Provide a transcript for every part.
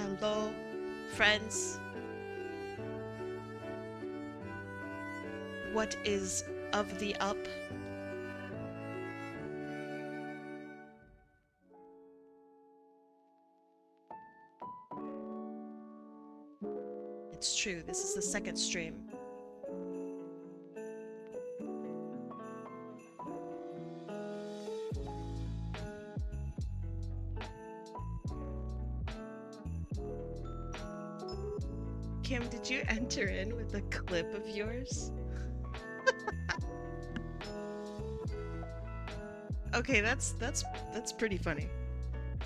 Hello, friends. What is of the up? It's true, this is the second stream. Kim, did you enter in with a clip of yours? Okay, that's pretty funny.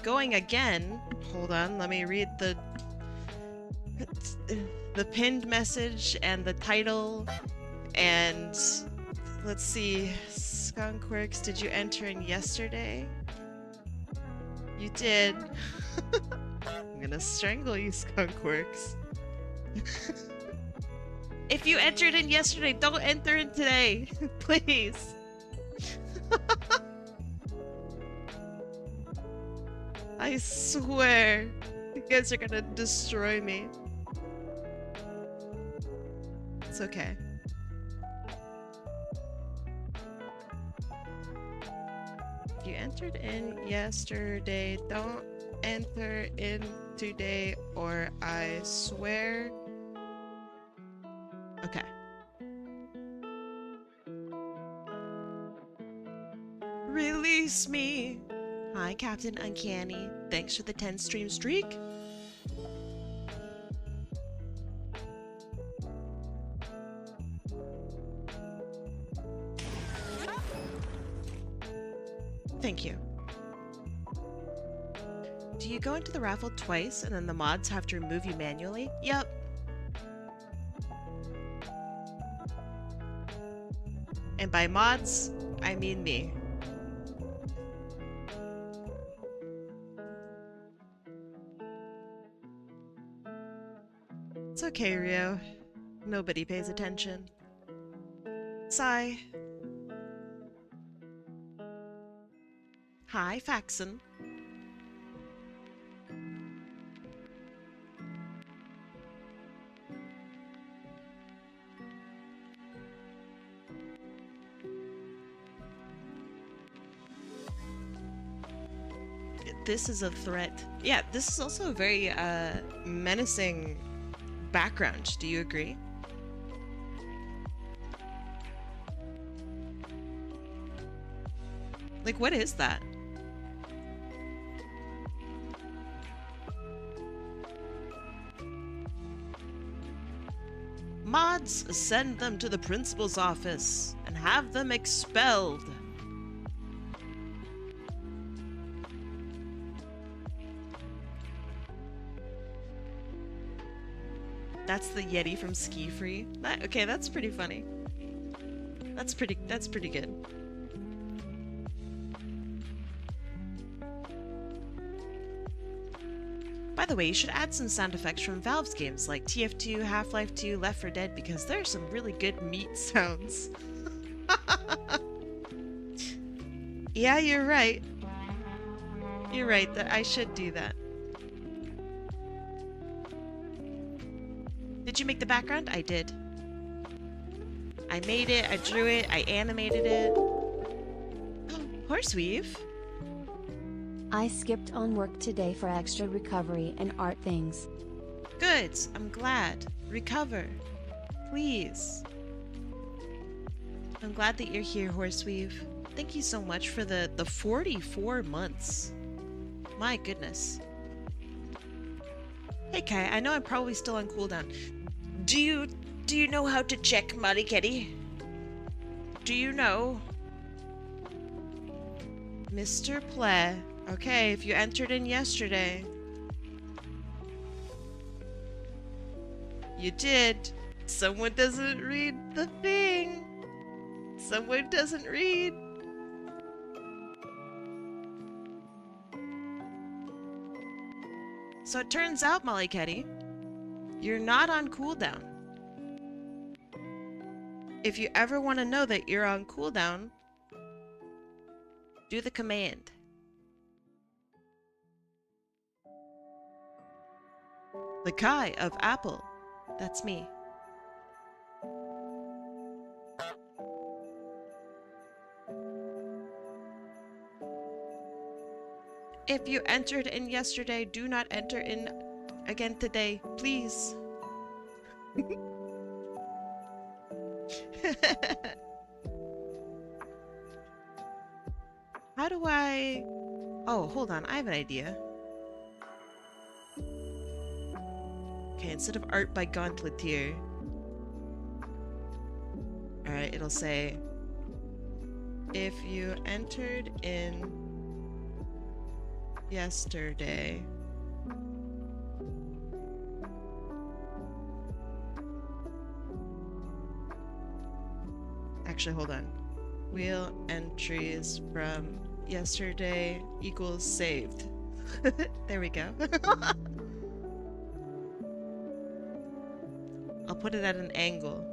Going again. Hold on, let me read the pinned message and the title, and let's see. Skunkworks, did you enter in yesterday? You did. I'm gonna strangle you, Skunkworks. If you entered in yesterday, don't enter in today. Please. I swear, you guys are gonna destroy me. It's okay. If you entered in yesterday, don't enter in today, or I swear. Okay. Release me. Hi, Captain Uncanny. Thanks for the 10 stream streak. Thank you. Do you go into the raffle twice and then the mods have to remove you manually? Yep. And by mods, I mean me. It's okay, Rio. Nobody pays attention. Sigh. Hi, Faxon. This is a threat. Yeah, this is also a very menacing background. Do you agree? Like, what is that? Mods, send them to the principal's office and have them expelled. That's the Yeti from Ski Free. Okay, that's pretty funny. That's pretty good. By the way, you should add some sound effects from Valve's games like TF2, Half-Life 2, Left 4 Dead, because there are some really good meat sounds. Yeah, you're right. You're right, that I should do that. Did you make the background? I did. I made it, I drew it, I animated it. Horseweave? I skipped on work today for extra recovery and art things. Good, I'm glad. Recover. Please. I'm glad that you're here, Horseweave. Thank you so much for the 44 months. My goodness. Hey Kai, I know I'm probably still on cooldown. Do you know how to check, Molly Kitty? Do you know? Mr. Play. Okay, if you entered in yesterday. You did. Someone doesn't read the thing. Someone doesn't read. So it turns out, Molly Kitty, you're not on cooldown. If you ever want to know that you're on cooldown, do the command. The Kai of Apple. That's me. If you entered in yesterday, do not enter in again today, please. How do I... Oh, hold on, I have an idea. Okay, instead of art by Gauntleteer... Alright, it'll say... If you entered in... yesterday... Actually, hold on. Wheel entries from yesterday equals saved. There we go. I'll put it at an angle.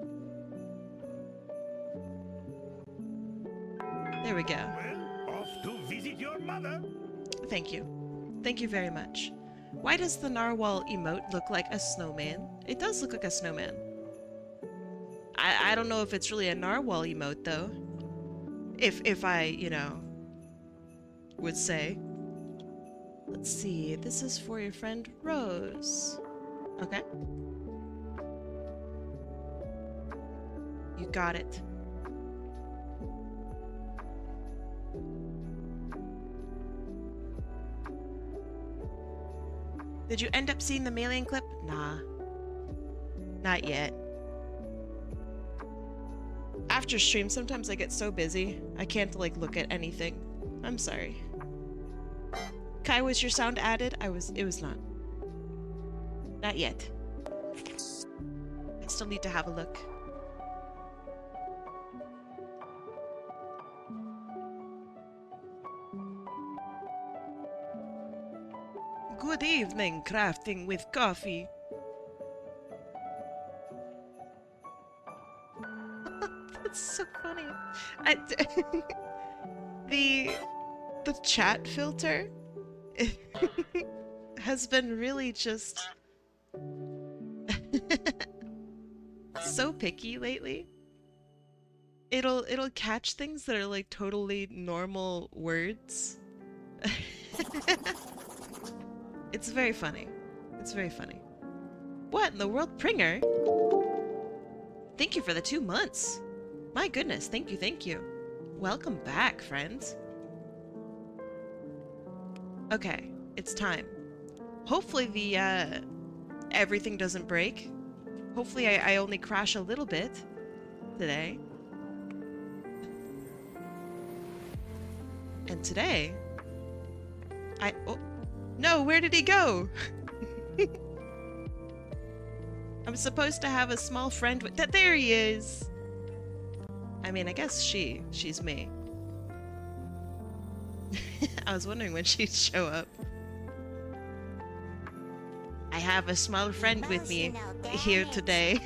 There we go. Well, off to visit your mother. Thank you. Thank you very much. Why does the narwhal emote look like a snowman? It does look like a snowman. I don't know if it's really a narwhal emote though. If I, you know, would say. Let's see. This is for your friend Rose. Okay. You got it. Did you end up seeing the mailing clip? Nah. Not yet. After stream, sometimes I get so busy, I can't, like, look at anything. I'm sorry. Kai, was your sound added? It was not. Not yet. I still need to have a look. Good evening, crafting with coffee. That's so funny. The chat filter has been really just so picky lately. It'll catch things that are like totally normal words. It's very funny. It's very funny. What in the world, Pringer? Thank you for the 2 months. My goodness, thank you, thank you. Welcome back, friends. Okay, it's time. Hopefully the, everything doesn't break. Hopefully I only crash a little bit today. And today, oh, no, where did he go? I'm supposed to have a small friend with that. There he is. I mean, I guess she's me. I was wondering when she'd show up. I have a small friend with me here today.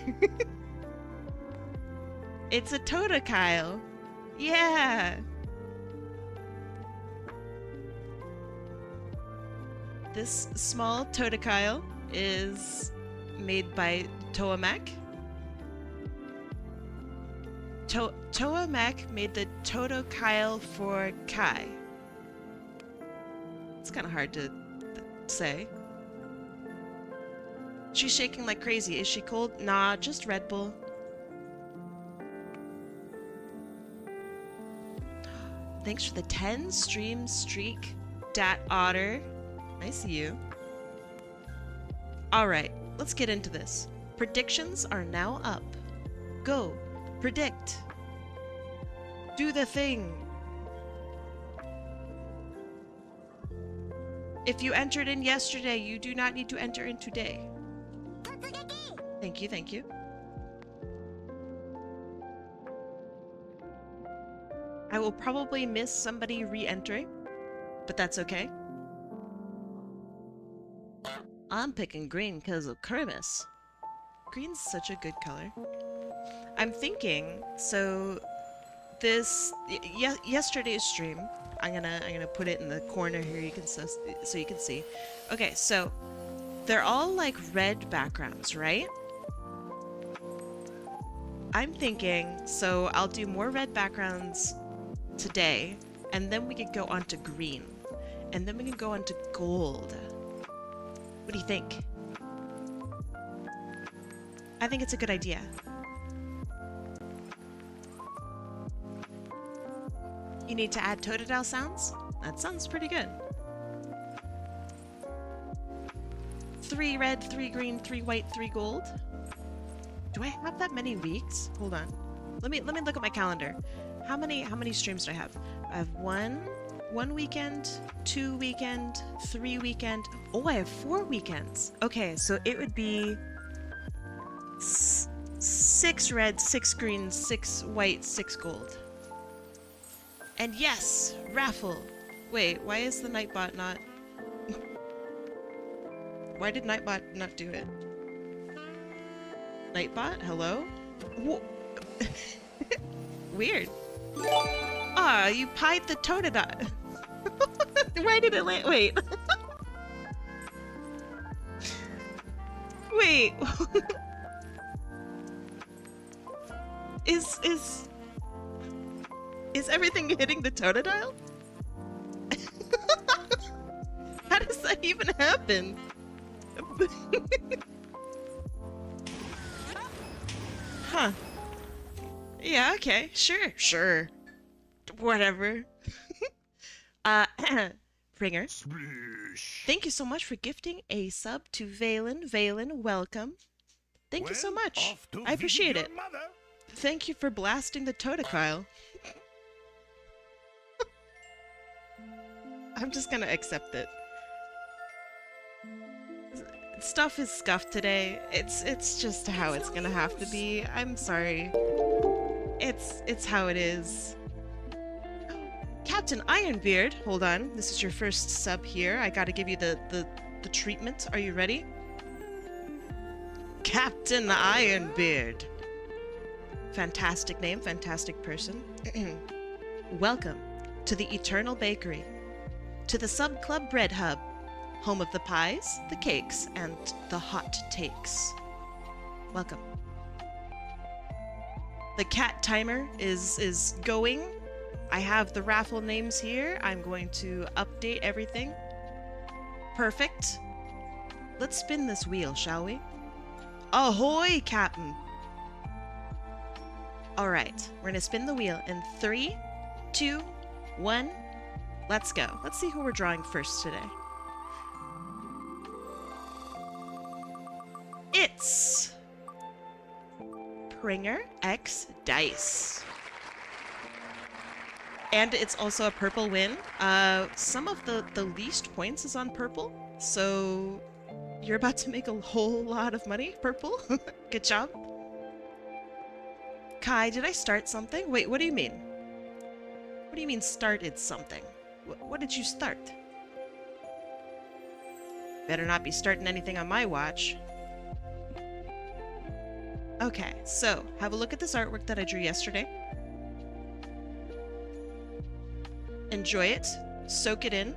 It's a Totokyle. Yeah. This small Totokyle is made by Toamak. Toamak made the Totokyle for Kai. It's kind of hard to say. She's shaking like crazy. Is she cold? Nah, just Red Bull. Thanks for the 10 stream streak, Dat Otter. I see you. Alright, let's get into this. Predictions are now up. Go. Predict. Do the thing. If you entered in yesterday, you do not need to enter in today. Thank you, thank you. I will probably miss somebody re-entering, but that's okay. I'm picking green because of Kermis. Green's such a good color. I'm thinking, so this yesterday's stream, I'm gonna put it in the corner here. You can so you can see. Okay, so They're all like red backgrounds, right? I'm thinking, so I'll do more red backgrounds today, and then we could go on to green. And then we can go on to gold. What do you think? I think it's a good idea. You need to add Totodile sounds? That sounds pretty good. 3 red, 3 green, 3 white, 3 gold. Do I have that many weeks? Hold on. Let me look at my calendar. How many streams do I have? I have one weekend, 2 weekend, 3 weekend. Oh, I have 4 weekends. Okay, so it would be 6 red, 6 green, 6 white, 6 gold. And yes, Raffle. Wait, why is the Nightbot not? Why did Nightbot not do it? Nightbot, hello? Weird. Ah, you pied the Totodile. Why did it land? Wait. Wait. Is everything hitting the Totodile? How does that even happen? Huh. Yeah, okay. Sure. Whatever. Pringer. Thank you so much for gifting a sub to Valen. Valen, welcome. Thank you so much. I appreciate it. Thank you for blasting the Totodile. I'm just gonna accept it. Stuff is scuffed today. It's just how it's gonna have to be. I'm sorry. It's how it is. Captain Ironbeard, hold on. This is your first sub here. I gotta give you the treatment. Are you ready? Captain Ironbeard. Fantastic name, fantastic person. Welcome to the Eternal Bakery, to the Sub Club Bread Hub, home of the pies, the cakes, and the hot takes. Welcome. The cat timer is going. I have the raffle names here. I'm going to update everything. Perfect. Let's spin this wheel, shall we? Ahoy, Captain! Alright, we're gonna spin the wheel in 3, 2, 1. Let's go. Let's see who we're drawing first today. It's pringerxdice. And it's also a purple win. Some of the least points is on purple, so you're about to make a whole lot of money, purple. Good job. Kai, did I start something? Wait, what do you mean? What do you mean started something? What did you start? Better not be starting anything on my watch. Okay, so have a look at this artwork that I drew yesterday. Enjoy it. Soak it in.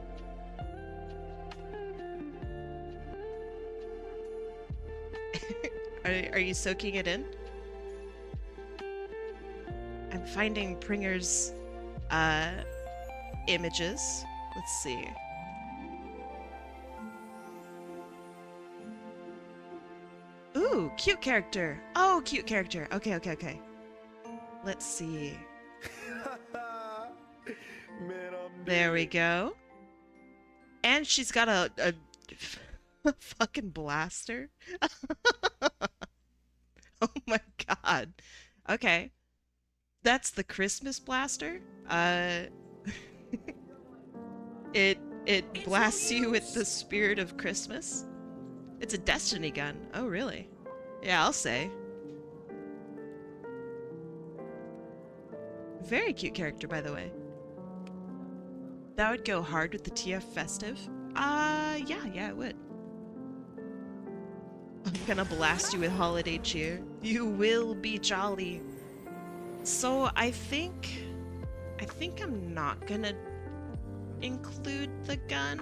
Are you soaking it in? I'm finding Pringer's images. Let's see. Ooh, cute character. Oh, cute character. Okay. Let's see. Man, There we go. And she's got a fucking blaster. Oh my god. Okay. That's the Christmas blaster. It blasts you with the spirit of Christmas. It's a destiny gun. Oh, really? Yeah, I'll say. Very cute character, by the way. That would go hard with the TF Festive. Yeah, it would. I'm gonna blast you with holiday cheer. You will be jolly. So I think I'm not gonna include the gun.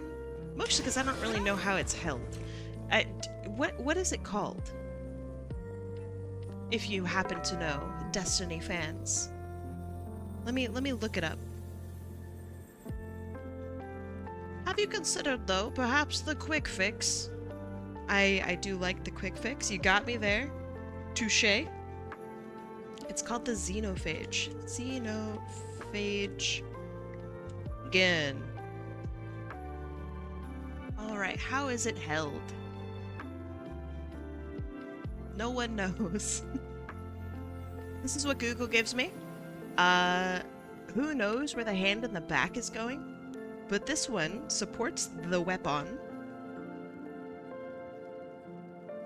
Mostly because I don't really know how it's held. What is it called? If you happen to know, Destiny fans. Let me look it up. Have you considered, though, perhaps the quick fix? I do like the quick fix. You got me there. Touché. It's called the xenophage. Xenophage. Again. Alright, how is it held? No one knows. This is what Google gives me. Who knows where the hand in the back is going? But this one supports the weapon.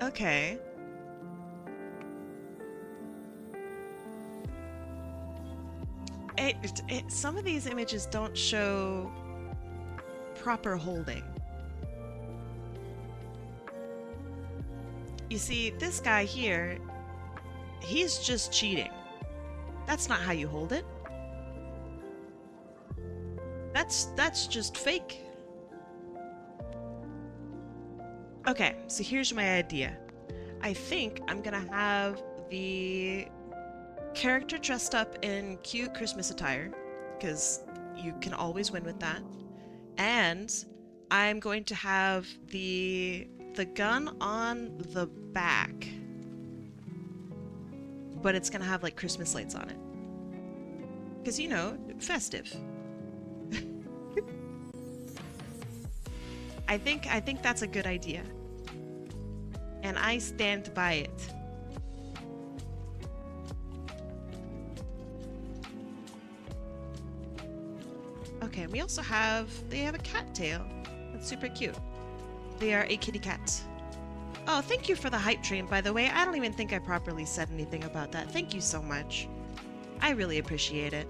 Okay. Some of these images don't show proper holding. You see, this guy here, he's just cheating. That's not how you hold it. That's just fake. Okay, so here's my idea. I think I'm gonna have the character dressed up in cute Christmas attire, because you can always win with that. And I'm going to have the gun on the back, but it's gonna have like Christmas lights on it. Because, you know, festive. I think that's a good idea. And I stand by it. Okay, we also have, they have a cat tail. That's super cute. They are a kitty cat. Oh, thank you for the hype train, by the way. I don't even think I properly said anything about that. Thank you so much. I really appreciate it.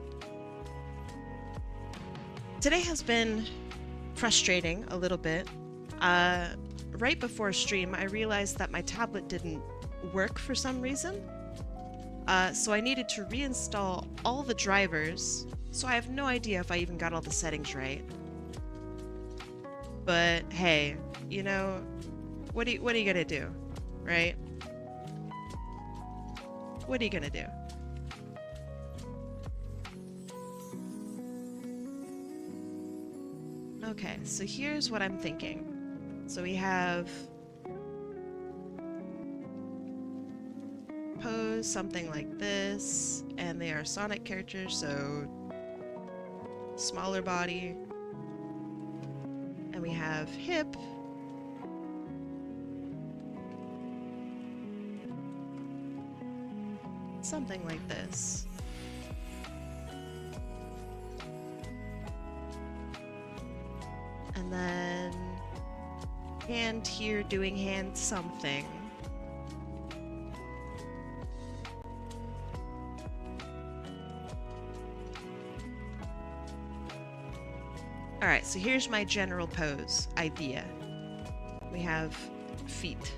Today has been frustrating a little bit. Right before stream, I realized that my tablet didn't work for some reason. So I needed to reinstall all the drivers. So I have no idea if I even got all the settings right. But hey, you know, what are you gonna do, right? What are you gonna do? Okay, so here's what I'm thinking. So we have pose something like this, and they are Sonic characters, so smaller body. And we have hip. Something like this. And then hand here doing hand something. Alright, so here's my general pose idea. We have feet.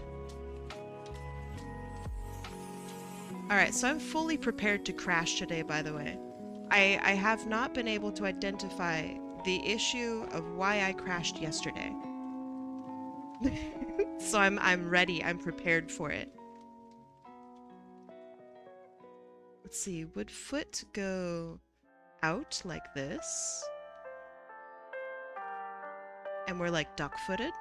Alright, so I'm fully prepared to crash today, by the way. I have not been able to identify the issue of why I crashed yesterday. So I'm ready, I'm prepared for it. Let's see, would foot go out like this? And we're like duck-footed?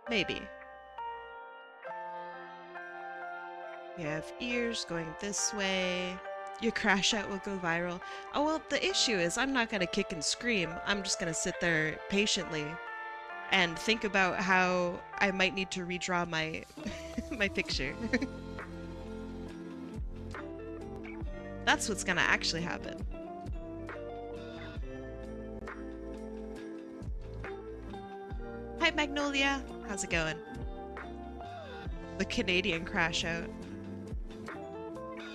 Maybe. We have ears going this way. Your crash out will go viral. Oh, well, the issue is I'm not gonna kick and scream. I'm just gonna sit there patiently and think about how I might need to redraw my my picture. That's what's gonna actually happen. Hi, Magnolia. How's it going? The Canadian crash out.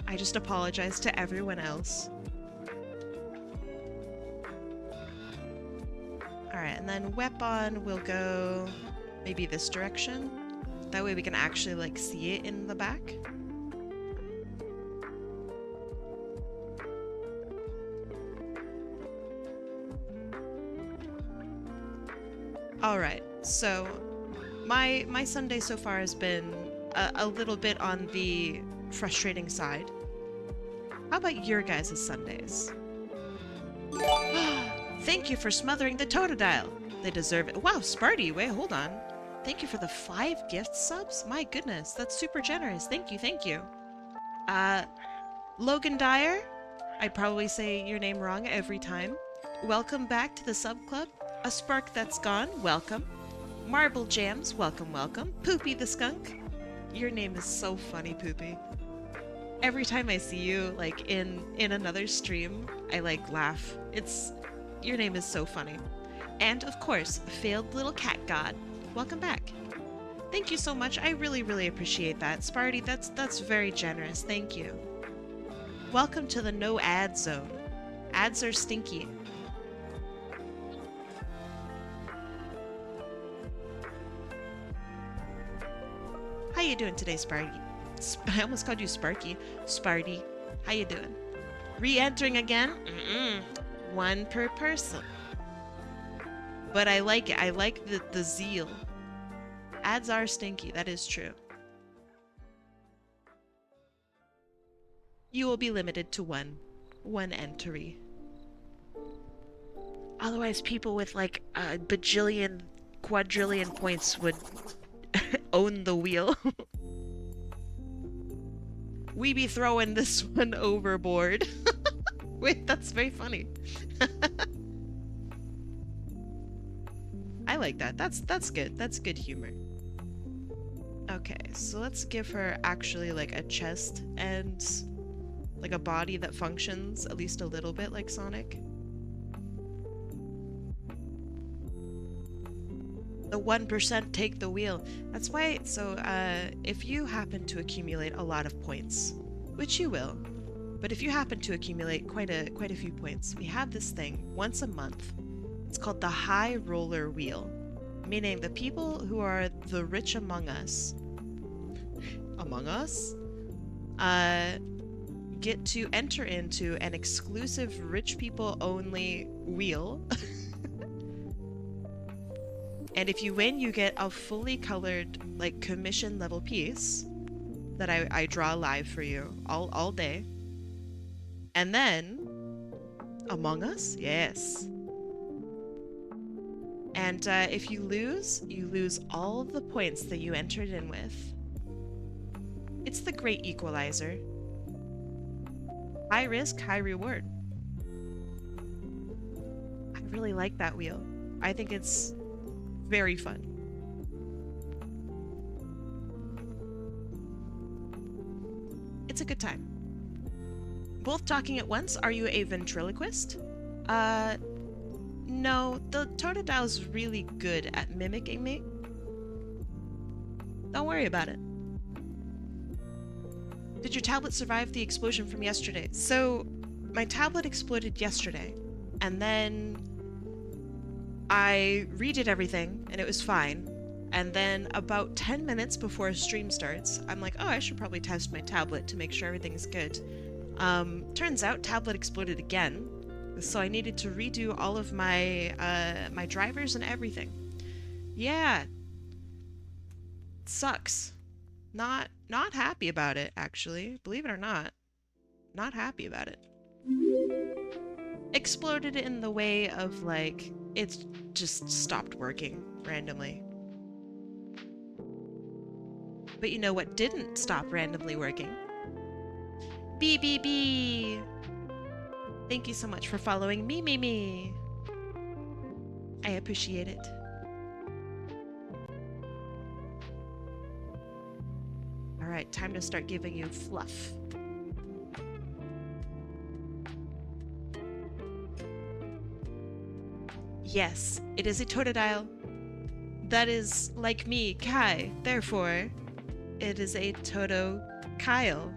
I just apologize to everyone else. Alright, and then weapon will go maybe this direction. That way we can actually like see it in the back. All right. So, my Sunday so far has been a little bit on the frustrating side. How about your guys' Sundays? Thank you for smothering the Totodile. They deserve it. Wow, Sparty, wait, hold on. Thank you for the 5 gift subs? My goodness, that's super generous. Thank you, thank you. Logan Dyer? I'd probably say your name wrong every time. Welcome back to the sub club. Asparkthatsgone, welcome. Marble Jams, welcome, welcome. Poopy the Skunk. Your name is so funny, Poopy. Every time I see you, like, in another stream, I, like, laugh. Your name is so funny. And, of course, Failed Little Cat God. Welcome back. Thank you so much. I really, really appreciate that. Sparty, that's very generous. Thank you. Welcome to the no ad zone. Ads are stinky. How you doing today, Sparty? I almost called you Sparky. Sparty, how you doing? Re-entering again? One per person. But I like it. I like the zeal. Ads are stinky. That is true. You will be limited to one entry. Otherwise, people with like a bajillion, quadrillion points would own the wheel. We be throwing this one overboard. Wait, that's very funny. I like that. That's good. That's good humor. Okay, so let's give her actually like a chest and like a body that functions at least a little bit like Sonic. The 1% take the wheel. That's why, so if you happen to accumulate a lot of points, which you will, but if you happen to accumulate quite a few points, we have this thing once a month. It's called the High Roller Wheel, meaning the people who are the rich among us, get to enter into an exclusive rich people only wheel. And if you win, you get a fully colored, like, commission level piece that I draw live for you all day. And then, Among Us? Yes. And if you lose all of the points that you entered in with. It's the great equalizer. High risk, high reward. I really like that wheel. I think it's very fun. It's a good time. Both talking at once, are you a ventriloquist? No, the Totodile's really good at mimicking me. Don't worry about it. Did your tablet survive the explosion from yesterday? So, my tablet exploded yesterday, and then I redid everything, and it was fine. And then about 10 minutes before stream starts, I'm like, oh, I should probably test my tablet to make sure everything's good. Turns out tablet exploded again, so I needed to redo all of my my drivers and everything. Yeah, sucks. Not happy about it, actually. Believe it or not, not happy about it. Exploded in the way of, like, it just stopped working randomly. But you know what didn't stop randomly working? BBB! Thank you so much for following me. I appreciate it. Alright, time to start giving you fluff. Yes, it is a Totodile. That is like me, Kai. Therefore, it is a Toto Kyle.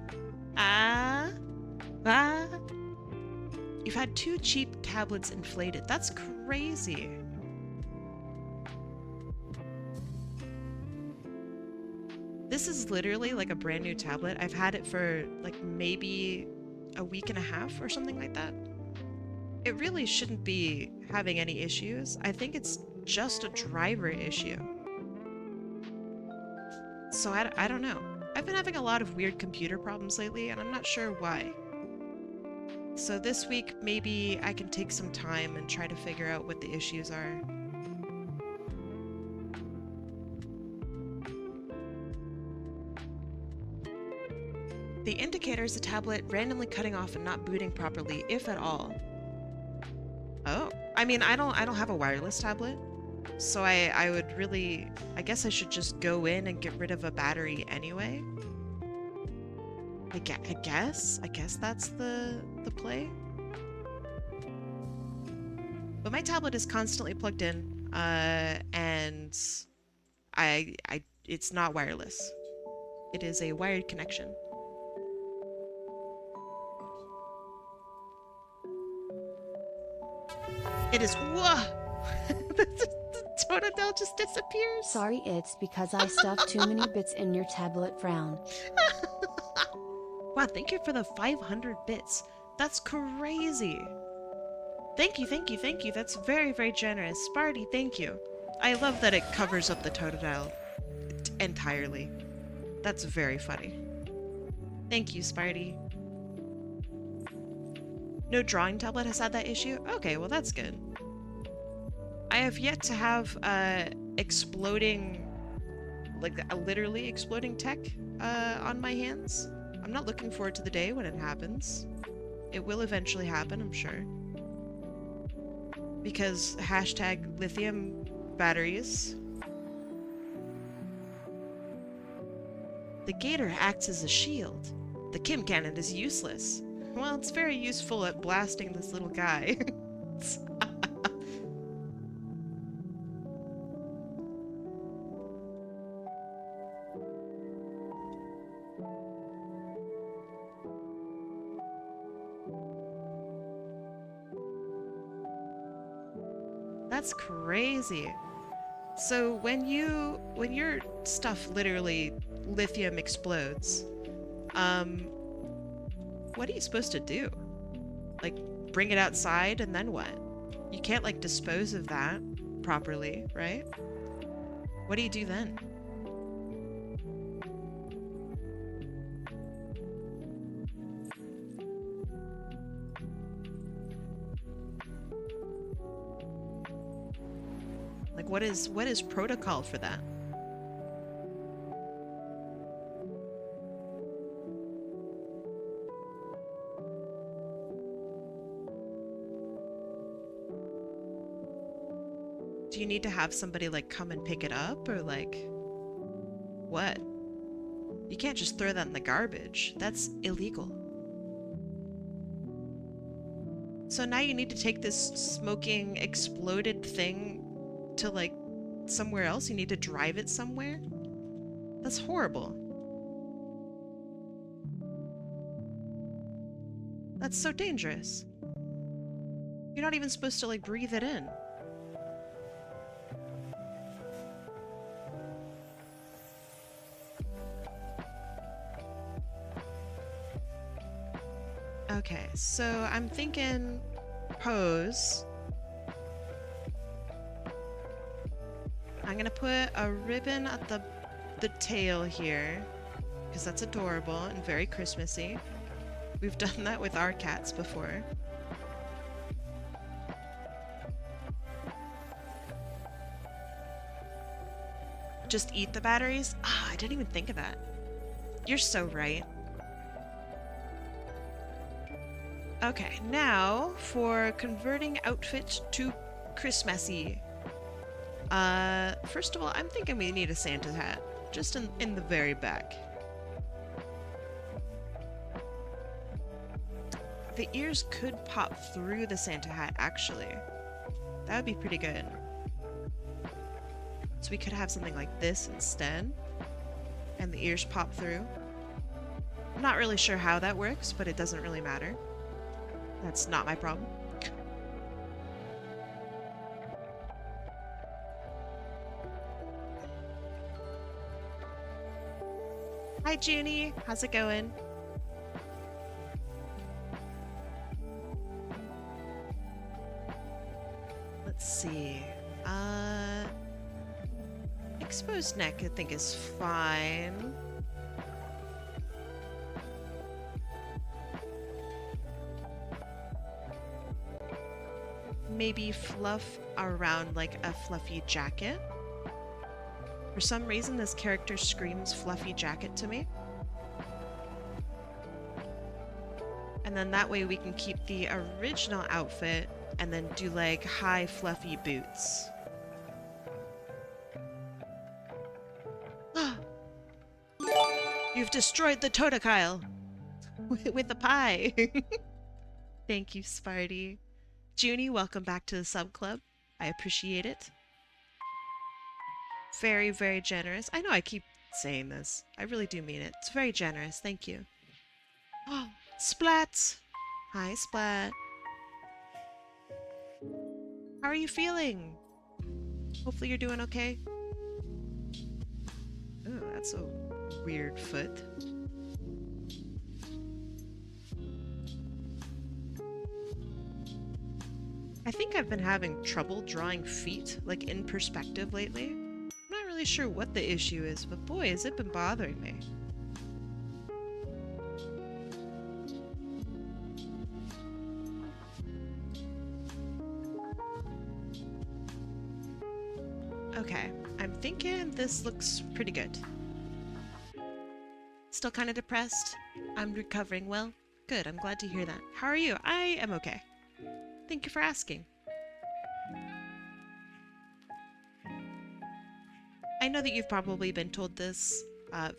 You've had 2 cheap tablets inflated. That's crazy. This is literally like a brand new tablet. I've had it for like maybe a week and a half or something like that. It really shouldn't be having any issues. I think it's just a driver issue. So I don't know. I've been having a lot of weird computer problems lately, and I'm not sure why. So this week, maybe I can take some time and try to figure out what the issues are. The indicator is a tablet randomly cutting off and not booting properly, if at all. Oh, I mean, I don't have a wireless tablet, so I would really, I guess I should just go in and get rid of a battery anyway. I guess that's the play. But my tablet is constantly plugged in, and it's not wireless. It is a wired connection. It is. Whoa! The Totodile just disappears. Sorry, it's because I stuffed too many bits in your tablet. Frown. Wow, thank you for the 500 bits. That's crazy. Thank you, thank you, thank you. That's very, very generous. Sparty, thank you. I love that it covers up the Totodile entirely. That's very funny. Thank you, Sparty. No drawing tablet has had that issue? Okay, well that's good. I have yet to have exploding, like a literally exploding tech on my hands. I'm not looking forward to the day when it happens. It will eventually happen, I'm sure. Because hashtag lithium batteries. The gator acts as a shield. The Kim cannon is useless. Well, it's very useful at blasting this little guy. That's crazy. So when your stuff literally lithium explodes, what are you supposed to do? Like, bring it outside and then what? You can't, like, dispose of that properly, right? What do you do then? Like, what is protocol for that? Do you need to have somebody, like, come and pick it up, or, like, what? You can't just throw that in the garbage. That's illegal. So now you need to take this smoking, exploded thing to, like, somewhere else? You need to drive it somewhere? That's horrible. That's so dangerous. You're not even supposed to, like, breathe it in. Okay, so I'm thinking pose. I'm gonna put a ribbon at the tail here, because that's adorable and very Christmassy. We've done that with our cats before. Just eat the batteries? Ah, I didn't even think of that. You're so right. Okay, now for converting outfit to Christmassy. First of all, I'm thinking we need a Santa hat, just in the very back. The ears could pop through the Santa hat, actually. That would be pretty good. So we could have something like this instead, and the ears pop through. I'm not really sure how that works, but it doesn't really matter. That's not my problem. Hi, Junie. How's it going? Let's see. Exposed neck I think is fine. Maybe fluff around like a fluffy jacket. For some reason, this character screams fluffy jacket to me. And then that way we can keep the original outfit and then do like high fluffy boots. You've destroyed the Totokyle with the pie. Thank you, Sparty. Junie, welcome back to the sub club. I appreciate it. Very, very generous. I know I keep saying this. I really do mean it. It's very generous. Thank you. Oh, Splat! Hi, Splat. How are you feeling? Hopefully you're doing okay. Oh, that's a weird foot. I think I've been having trouble drawing feet, like in perspective lately. I'm not really sure what the issue is, but boy, has it been bothering me. Okay, I'm thinking this looks pretty good. Still kind of depressed? I'm recovering well? Good, I'm glad to hear that. How are you? I am okay. Thank you for asking. I know that you've probably been told this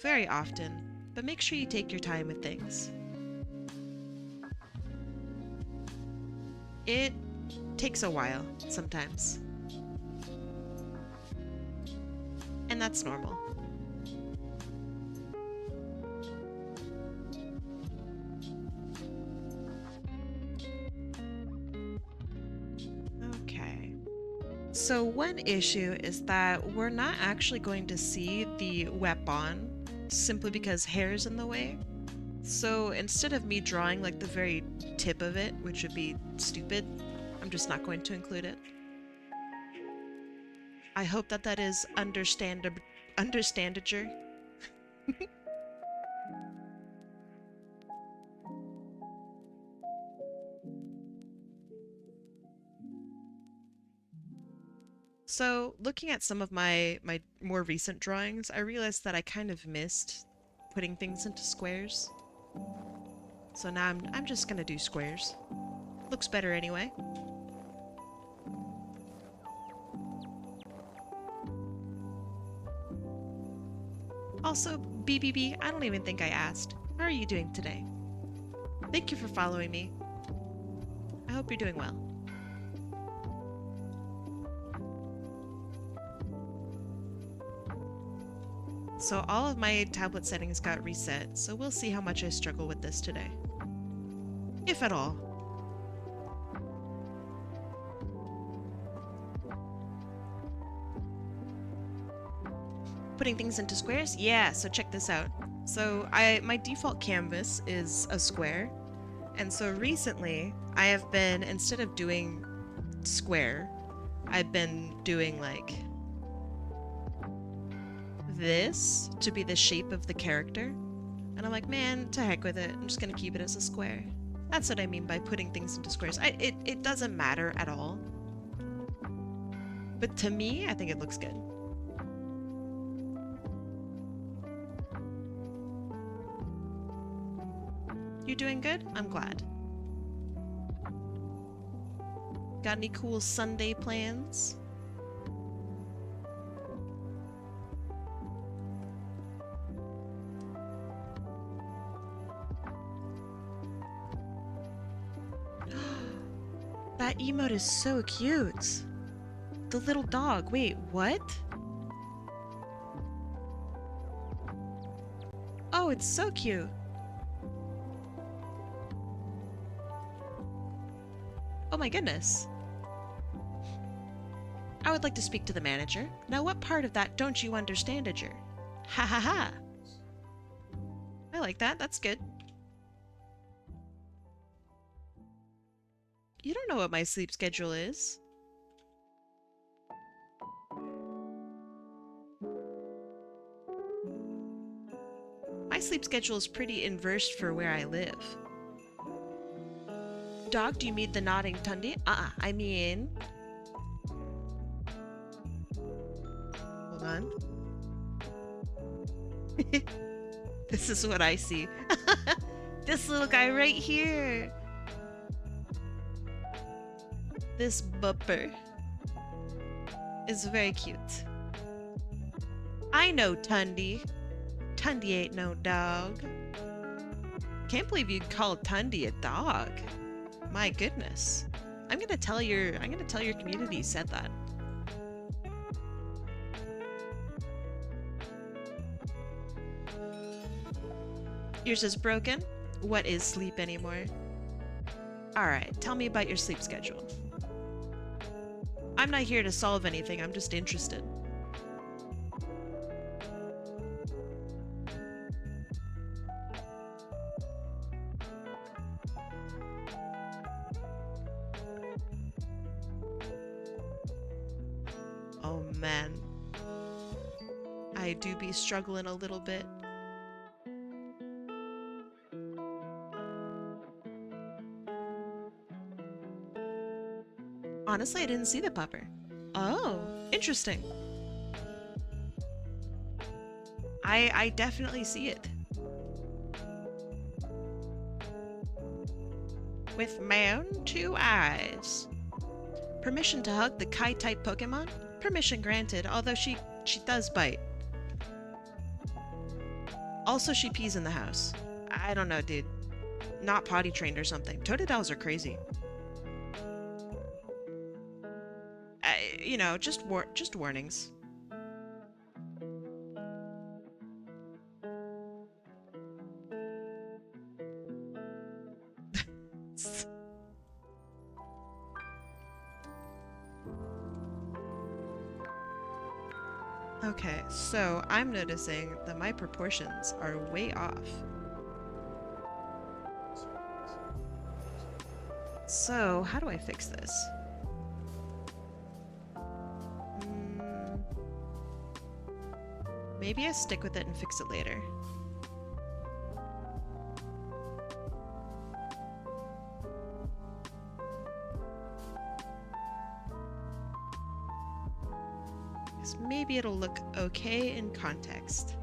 very often, but make sure you take your time with things. It takes a while, sometimes. And that's normal. Okay. So one issue is that we're not actually going to see the weapon simply because hair's in the way. So instead of me drawing like the very tip of it, which would be stupid, I'm just not going to include it. I hope that that is understandager. So, looking at some of my more recent drawings, I realized that I kind of missed putting things into squares. So now I'm just gonna do squares. Looks better anyway. Also, BBB, I don't even think I asked. How are you doing today? Thank you for following me. I hope you're doing well. So all of my tablet settings got reset, so we'll see how much I struggle with this today. If at all. Putting things into squares? Yeah, so check this out. So my default canvas is a square, and so recently I have been, instead of doing square, I've been doing like this to be the shape of the character. And I'm like, man, to heck with it. I'm just gonna keep it as a square. That's what I mean by putting things into squares. It doesn't matter at all. But to me, I think it looks good. You doing good? I'm glad. Got any cool Sunday plans? That emote is so cute. The little dog. Wait, what? Oh, it's so cute. Oh my goodness. I would like to speak to the manager. Now what part of that don't you understand, Edger? Ha ha ha. I like that. That's good. You don't know what my sleep schedule is. sleep schedule is pretty inverse for where I live. Dog, do you mean the nodding Tundi? I mean... Hold on. This is what I see. This little guy right here. This bupper is very cute. I know Tundi. Tundi ain't no dog. Can't believe you'd call Tundi a dog. My goodness. I'm gonna tell your community said that. Yours is broken? What is sleep anymore? Alright, tell me about your sleep schedule. I'm not here to solve anything, I'm just interested. Oh man. I do be struggling a little bit. Honestly, I didn't see the pupper. Oh, interesting. I definitely see it. With my own 2 eyes. Permission to hug the Kai-type Pokemon? Permission granted, although she does bite. Also, she pees in the house. I don't know, dude. Not potty trained or something. Totodils are crazy. You know, just warnings. Okay, so I'm noticing that my proportions are way off. So, how do I fix this? Maybe I stick with it and fix it later. Maybe it'll look okay in context.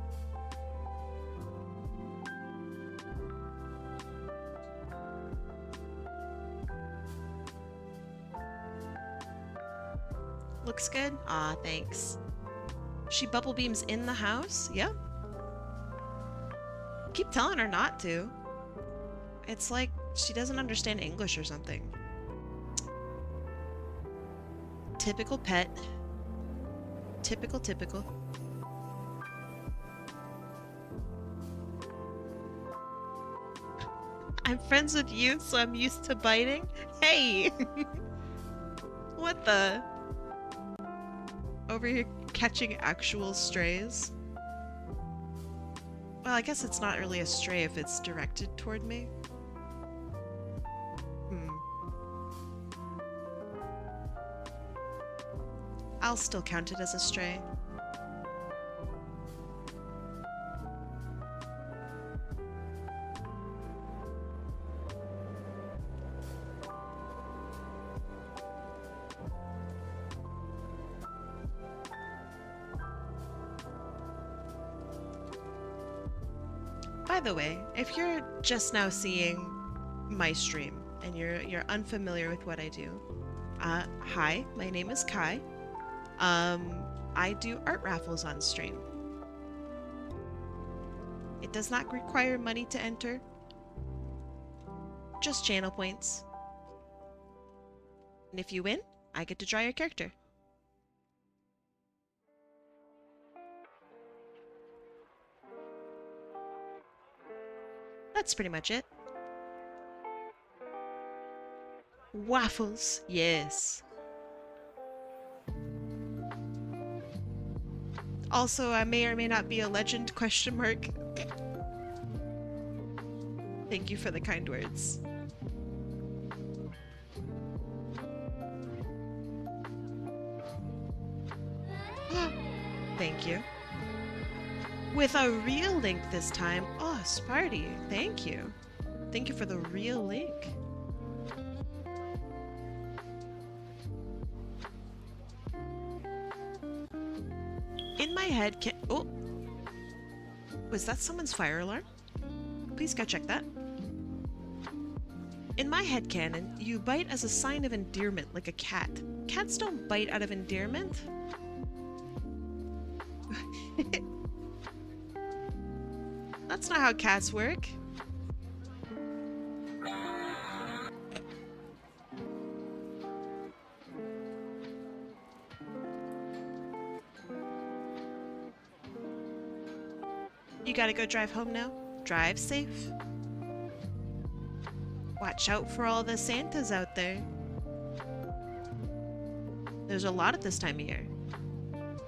Looks good? Aw, thanks. She bubble beams in the house? Yep. Keep telling her not to. It's like she doesn't understand English or something. Typical pet. Typical. I'm friends with you, so I'm used to biting? Hey! What the? Over here catching actual strays? Well, I guess it's not really a stray if it's directed toward me. I'll still count it as a stray. By the way, if you're just now seeing my stream and you're unfamiliar with what I do, hi, my name is Kai. I do art raffles on stream. It does not require money to enter, just channel points. And if you win, I get to draw your character. That's pretty much it. Waffles, yes. Also, I may or may not be a legend, question mark. Thank you for the kind words. Thank you. With a real link this time. Oh, Sparty, thank you. Thank you for the real link. In my head, oh! Was that someone's fire alarm? Please go check that. In my headcanon, you bite as a sign of endearment, like a cat. Cats don't bite out of endearment. That's not how cats work. You gotta go drive home now. Drive safe. Watch out for all the Santas out there. There's a lot at this time of year.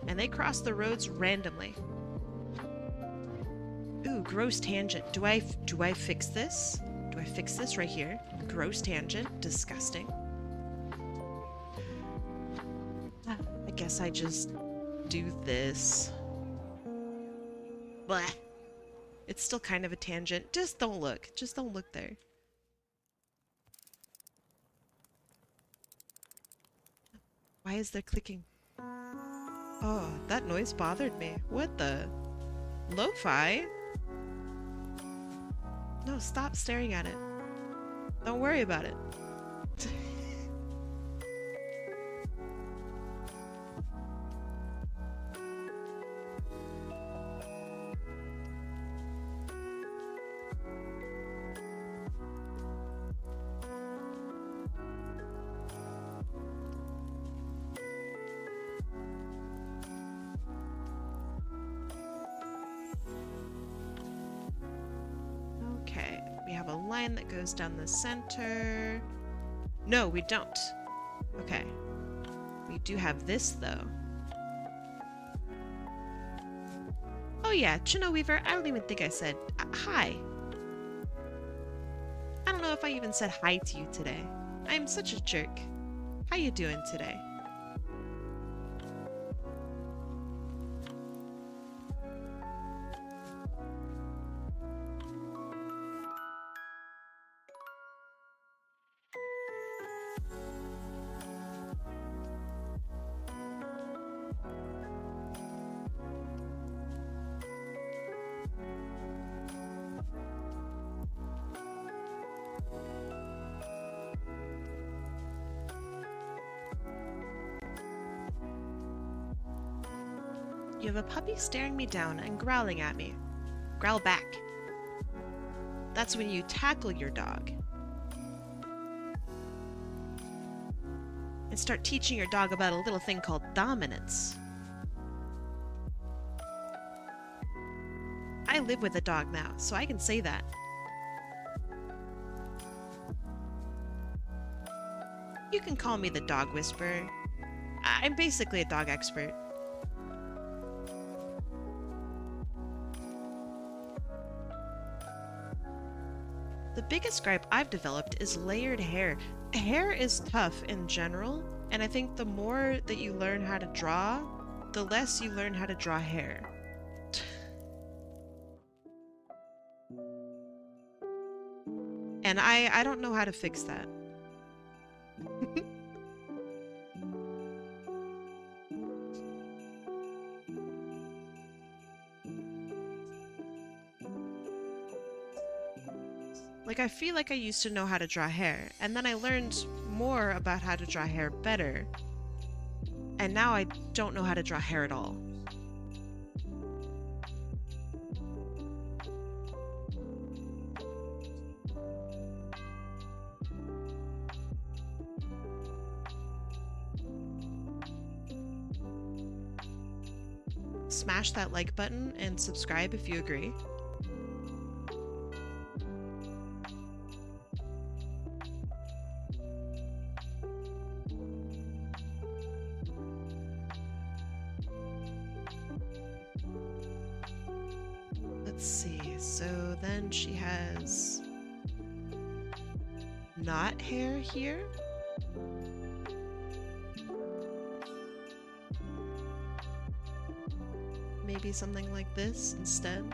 And they cross the roads randomly. Ooh, gross tangent. Do I fix this? Do I fix this right here? Gross tangent. Disgusting. I guess I just do this. Blah. It's still kind of a tangent. Just don't look. Just don't look there. Why is there clicking? Oh, that noise bothered me. What the? Lo-fi? No, stop staring at it. Don't worry about it. Okay, we have a line that goes down the center. No, we don't. Okay. We do have this, though. Oh yeah, Chino Weaver, I don't even think I said hi. I don't know if I even said hi to you today. I'm such a jerk. How you doing today? You have a puppy staring me down and growling at me. Growl back. That's when you tackle your dog. And start teaching your dog about a little thing called dominance. I live with a dog now, so I can say that. You can call me the dog whisperer. I'm basically a dog expert. The biggest gripe I've developed is layered hair. Hair is tough in general, and I think the more that you learn how to draw, the less you learn how to draw hair. And I don't know how to fix that. Like, I feel like I used to know how to draw hair, and then I learned more about how to draw hair better, and now I don't know how to draw hair at all. Smash that like button and subscribe if you agree. Let's see, so then she has not hair here? Maybe something like this instead?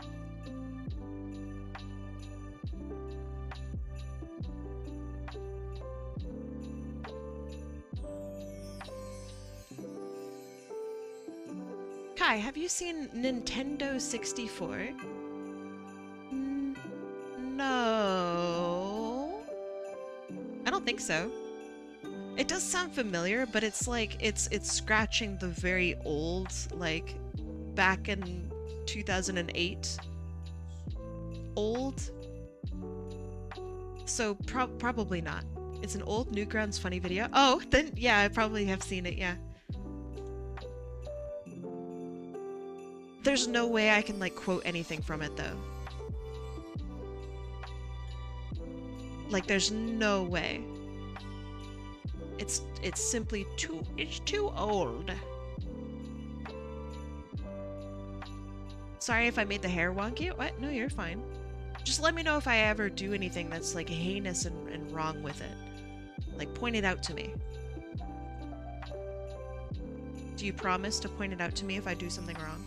Hi, have you seen Nintendo 64? No. I don't think so. It does sound familiar, but it's like it's scratching the very old, like back in 2008 old. So probably not. It's an old Newgrounds funny video. Oh, then yeah, I probably have seen it, yeah. There's no way I can like quote anything from it though. Like there's no way. It's simply too old. Sorry if I made the hair wonky. What? No, you're fine. Just let me know if I ever do anything that's like heinous and wrong with it. Like point it out to me. Do you promise to point it out to me if I do something wrong?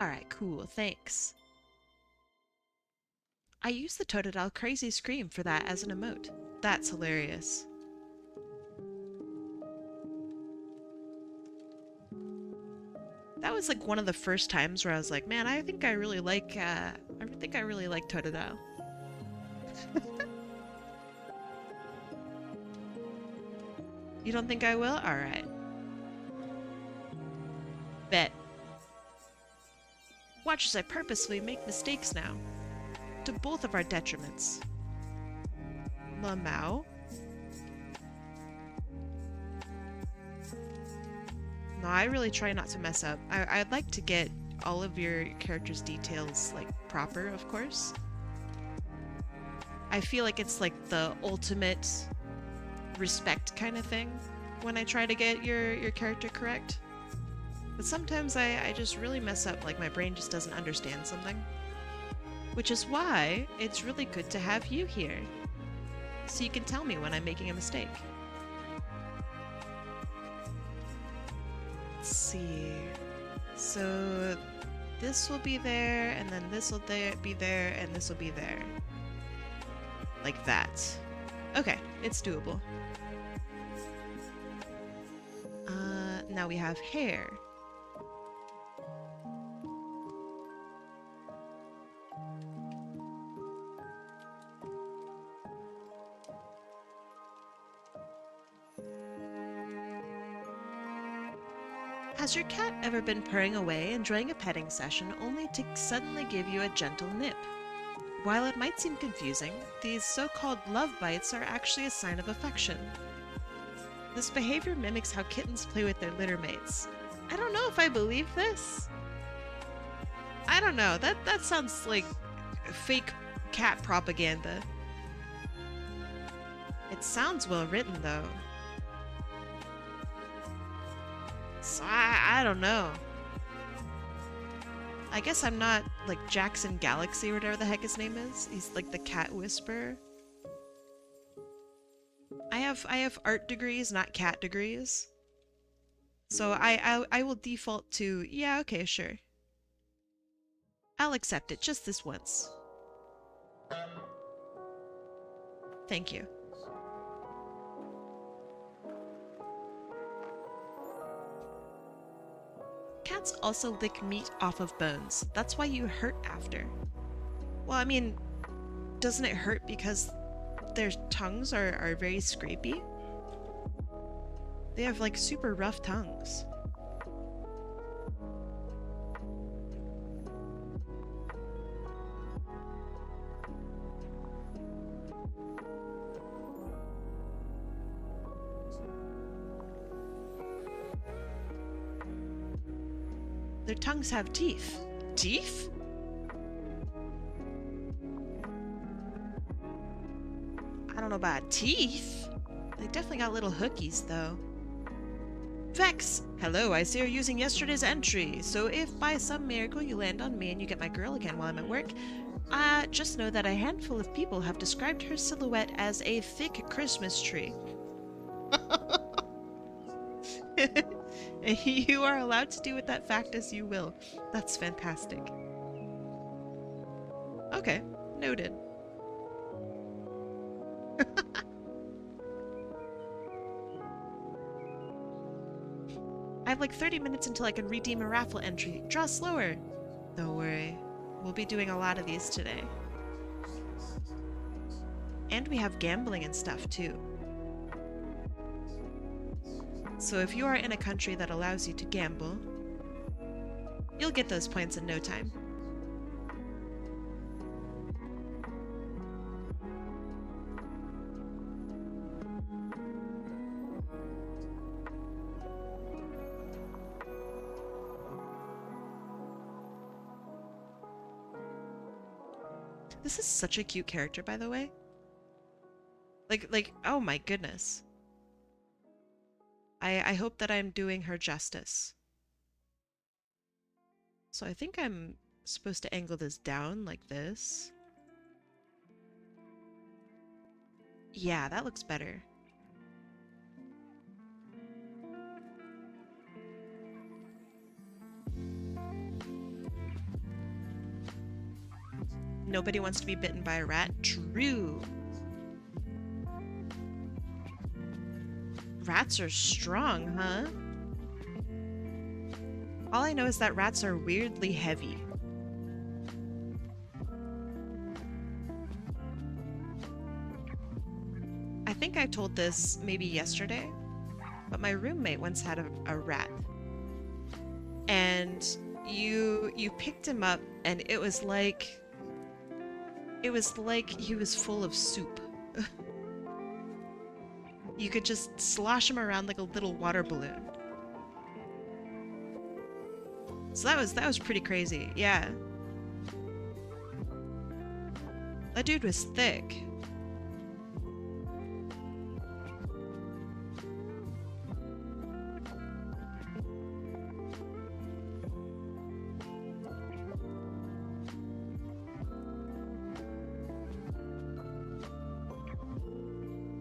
Alright, cool, thanks. I used the Totodile Crazy Scream for that as an emote. That's hilarious. That was like one of the first times where I was like, man, I think I really like Totodile. You don't think I will? Alright. Bet. Watch as I purposefully make mistakes now. To both of our detriments. Lamau? No, I really try not to mess up. I'd like to get all of your character's details, like, proper, of course. I feel like it's like the ultimate respect kind of thing when I try to get your character correct. But sometimes I just really mess up, like my brain just doesn't understand something. Which is why it's really good to have you here. So you can tell me when I'm making a mistake. Let's see. So this will be there, and then this will be there, and this will be there. Like that. Okay, it's doable. Now we have hair. Has your cat ever been purring away, enjoying a petting session, only to suddenly give you a gentle nip? While it might seem confusing, these so-called love bites are actually a sign of affection. This behavior mimics how kittens play with their litter mates. I don't know if I believe this. I don't know, that sounds like fake cat propaganda. It sounds well written though. So I don't know. I guess I'm not like Jackson Galaxy or whatever the heck his name is. He's like the cat whisperer. I have art degrees, not cat degrees. So I will default to, yeah, okay, sure. I'll accept it just this once. Thank you. Cats also lick meat off of bones. That's why you hurt after. Well, I mean, doesn't it hurt because their tongues are very scrapey? They have like super rough tongues. Their tongues have teeth. Teeth? I don't know about teeth. They definitely got little hookies, though. Vex! Hello, I see you're using yesterday's entry. So if by some miracle you land on me and you get my girl again while I'm at work, just know that a handful of people have described her silhouette as a thick Christmas tree. You are allowed to do with that fact as you will. That's fantastic. Okay, Noted. I have like 30 minutes until I can redeem a Raffle entry. Draw slower. Don't worry. We'll be doing a lot of these today. And we have gambling and stuff too. So if you are in a country that allows you to gamble, you'll get those points in no time. This is such a cute character, by the way. Like, oh my goodness. I hope that I'm doing her justice. So I think I'm supposed to angle this down like this. Yeah, that looks better. Nobody wants to be bitten by a rat. True. Rats are strong, huh? All I know is that rats are weirdly heavy. I think I told this maybe yesterday, but my roommate once had a rat. And you picked him up and it was like he was full of soup. You could just slosh him around like a little water balloon. So that was pretty crazy, yeah. That dude was thick.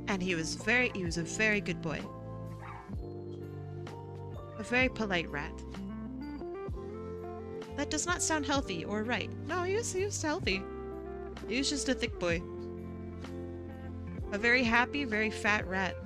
And he was a very good boy. A very polite rat. That does not sound healthy or right. No, he was healthy. He was just a thick boy. A very happy, very fat rat.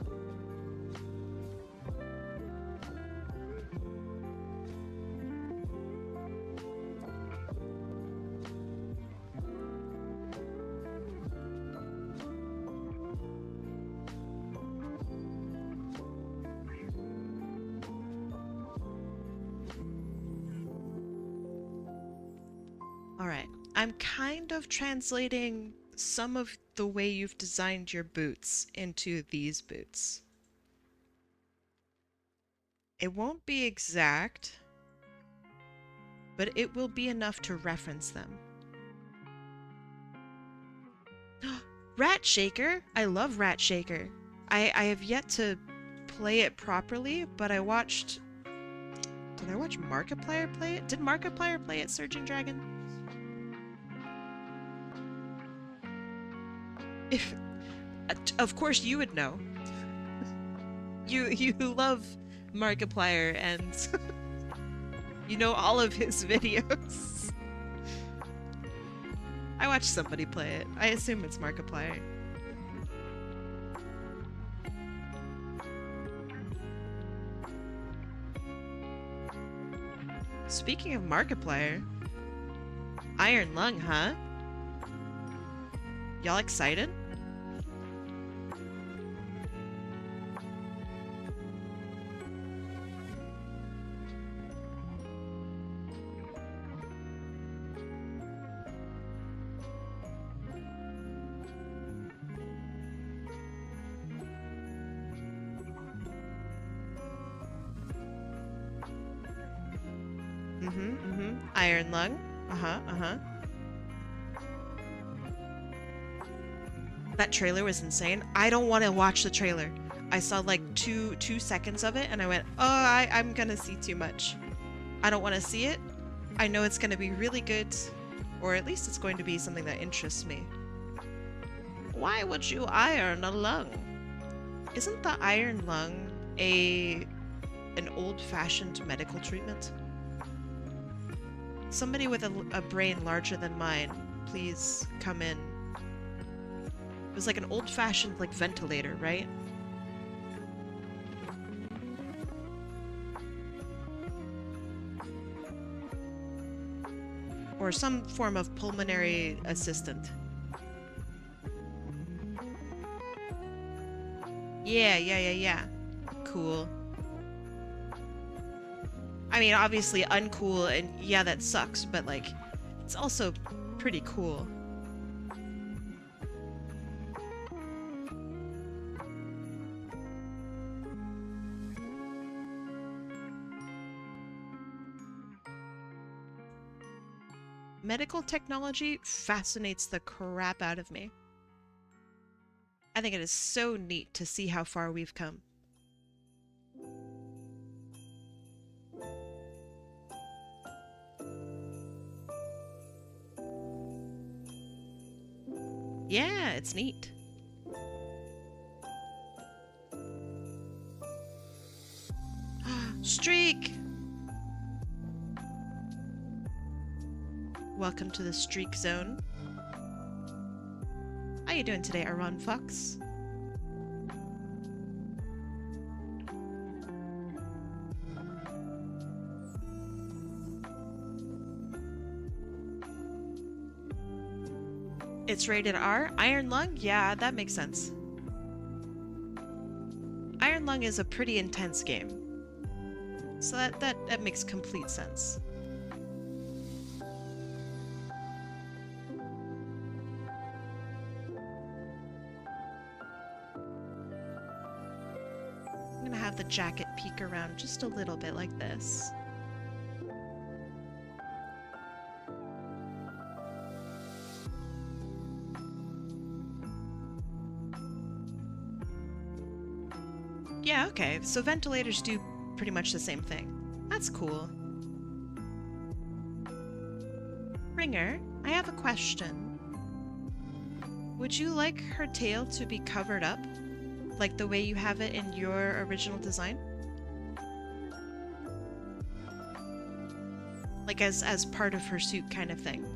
Alright, I'm kind of translating some of the way you've designed your boots into these boots. It won't be exact, but it will be enough to reference them. Rat Shaker! I love Rat Shaker. I have yet to play it properly, but I watched... Did I watch Markiplier play it? Did Markiplier play it, Surging Dragon? If, of course you would know. You love Markiplier and you know all of his videos. I watched somebody play it. I assume it's Markiplier. Speaking of Markiplier, Iron Lung, huh? Y'all excited? Iron Lung. That trailer was insane. I don't want to watch the trailer. I saw like two seconds of it and I went, oh, I'm gonna see too much. I don't want to see it. I know it's gonna be really good, or at least it's going to be something that interests me. Why would you iron a lung? Isn't the iron lung an old-fashioned medical treatment? Somebody with a brain larger than mine, please come in? It was like an old-fashioned, like, ventilator, right? Or some form of pulmonary assistant. Yeah. Cool. I mean, obviously uncool, and yeah, that sucks, but like, it's also pretty cool. Medical technology fascinates the crap out of me. I think it is so neat to see how far we've come. Yeah, it's neat. Streak! Welcome to the Streak Zone. How you doing today, Aron Fox? It's rated R. Iron Lung? Yeah, that makes sense. Iron Lung is a pretty intense game. So that makes complete sense. I'm gonna have the jacket peek around just a little bit like this. Yeah, okay, so ventilators do pretty much the same thing. That's cool. Ringer, I have a question. Would you like her tail to be covered up? Like the way you have it in your original design? Like as part of her suit kind of thing.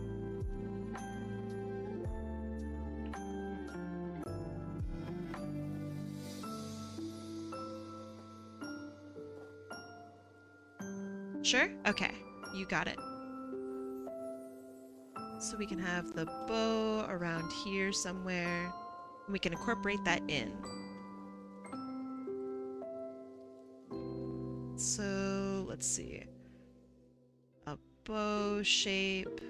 Sure? Okay, you got it. So we can have the bow around here somewhere. And we can incorporate that in. So, let's see. A bow shape.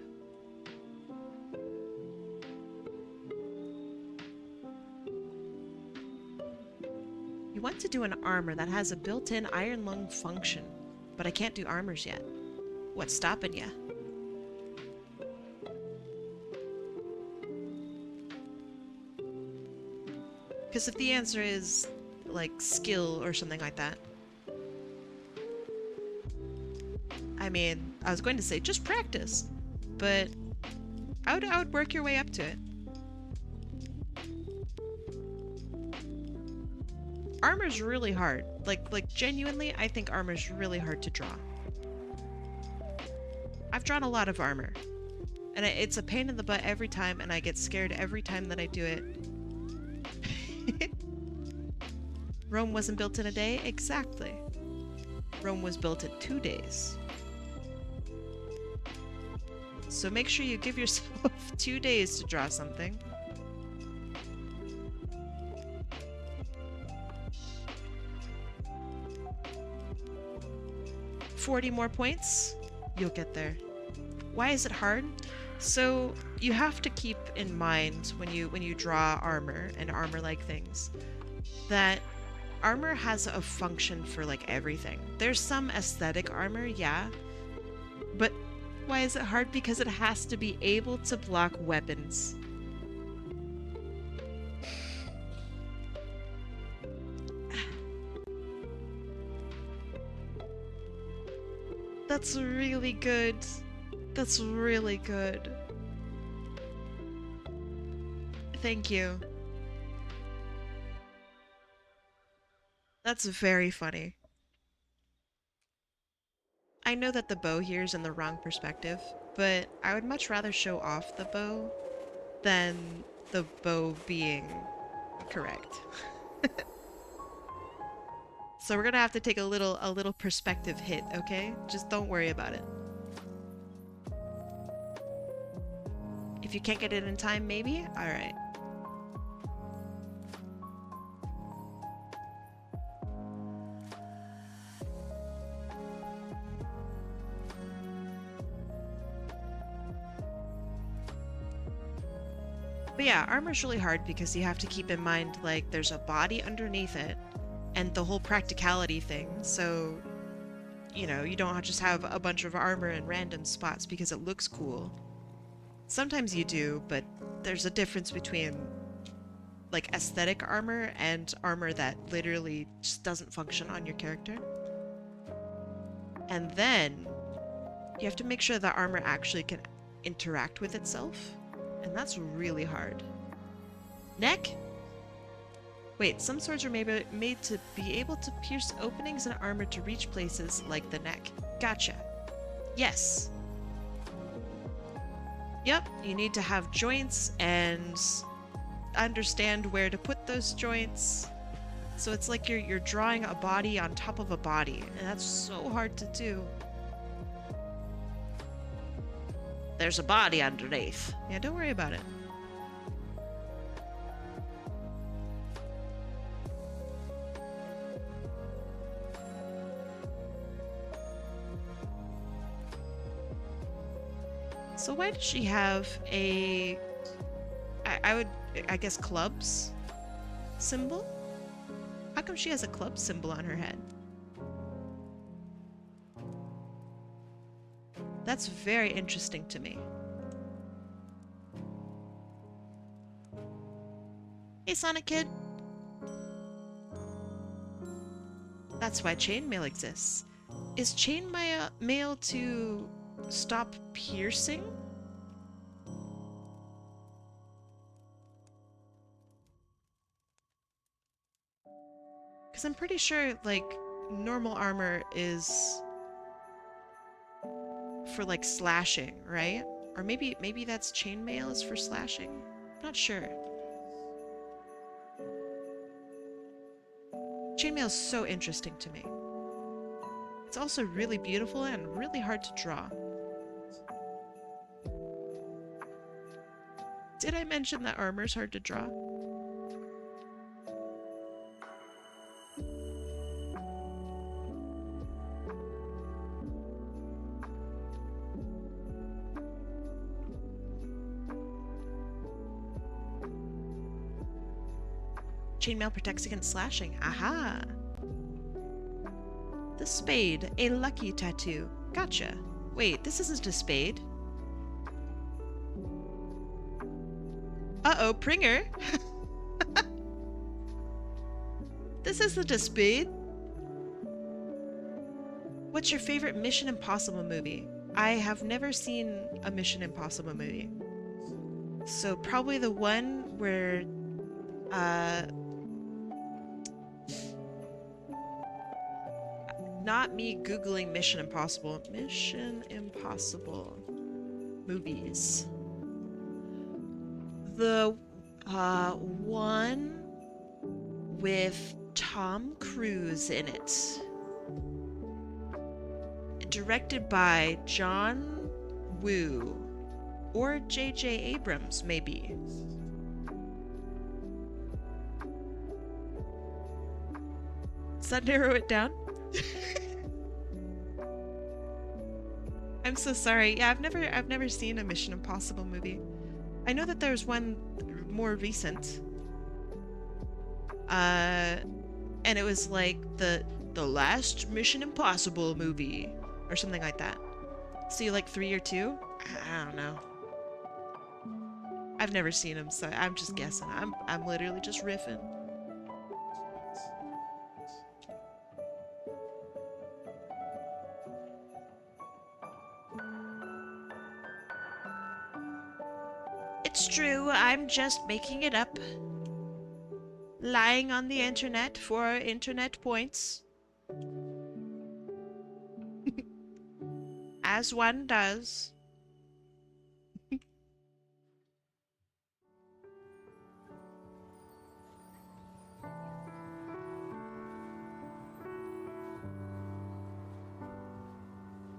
You want to do an armor that has a built-in iron lung function, but I can't do armors yet. What's stopping ya? Because if the answer is, like, skill or something like that, I mean, I was going to say just practice, but I would work your way up to it. Armor's really hard. Like genuinely, I think armor's really hard to draw. I've drawn a lot of armor, and it's a pain in the butt every time, and I get scared every time that I do it. Rome wasn't built in a day? Exactly. Rome was built in 2 days. So make sure you give yourself 2 days to draw something. $40 more points, you'll get there. Why is it hard? So you have to keep in mind when you draw armor and armor-like things that armor has a function for like everything. There's some aesthetic armor, yeah, but why is it hard? Because it has to be able to block weapons. That's really good. That's really good. Thank you. That's very funny. I know that the bow here is in the wrong perspective, but I would much rather show off the bow than the bow being correct. So we're gonna have to take a little perspective hit, okay? Just don't worry about it. If you can't get it in time, maybe? Alright. But yeah, armor's really hard because you have to keep in mind, like, there's a body underneath it and the whole practicality thing. So, you know, you don't just have a bunch of armor in random spots because it looks cool. Sometimes you do, but there's a difference between, like, aesthetic armor and armor that literally just doesn't function on your character. And then you have to make sure the armor actually can interact with itself. And that's really hard. Neck? Wait, some swords are made to be able to pierce openings in armor to reach places like the neck. Gotcha. Yes. Yep, you need to have joints and understand where to put those joints. So it's like you're drawing a body on top of a body, and that's so hard to do. There's a body underneath. Yeah, don't worry about it. So why does she have a... I guess clubs symbol? How come she has a club symbol on her head? That's very interesting to me. Hey, Sonic Kid. That's why chainmail exists. Is chainmail to stop piercing? Because I'm pretty sure, like, normal armor is for, like, slashing, right? Or maybe that's chainmail is for slashing? I'm not sure. Chainmail is so interesting to me. It's also really beautiful and really hard to draw. Did I mention that armor's hard to draw? Chainmail protects against slashing. Aha! The spade, a lucky tattoo. Gotcha. Wait, this isn't a spade. Uh-oh, Pringer! This isn't a spade. What's your favorite Mission Impossible movie? I have never seen a Mission Impossible movie. So probably the one where, not me Googling Mission Impossible. Mission Impossible movies. The one with Tom Cruise in it. Directed by John Woo. Or J.J. Abrams, maybe. Does that narrow it down? I'm so sorry. Yeah, I've never seen a Mission Impossible movie. I know that there's one more recent. And it was like the last Mission Impossible movie or something like that. So you like 3 or 2? I don't know. I've never seen them, so I'm just guessing. I'm literally just riffing. It's true, I'm just making it up. Lying on the internet for internet points. As one does.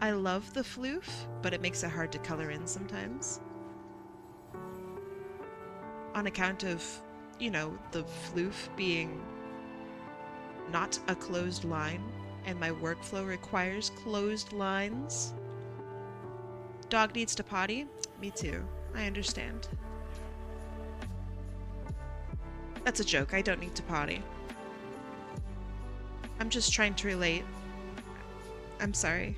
I love the floof, but it makes it hard to color in sometimes. On account of, you know, the floof being not a closed line, and my workflow requires closed lines. Dog needs to potty? Me too. I understand. That's a joke. I don't need to potty. I'm just trying to relate. I'm sorry.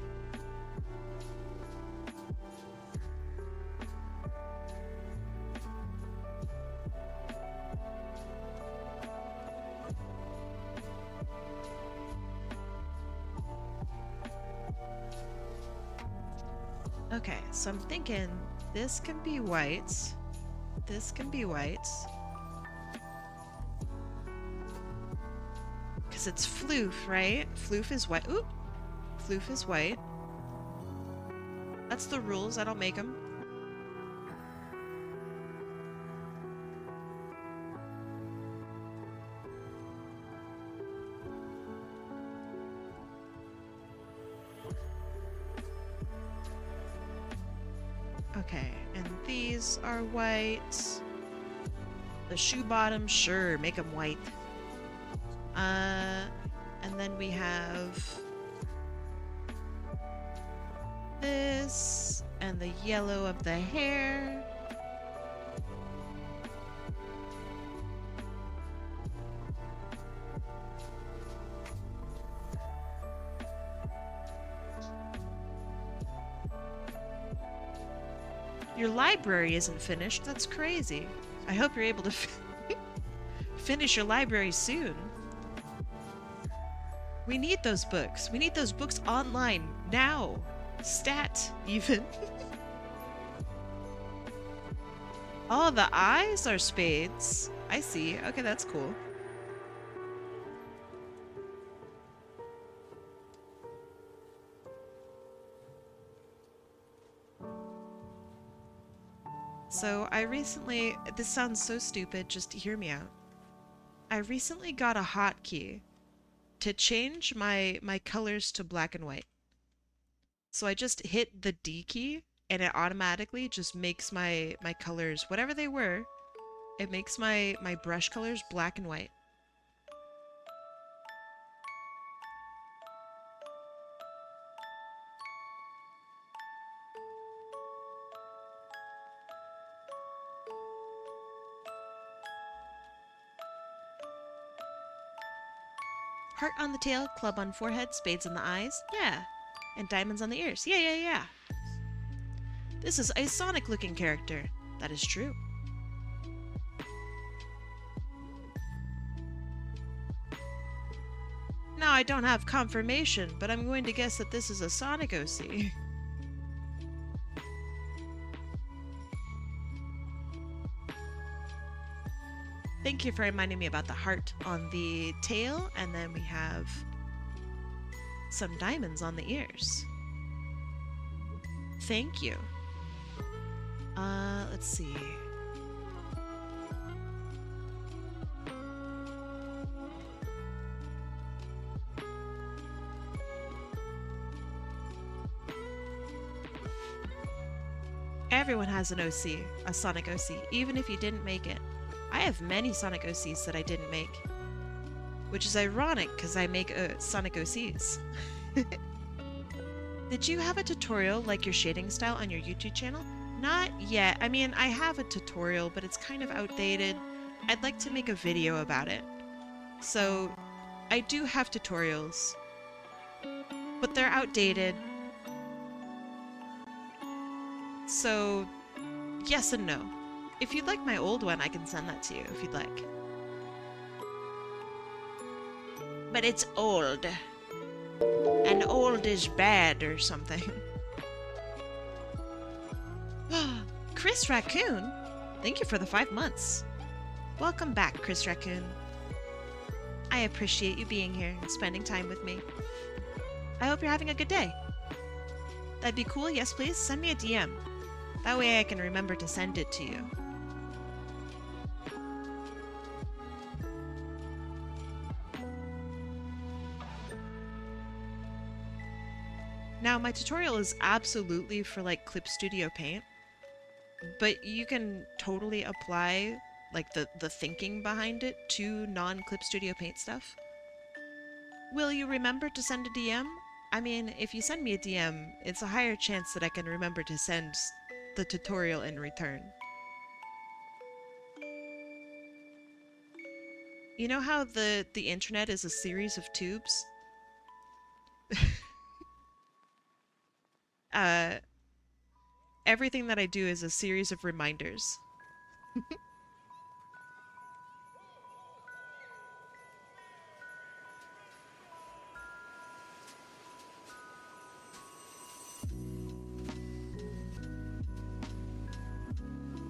Okay, so I'm thinking this can be white. This can be white. Because it's floof, right? Floof is white. Oop! Floof is white. That's the rules. I don't make them. Okay, and these are white. The shoe bottom, sure, make them white. And then we have this, and the yellow of the hair. Your library isn't finished. That's crazy. I hope you're able to finish your library soon. We need those books. We need those books online now. Stat, even. Oh, the eyes are spades. I see. Okay, that's cool. So I recently, this sounds so stupid, just hear me out. I recently got a hotkey to change my colors to black and white. So I just hit the D key and it automatically just makes my colors, whatever they were, it makes my brush colors black and white. Heart on the tail, club on forehead, spades on the eyes. Yeah. And diamonds on the ears. Yeah. This is a Sonic-looking character. That is true. Now, I don't have confirmation, but I'm going to guess that this is a Sonic OC. Thank you for reminding me about the heart on the tail, and then we have some diamonds on the ears. Thank you. Let's see. Everyone has an OC, a Sonic OC, even if you didn't make it. I have many Sonic OCs that I didn't make. Which is ironic, because I make Sonic OCs. Did you have a tutorial like your shading style on your YouTube channel? Not yet. I mean, I have a tutorial, but it's kind of outdated. I'd like to make a video about it. So, I do have tutorials. But they're outdated. So, yes and no. If you'd like my old one, I can send that to you if you'd like. But it's old. And old is bad or something. Chris Raccoon? Thank you for the 5 months. Welcome back, Chris Raccoon. I appreciate you being here and spending time with me. I hope you're having a good day. That'd be cool. Yes, please. Send me a DM. That way I can remember to send it to you. Now, my tutorial is absolutely for, like, Clip Studio Paint, but you can totally apply, like, the thinking behind it to non-Clip Studio Paint stuff. Will you remember to send a DM? I mean, if you send me a DM, it's a higher chance that I can remember to send the tutorial in return. You know how the internet is a series of tubes? uh, everything that I do is a series of reminders.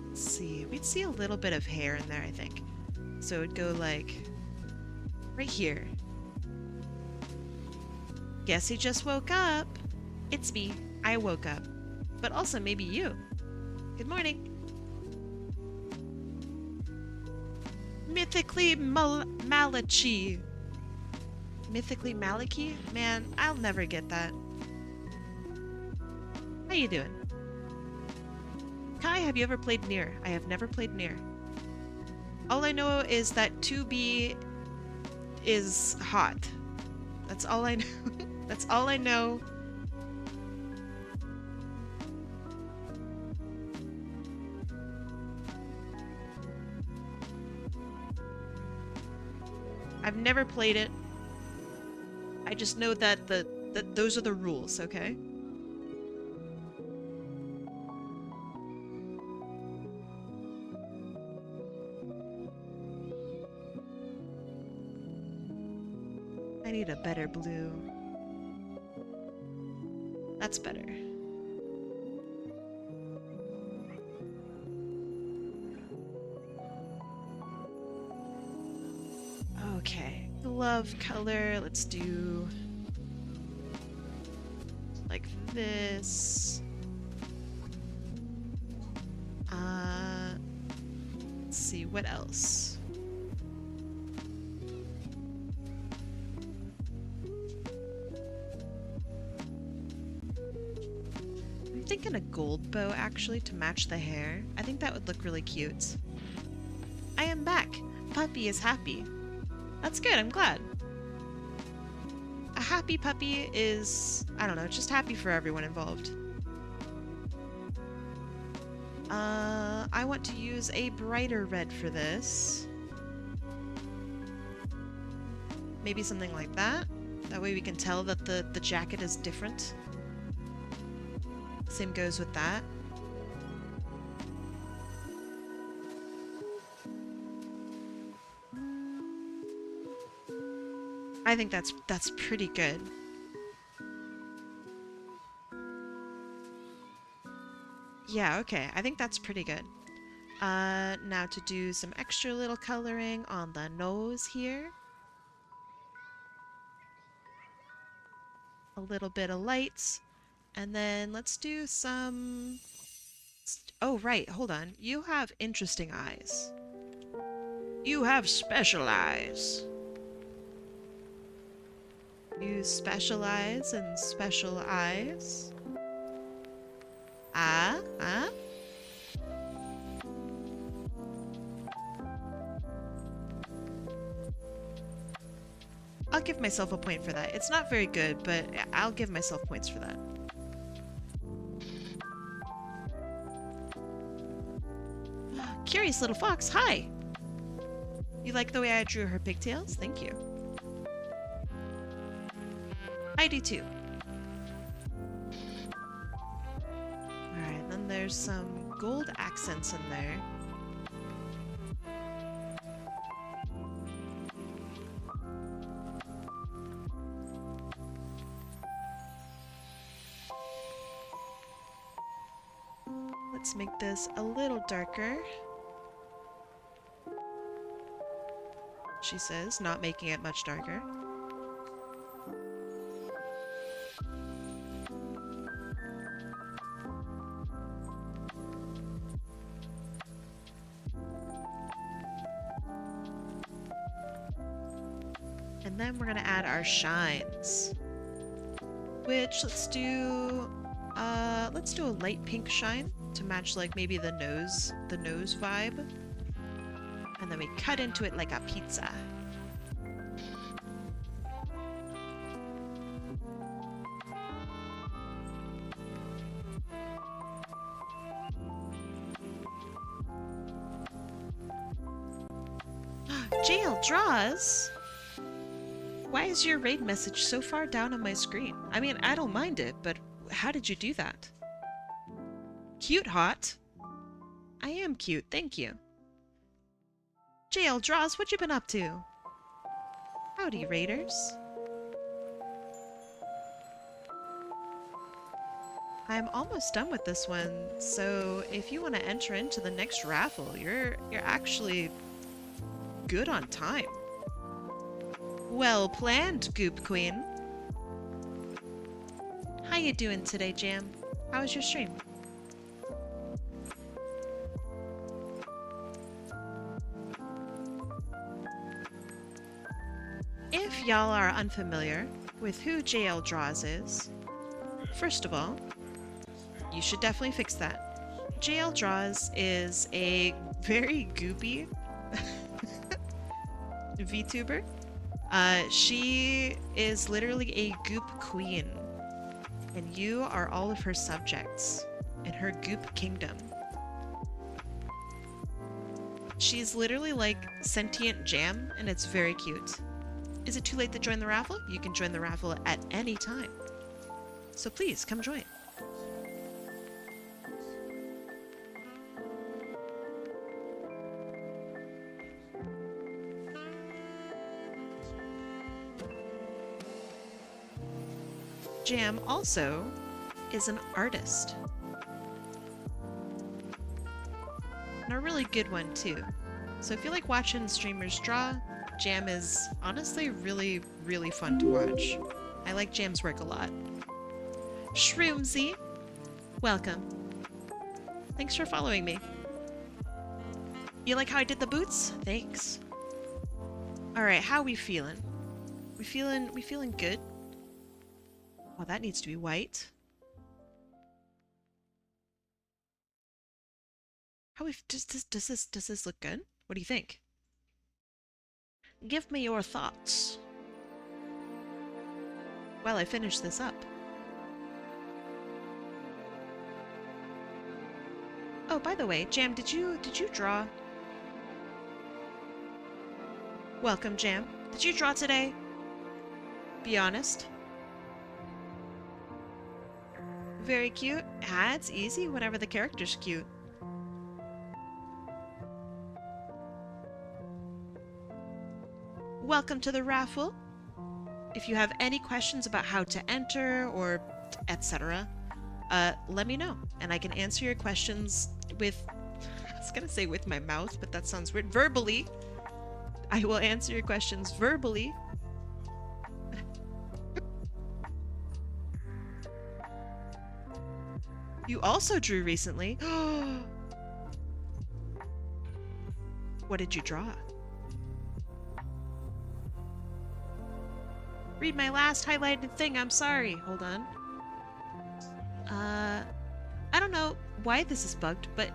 Let's see, we'd see a little bit of hair in there, I think. So it'd go like right here. Guess he just woke up. It's me. I woke up. But also maybe you. Good morning. Mythically Malachi. Mythically Malachi? Man, I'll never get that. How you doing? Kai, have you ever played Nier? I have never played Nier. All I know is that 2B is hot. That's all I know. That's all I know. I've never played it. I just know that that those are the rules, okay? I need a better blue. That's better. Okay, glove color, let's do like this. Let's see, what else? I'm thinking a gold bow actually to match the hair. I think that would look really cute. I am back. Puppy is happy. That's good, I'm glad. A happy puppy is, I don't know, just happy for everyone involved. I want to use a brighter red for this. Maybe something like that. That way we can tell that the jacket is different. Same goes with that. I think that's pretty good. Yeah, okay. I think that's pretty good. Now to do some extra little coloring on the nose here. A little bit of lights. And then let's do some... Oh, right. Hold on. You have interesting eyes. You have special eyes. You specialize in special eyes. Ah? I'll give myself a point for that. It's not very good, but I'll give myself points for that. Curious little fox, hi! You like the way I drew her pigtails? Thank you. I do too. Alright, then there's some gold accents in there. Let's make this a little darker. She says, not making it much darker. And then we're gonna add our shines. Which, let's do a light pink shine to match like maybe the nose vibe. And then we cut into it like a pizza. Jail draws? Why is your raid message so far down on my screen? I mean, I don't mind it, but how did you do that? Cute hot? I am cute, thank you. Jail draws, what you been up to? Howdy, raiders. I'm almost done with this one, so if you want to enter into the next raffle, you're actually good on time. Well planned, Goop Queen. How you doing today, Jam? How was your stream? If y'all are unfamiliar with who JL Draws is, first of all, you should definitely fix that. JL Draws is a very goopy VTuber. She is literally a goop queen, and you are all of her subjects in her goop kingdom. She's literally like sentient Jam, and it's very cute. Is it too late to join the raffle? You can join the raffle at any time. So please, come join. Jam also is an artist. And a really good one too. So if you like watching streamers draw, Jam is honestly really, really fun to watch. I like Jam's work a lot. Shroomsy, welcome. Thanks for following me. You like how I did the boots? Thanks. Alright, how we feeling? We feeling good? Oh, that needs to be white. How we does this look good? What do you think? Give me your thoughts. While I finish this up. Oh, by the way, Jam, did you draw? Welcome, Jam. Did you draw today? Be honest. Very cute. Ah, it's easy whenever the character's cute. Welcome to the raffle. If you have any questions about how to enter or etc., let me know, and I can answer your questions with, I was gonna say with my mouth, but that sounds weird. Verbally. I will answer your questions verbally. You also drew recently. What did you draw? Read my last highlighted thing, I'm sorry. Hold on. I don't know why this is bugged, but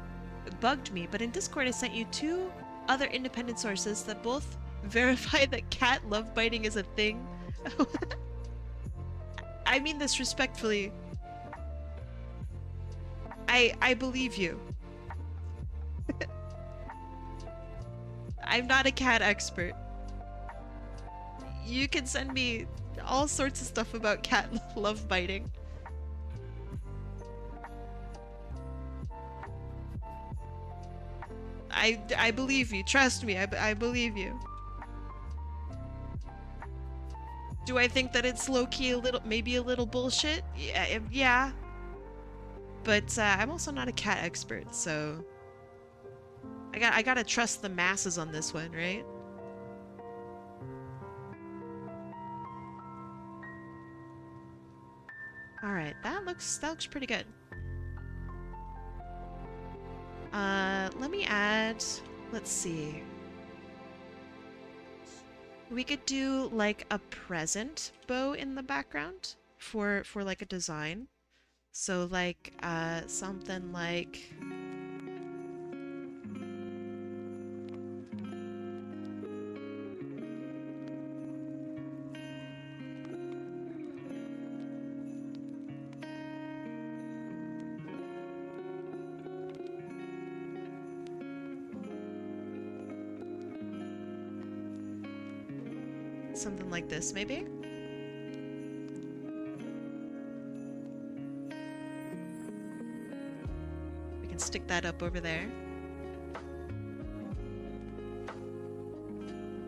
it bugged me, but in Discord I sent you 2 other independent sources that both verify that cat love biting is a thing. I mean this respectfully. I believe you. I'm not a cat expert. You can send me all sorts of stuff about cat love biting. I believe you. Trust me, I believe you. Do I think that it's low-key maybe a little bullshit? Yeah. But I'm also not a cat expert, so I gotta trust the masses on this one, right? All right, that looks pretty good. Let me add. Let's see. We could do like a present bow in the background for like a design. So like something like something like this, maybe? We can stick that up over there.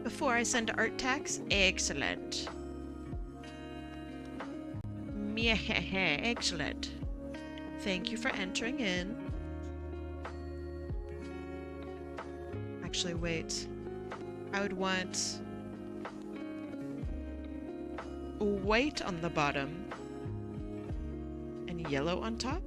Before I send art tax? Excellent. Excellent. Thank you for entering in. Actually, wait. I would want white on the bottom and yellow on top.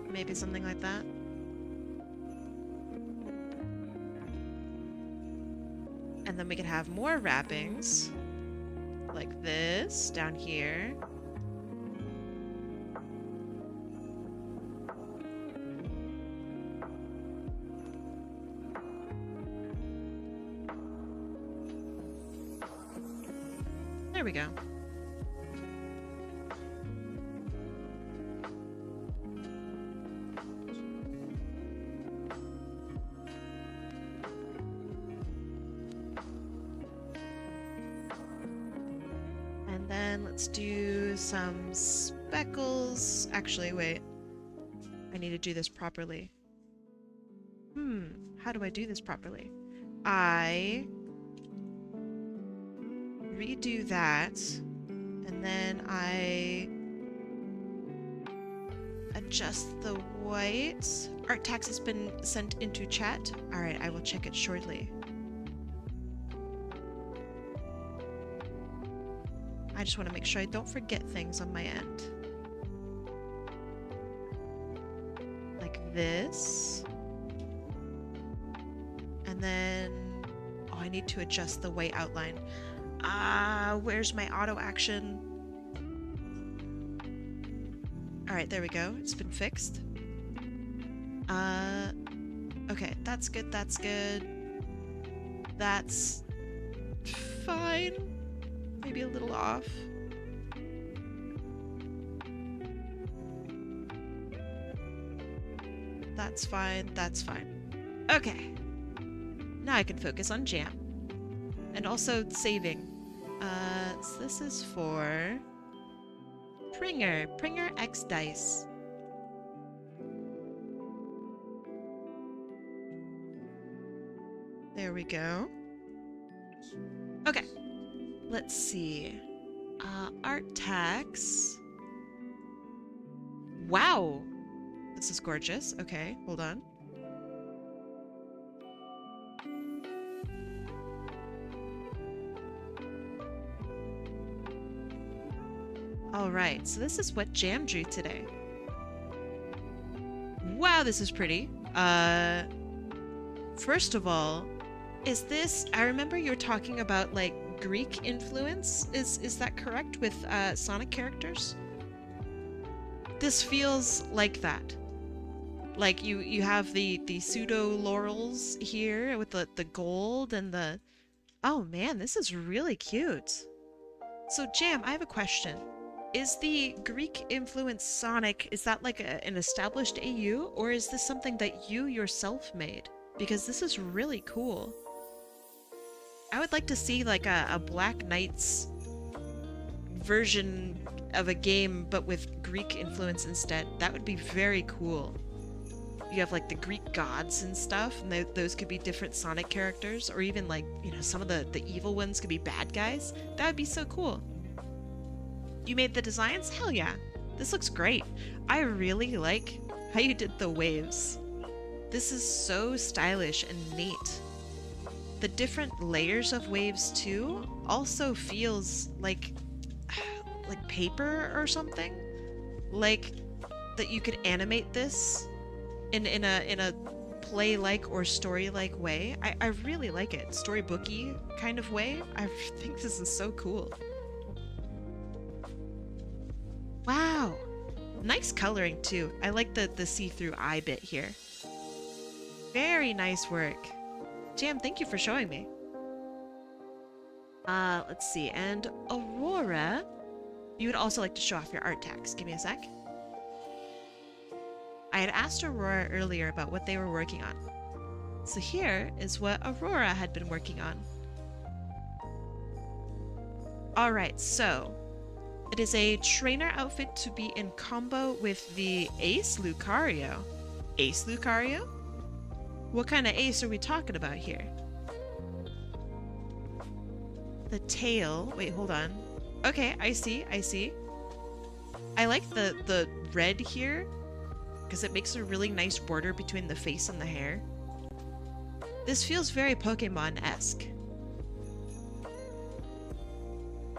Maybe something like that. And then we could have more wrappings like this down here. There we go. And then let's do some speckles. Actually, wait. I need to do this properly. How do I do this properly? I redo that, and then I adjust the white. Art tax has been sent into chat. Alright, I will check it shortly. I just want to make sure I don't forget things on my end. Like this. And then... oh, I need to adjust the white outline. Where's my auto action? Alright, there we go. It's been fixed. Okay, that's good, that's good. That's fine. Maybe a little off. That's fine, that's fine. Okay. Now I can focus on jam. And also saving. So this is for pringerxdice. There we go. Okay. Let's see. Art tax. Wow! This is gorgeous. Okay, hold on. Alright, so this is what Jam drew today. Wow, this is pretty. First of all, is this... I remember you were talking about, like, Greek influence. Is that correct with Sonic characters? This feels like that. Like, you have the pseudo laurels here with the gold and the... oh man, this is really cute. So Jam, I have a question. Is the Greek influence Sonic, is that like an established AU, or is this something that you yourself made? Because this is really cool. I would like to see like a Black Knights version of a game, but with Greek influence instead. That would be very cool. You have like the Greek gods and stuff, and those could be different Sonic characters, or even like, you know, some of the evil ones could be bad guys. That would be so cool. You made the designs? Hell yeah. This looks great. I really like how you did the waves. This is so stylish and neat. The different layers of waves too also feels like paper or something. Like that you could animate this in a play-like or story-like way. I really like it. Storybooky kind of way. I think this is so cool. Wow. Nice coloring too. I like the see-through eye bit here. Very nice work. Jam, thank you for showing me. Let's see. And Aurora, you would also like to show off your art tags. Give me a sec. I had asked Aurora earlier about what they were working on. So here is what Aurora had been working on. Alright, so it is a trainer outfit to be in combo with the Ace Lucario. Ace Lucario? What kind of ace are we talking about here? The tail. Wait, hold on. Okay, I see, I see. I like the red here because it makes a really nice border between the face and the hair. This feels very Pokemon-esque.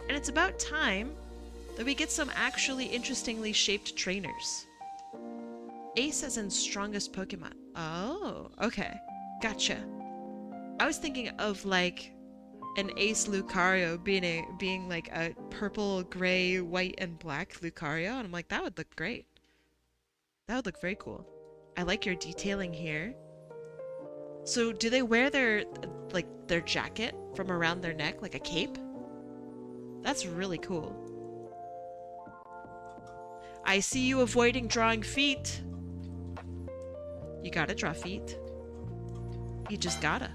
And it's about time that we get some actually interestingly shaped trainers. Ace as in strongest Pokemon. Oh, okay. Gotcha. I was thinking of like an Ace Lucario being like a purple, gray, white, and black Lucario, and I'm like, that would look great. That would look very cool. I like your detailing here. So do they wear their jacket from around their neck like a cape? That's really cool. I see you avoiding drawing feet. You gotta draw feet. You just gotta.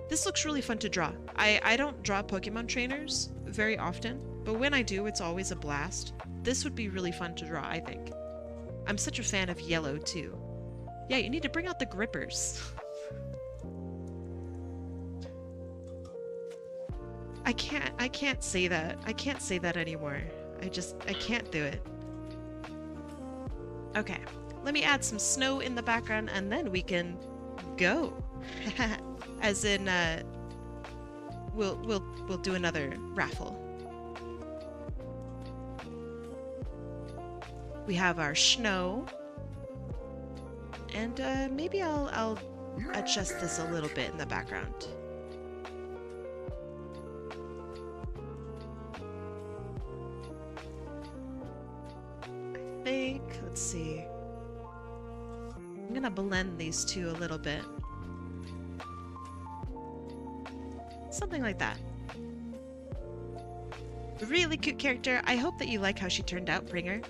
This looks really fun to draw. I don't draw Pokemon trainers very often, but when I do, it's always a blast. This would be really fun to draw, I think. I'm such a fan of yellow, too. Yeah, you need to bring out the grippers. I can't say that. I can't say that anymore. I can't do it. Okay, let me add some snow in the background and then we can go. As in, we'll do another raffle. We have our snow, and maybe I'll adjust this a little bit in the background. I think, let's see. I'm gonna blend these two a little bit. Something like that. Really cute character. I hope that you like how she turned out, Bringer.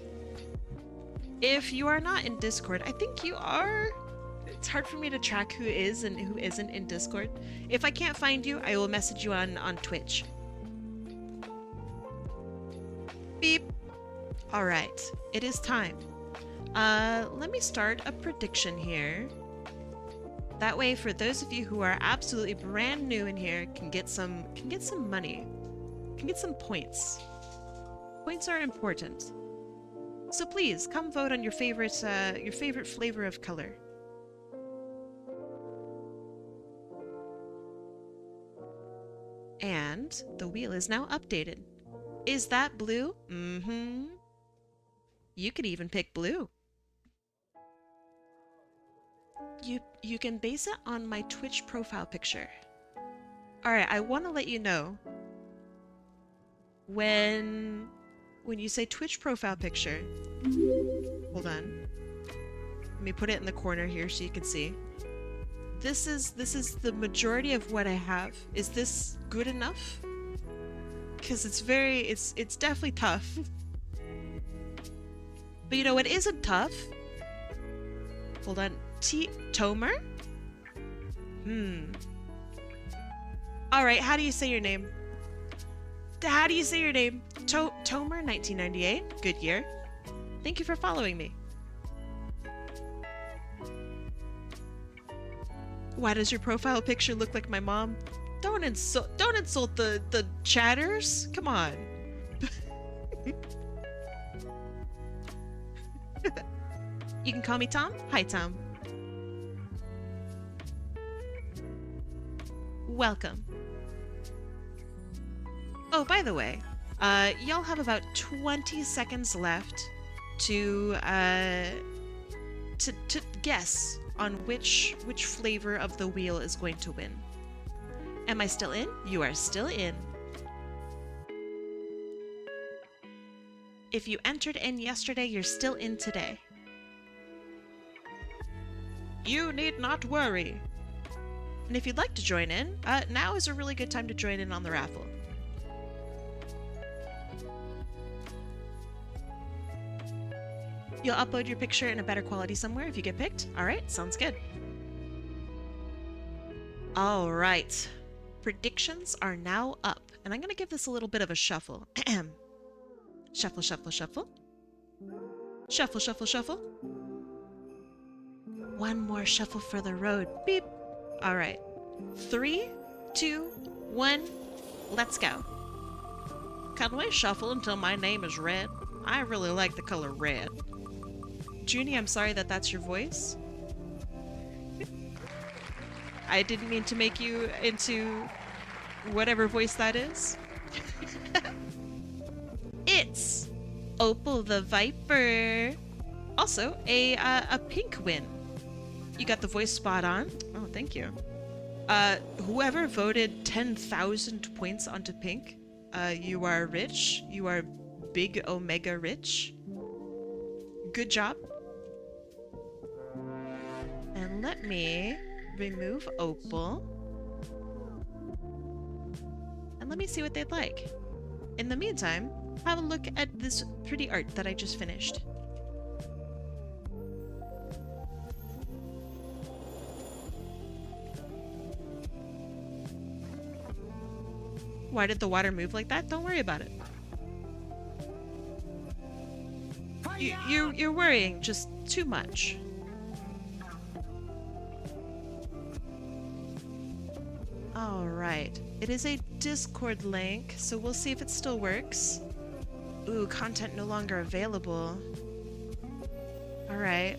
If you are not in Discord, I think you are. It's hard for me to track who is and who isn't in Discord. If I can't find you, I will message you on Twitch. Beep. All right, it is time. Let me start a prediction here. That way, for those of you who are absolutely brand new in here, can get some money, can get some points. Points are important. So please come vote on your favorite flavor of color. And the wheel is now updated. Is that blue? Mm-hmm. You could even pick blue. You can base it on my Twitch profile picture. Alright, I want to let you know when you say Twitch profile picture, hold on. Let me put it in the corner here so you can see. This is the majority of what I have. Is this good enough? Because it's definitely tough. But you know what isn't tough? Hold on. Tomer? Alright, how do you say your name? How do you say your name? Tomer 1998. Good year. Thank you for following me. Why does your profile picture look like my mom? Don't insult the chatters. Come on. You can call me Tom. Hi, Tom. Welcome. Oh, by the way, Y'all have about 20 seconds left to guess on which flavor of the wheel is going to win. Am I still in? You are still in. If you entered in yesterday, you're still in today. You need not worry. And if you'd like to join in, now is a really good time to join in on the raffle. You'll upload your picture in a better quality somewhere if you get picked. All right, sounds good. All right, predictions are now up, and I'm gonna give this a little bit of a shuffle. Shuffle, shuffle, shuffle. Shuffle, shuffle, shuffle. One more shuffle for the road. Beep. All right. 3, 2, 1, let's go. Can we shuffle until my name is red? I really like the color red. Junie, I'm sorry that that's your voice. I didn't mean to make you into whatever voice that is. It's Opal the Viper. Also, a pink win. You got the voice spot on. Oh, thank you. Whoever voted 10,000 points onto pink, you are rich. You are big omega rich. Good job. And let me remove Opal. And let me see what they'd like. In the meantime, have a look at this pretty art that I just finished. Why did the water move like that? Don't worry about it. You're worrying just too much. Alright. It is a Discord link, so we'll see if it still works. Ooh, content no longer available. Alright.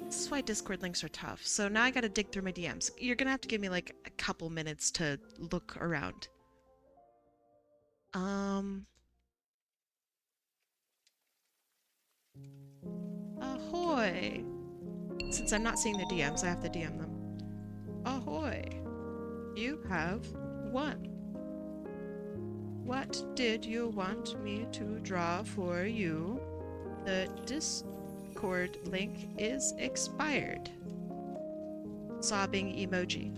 This is why Discord links are tough. So now I gotta dig through my DMs. You're gonna have to give me like a couple minutes to look around. Ahoy! Since I'm not seeing the DMs, I have to DM them. Ahoy! You have won. What did you want me to draw for you? The Discord link is expired. Sobbing emoji.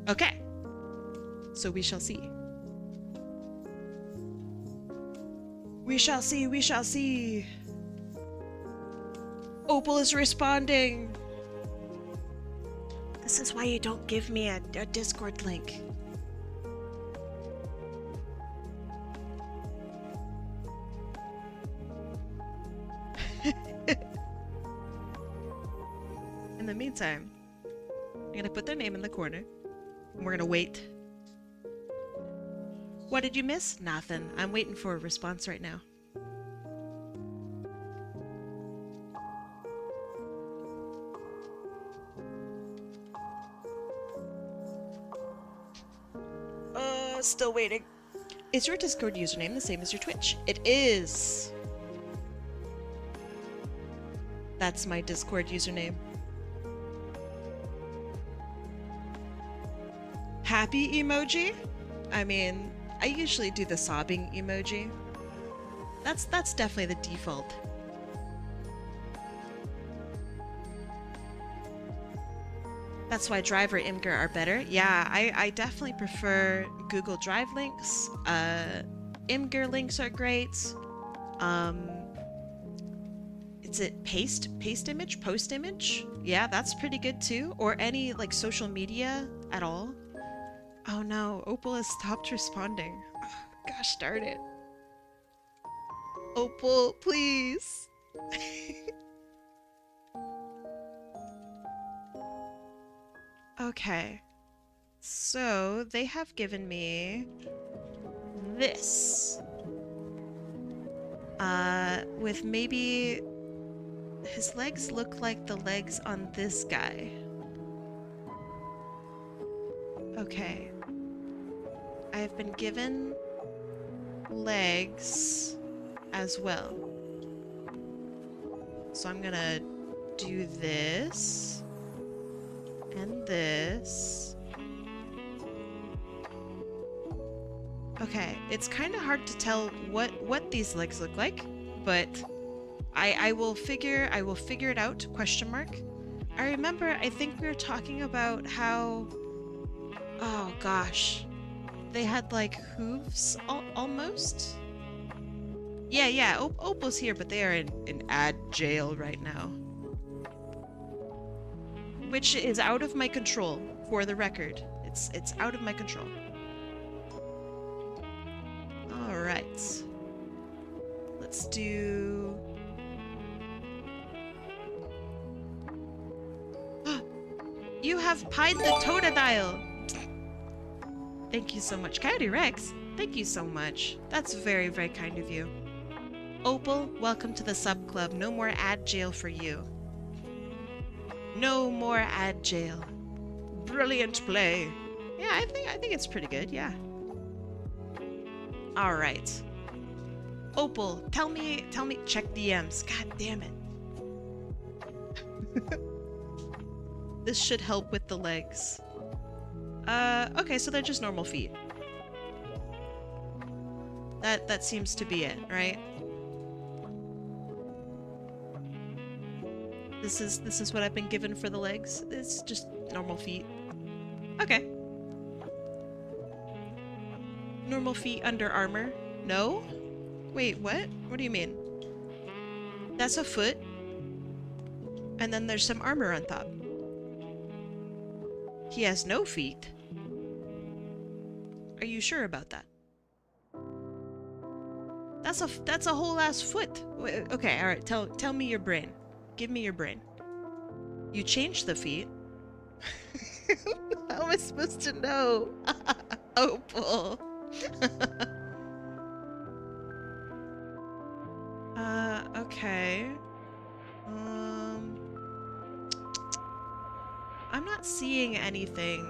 Okay. So we shall see. We shall see, we shall see. Opal is responding. This is why you don't give me a Discord link. In the meantime, I'm gonna put their name in the corner, and we're gonna wait. What did you miss? Nothing. I'm waiting for a response right now. Still waiting. Is your Discord username the same as your Twitch? It is. That's my Discord username. Happy emoji? I mean, I usually do the sobbing emoji. That's definitely the default. That's why Drive or Imgur are better. Yeah, I definitely prefer Google Drive links. Imgur links are great. Is it paste image, post image? Yeah, that's pretty good too. Or any like social media at all. Oh no, Opal has stopped responding. Oh, gosh darn it. Opal, please. Okay. So they have given me this. With maybe his legs look like the legs on this guy. Okay. I have been given legs as well. So I'm gonna do this and this. Okay, it's kind of hard to tell what these legs look like, but I will figure it out, question mark. I remember, I think we were talking about how, oh gosh, they had like hooves almost. Yeah, Opal's here, but they are in ad jail right now. Which is out of my control, for the record. It's out of my control. Alright. Let's do... You have pied the Totodile! Thank you so much. Coyote Rex, thank you so much. That's very, very kind of you. Opal, welcome to the sub club. No more ad jail for you. No more ad jail. Brilliant play. Yeah, I think it's pretty good, yeah. Alright. Opal, tell me, check DMs. God damn it. This should help with the legs. Okay, so they're just normal feet. That seems to be it, right? This is what I've been given for the legs. It's just normal feet. Okay. Normal feet under armor? No? Wait, what? What do you mean? That's a foot. And then there's some armor on top. He has no feet. Are you sure about that? That's a whole ass foot. Wait, okay, all right. Tell me your brain. Give me your brain. You changed the feet. How am I supposed to know? Opal. Okay. I'm not seeing anything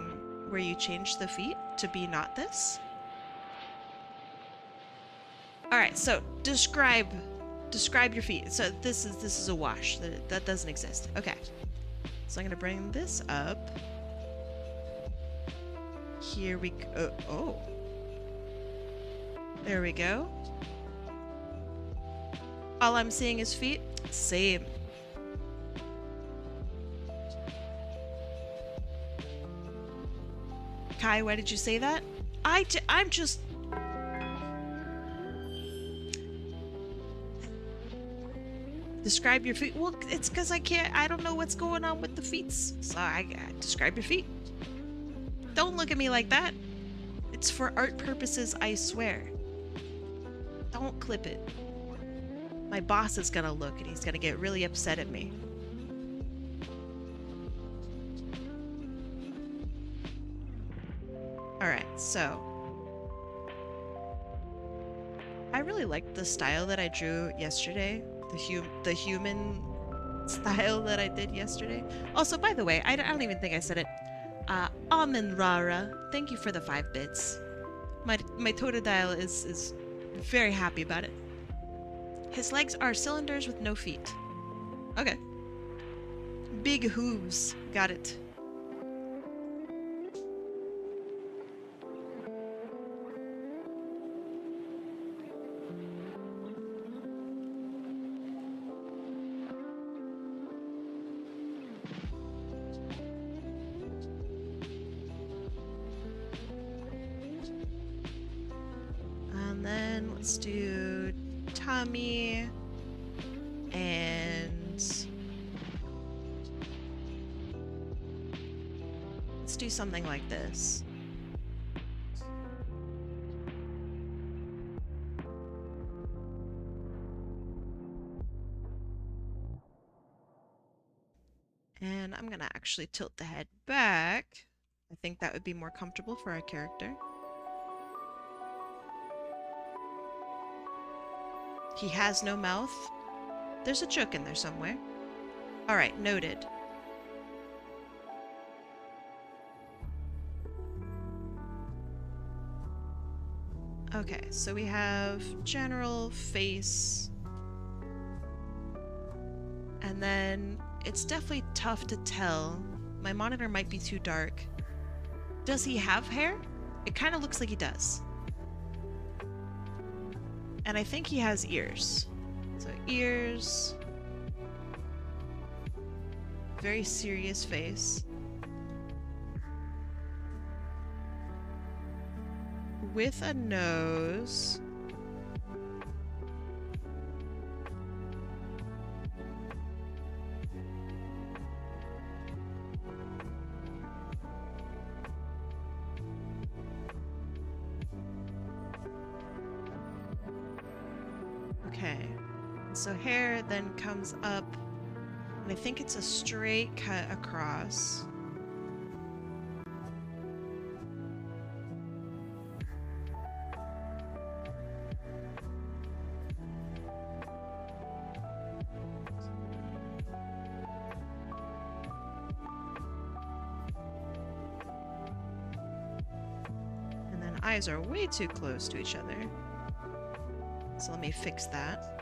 where you changed the feet to be not this. Alright, so describe your feet. So this is a wash. That doesn't exist. Okay. So I'm gonna bring this up. Here we go. Oh. There we go. All I'm seeing is feet. Same. Kai, why did you say that? I'm just... Describe your feet. Well, it's because I don't know what's going on with the feet. So I describe your feet. Don't look at me like that. It's for art purposes, I swear. Don't clip it. My boss is gonna look and he's gonna get really upset at me. Alright, so... I really liked the style that I drew yesterday. The human style that I did yesterday. Also, by the way, I don't even think I said it. Amen Rara, thank you for the 5 bits. My Totodile is very happy about it. His legs are cylinders with no feet. Okay. Big hooves. Got it. And then let's do tummy and let's do something like this. And I'm gonna actually tilt the head back. I think that would be more comfortable for our character. He has no mouth. There's a joke in there somewhere. Alright, noted. Okay, so we have general face. And then it's definitely tough to tell. My monitor might be too dark. Does he have hair? It kind of looks like he does. And I think he has ears. So ears. Very serious face. With a nose. Okay. So hair then comes up, and I think it's a straight cut across. Eyes are way too close to each other. So let me fix that.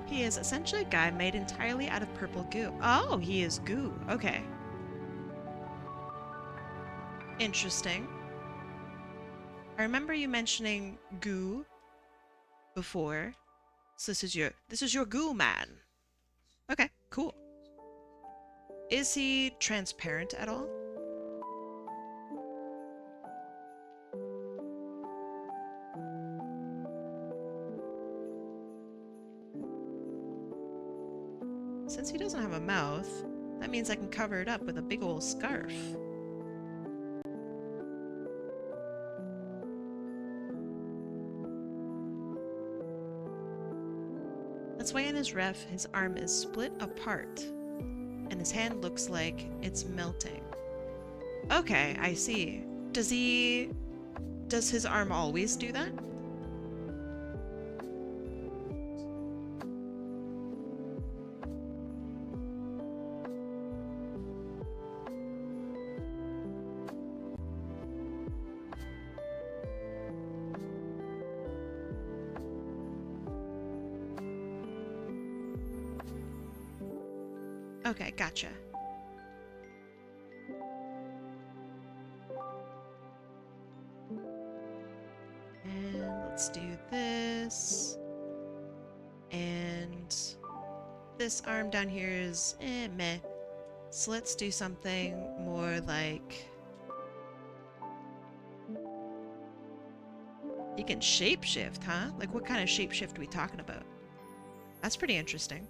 He is essentially a guy made entirely out of purple goo. Oh, he is goo. Okay. Interesting. I remember you mentioning goo before. So this is your goo man. Okay, cool. Is he transparent at all? Since he doesn't have a mouth, that means I can cover it up with a big old scarf. That's why in his ref, his arm is split apart, and his hand looks like it's melting. Okay, I see. Does his arm always do that? Okay, gotcha. And let's do this. And this arm down here is meh. So let's do something more like... You can shapeshift, huh? Like what kind of shapeshift are we talking about? That's pretty interesting.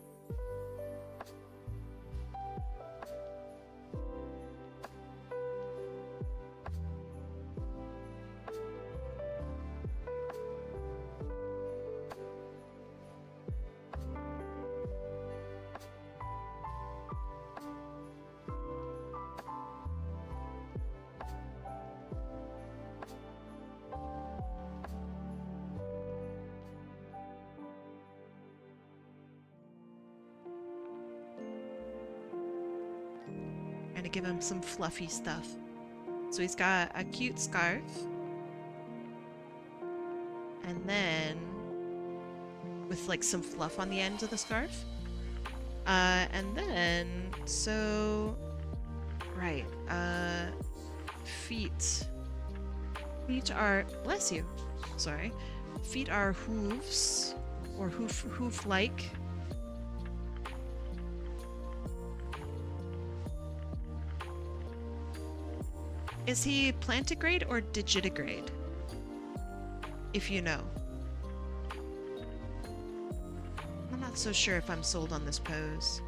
To give him some fluffy stuff. So he's got a cute scarf. And then with like some fluff on the ends of the scarf. And then so right, feet. Feet are, bless you. Sorry. Feet are hooves or hoof-like. Is he plantigrade or digitigrade? If you know. I'm not so sure if I'm sold on this pose.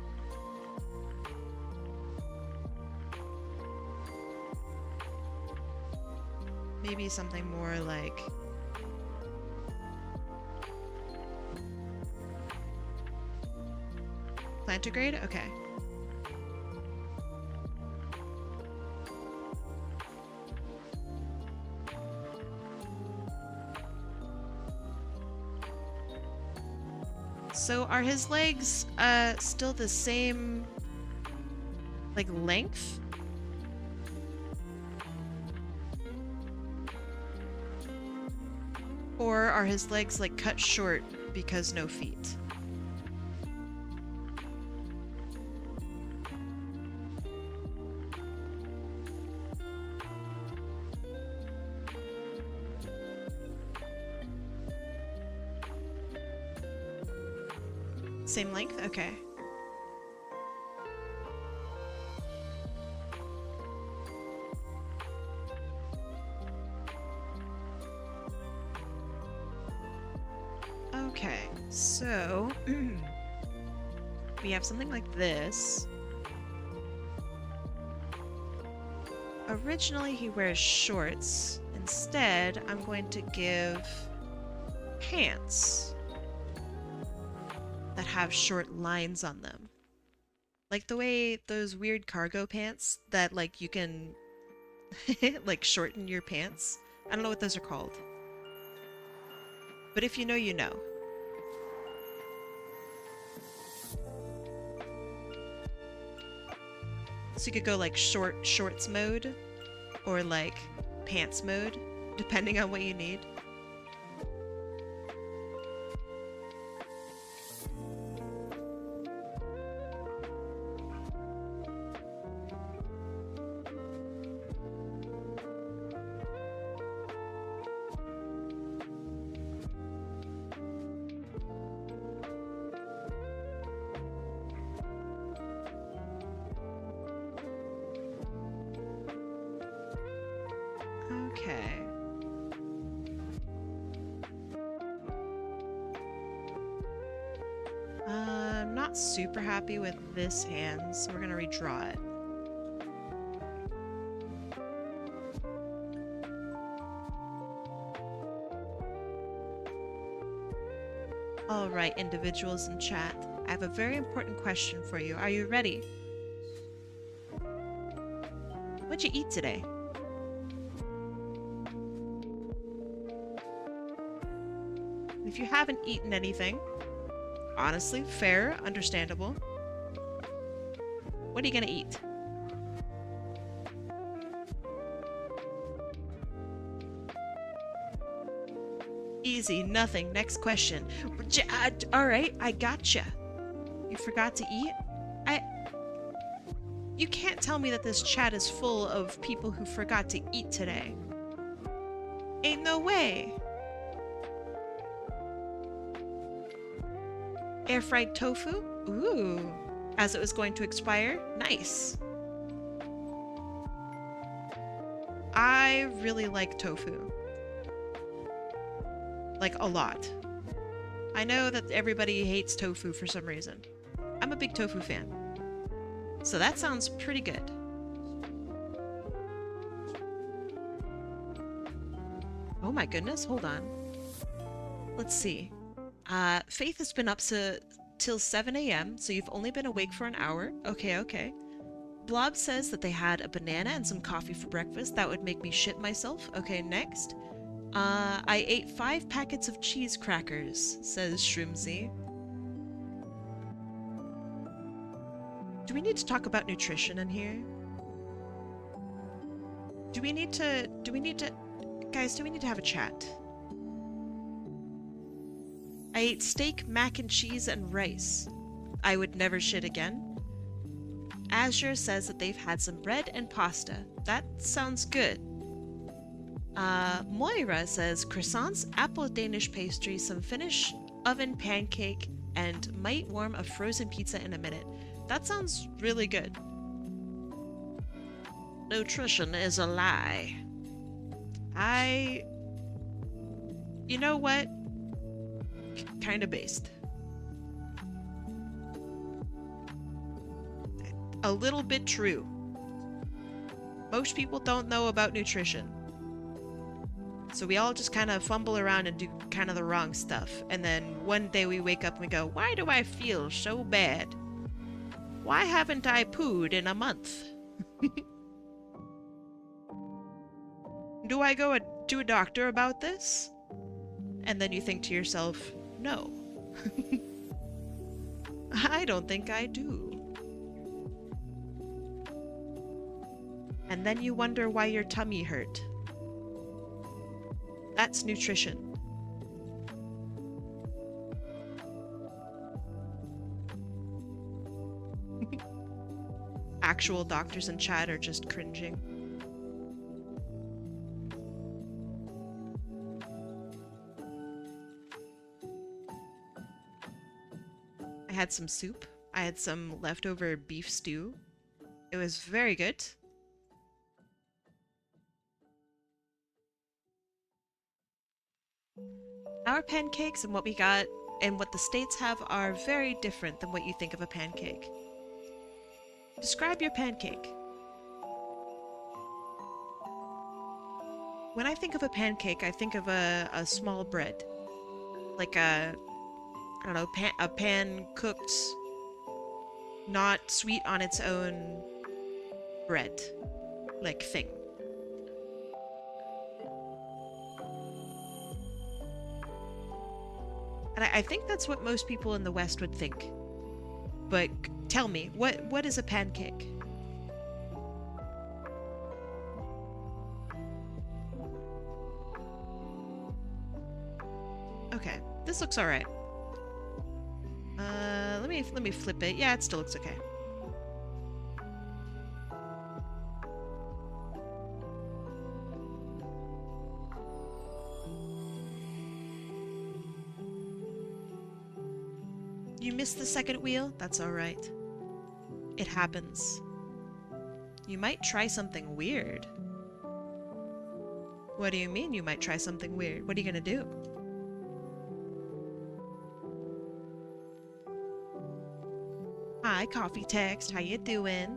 Maybe something more like... Plantigrade? Okay. So are his legs still the same like length? Or are his legs like cut short because no feet? Same length? Okay. Okay, so we have something like this. Originally he wears shorts. Instead, I'm going to give pants that have short lines on them. Like the way those weird cargo pants that like you can like shorten your pants. I don't know what those are called. But if you know, you know. So you could go like shorts mode or like pants mode, depending on what you need. Okay. I'm not super happy with this hand, so we're gonna redraw it. Alright, individuals in chat. I have a very important question for you. Are you ready? What'd you eat today? If you haven't eaten anything, honestly, fair, understandable. What are you gonna eat? Easy, nothing. Next question. Alright, I gotcha. You forgot to eat? You can't tell me that this chat is full of people who forgot to eat today. Ain't no way. Air fried tofu? Ooh. As it was going to expire? Nice. I really like tofu. Like, a lot. I know that everybody hates tofu for some reason. I'm a big tofu fan. So that sounds pretty good. Oh my goodness, hold on. Let's see. Faith has been up till 7 a.m., so you've only been awake for an hour. Okay, okay. Blob says that they had a banana and some coffee for breakfast. That would make me shit myself. Okay, next. I ate 5 packets of cheese crackers, says Shroomsy. Do we need to talk about nutrition in here? Do we need to, guys, do we need to have a chat? I ate steak, mac and cheese, and rice. I would never shit again. Azure says that they've had some bread and pasta. That sounds good. Moira says croissants, apple Danish pastry, some Finnish oven pancake, and might warm a frozen pizza in a minute. That sounds really good. Nutrition is a lie. You know what? Kind of based. A little bit true. Most people don't know about nutrition. So we all just kind of fumble around and do kind of the wrong stuff. And then one day we wake up and we go, why do I feel so bad? Why haven't I pooed in a month? Do I go to a doctor about this? And then you think to yourself, no. I don't think I do. And then you wonder why your tummy hurt. That's nutrition. Actual doctors in chat are just cringing. I had some soup. I had some leftover beef stew. It was very good. Our pancakes and what we got and what the States have are very different than what you think of a pancake. Describe your pancake. When I think of a pancake, I think of a small bread. Like a, I don't know, a pan-cooked, not sweet on its own bread, like thing. And I think that's what most people in the West would think. But tell me, what is a pancake? Okay, this looks all right. Let me flip it. Yeah, it still looks okay. You missed the second wheel? That's all right. It happens. You might try something weird. What do you mean you might try something weird? What are you gonna do? Hi, Coffee Text. How you doing?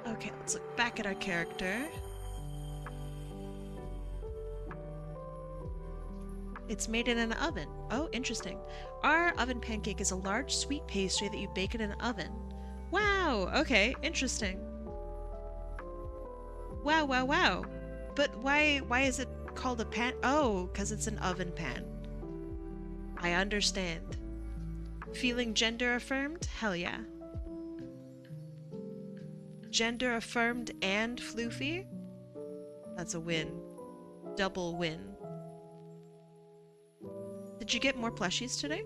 Okay, let's look back at our character. It's made in an oven. Oh, interesting. Our oven pancake is a large sweet pastry that you bake in an oven. Wow, okay, interesting. Wow, wow, wow. But why is it called a pan? Oh, because it's an oven pan. I understand. Feeling gender affirmed? Hell yeah. Gender affirmed and floofy? That's a win. Double win. Did you get more plushies today?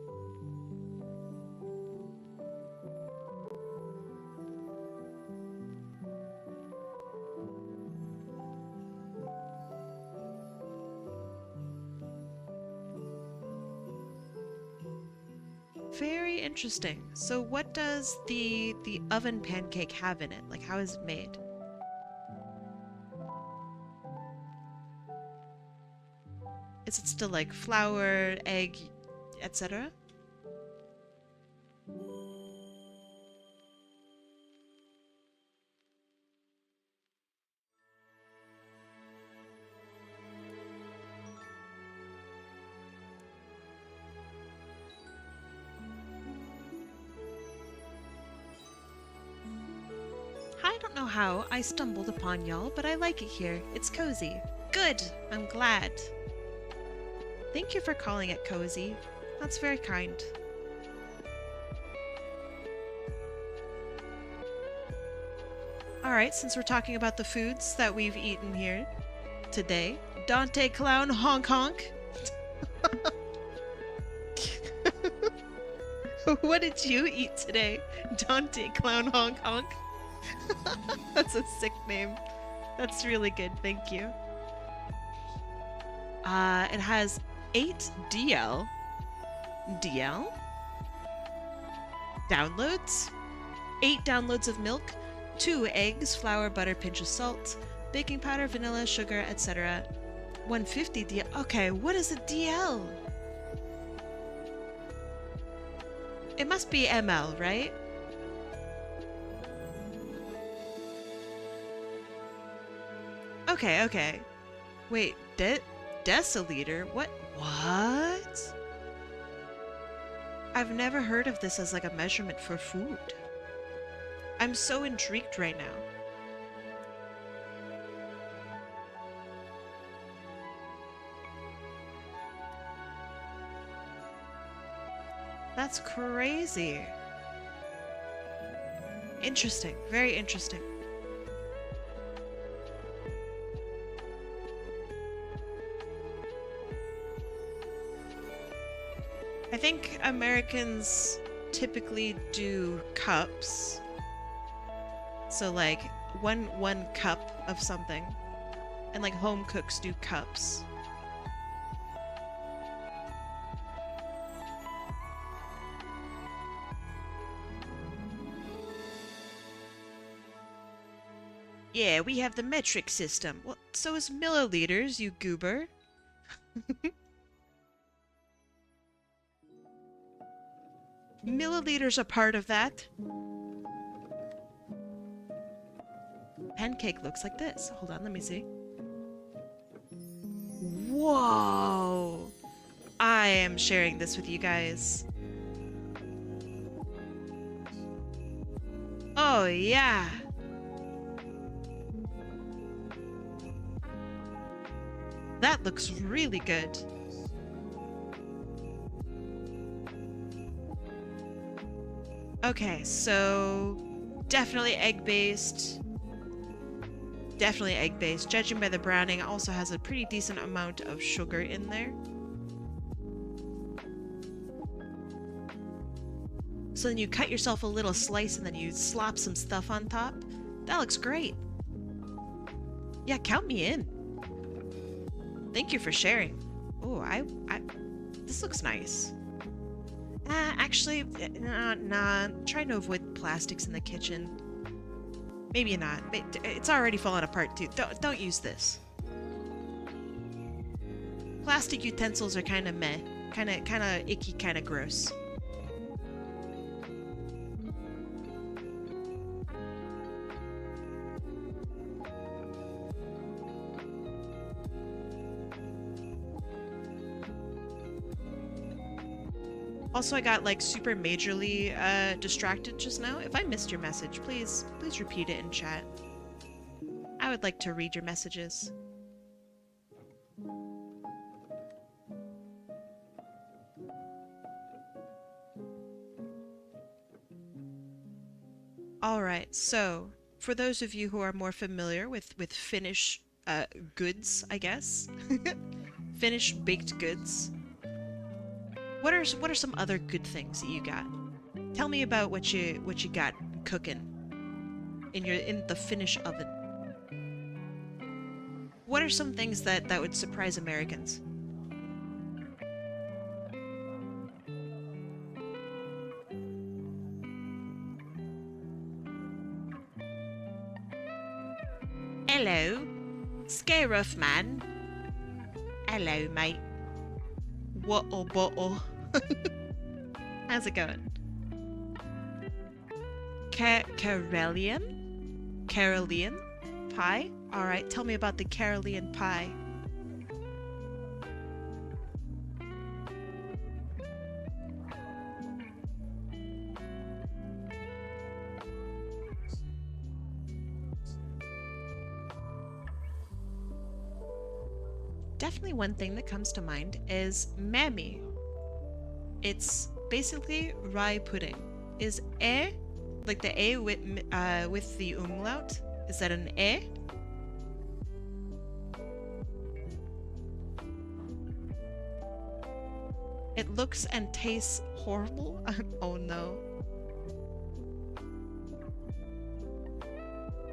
Very interesting. So what does the oven pancake have in it? Like, how is it made? Is it still like flour, egg, etc.? I don't know how I stumbled upon y'all, but I like it here. It's cozy. Good! I'm glad. Thank you for calling it cozy. That's very kind. Alright, since we're talking about the foods that we've eaten here today, Dante Clown Honk Honk. What did you eat today, Dante Clown Honk Honk? That's a sick name. That's really good, thank you. It has 8 DL downloads, 8 downloads of milk, 2 eggs, flour, butter, pinch of salt, baking powder, vanilla, sugar, etc. 150 DL. Okay, what is a DL? It must be ML, right? Okay, okay. Wait, deciliter? What? I've never heard of this as like a measurement for food. I'm so intrigued right now. That's crazy. Interesting. Very interesting. I think Americans typically do cups. So like one cup of something. And like home cooks do cups. Yeah, we have the metric system. Well, so is milliliters, you goober. Milliliters are part of that. Pancake looks like this. Hold on, let me see. Whoa! I am sharing this with you guys. Oh, yeah. That looks really good. Okay, so definitely egg-based. Definitely egg-based. Judging by the browning, it also has a pretty decent amount of sugar in there. So then you cut yourself a little slice and then you slop some stuff on top. That looks great. Yeah, count me in. Thank you for sharing. Oh, this looks nice. Actually, nah. Trying to avoid plastics in the kitchen. Maybe not. It's already falling apart too. Don't use this. Plastic utensils are kind of meh. Kind of icky, kind of gross. Also, I got like super majorly distracted just now. If I missed your message, please repeat it in chat. I would like to read your messages. Alright, so for those of you who are more familiar with Finnish goods, I guess. Finnish baked goods. What are some other good things that you got? Tell me about what you got cooking in the Finnish oven. What are some things that would surprise Americans? Hello, scare off man. Hello, mate. What-oh, but-oh. How's it going? Karelian? Karelian pie? Alright, tell me about the Karelian pie. Definitely one thing that comes to mind is Mammy. It's basically rye pudding. Is e, like the a with the umlaut, is that an e? It looks and tastes horrible. Oh no.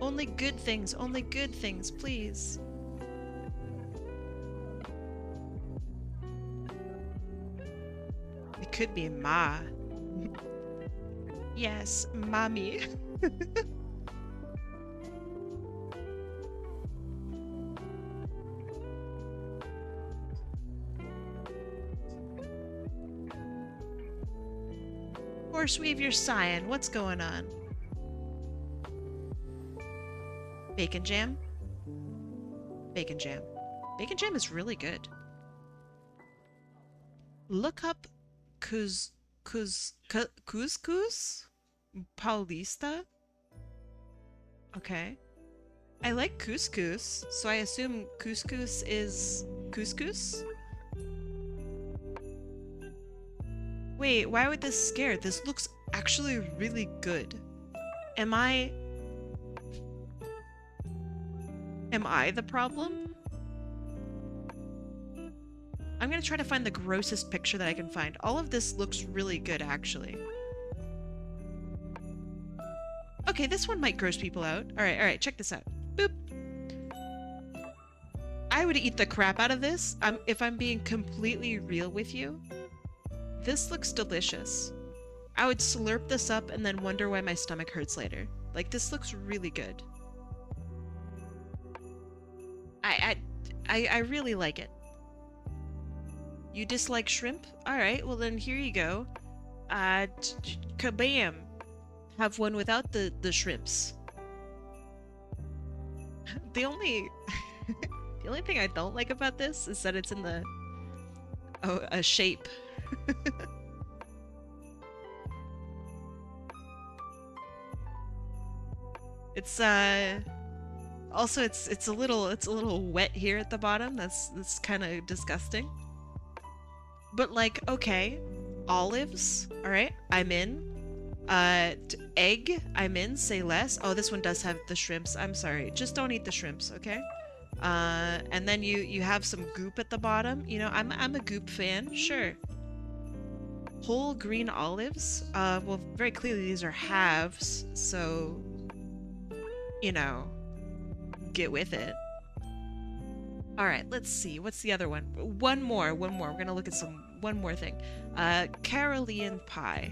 Only good things, please. It could be Ma. Yes, mommy. Horseweave, you're sighing. What's going on? Bacon jam? Bacon jam. Bacon jam is really good. Look up couscous Paulista? Okay. I like couscous, so I assume couscous is couscous? Wait, why would this scare? This looks actually really good. Am I the problem? I'm gonna try to find the grossest picture that I can find. All of this looks really good, actually. Okay, this one might gross people out. Alright, check this out. Boop. I would eat the crap out of this, if I'm being completely real with you. This looks delicious. I would slurp this up and then wonder why my stomach hurts later. Like, this looks really good. I really like it. You dislike shrimp? Alright, well then here you go. Kabam! Have one without the shrimps. The only... the only thing I don't like about this is that it's in the... oh, a shape. It's also it's a little wet here at the bottom. That's kind of disgusting. But like, okay, olives, all right, I'm in. Egg, I'm in. Say less. Oh, this one does have the shrimps. I'm sorry, just don't eat the shrimps, okay? And then you have some goop at the bottom. You know, I'm a goop fan, sure. Whole green olives. Well, very clearly these are halves, so you know, get with it. All right, let's see. What's the other one? One more. We're gonna look at one more thing. Caroline pie.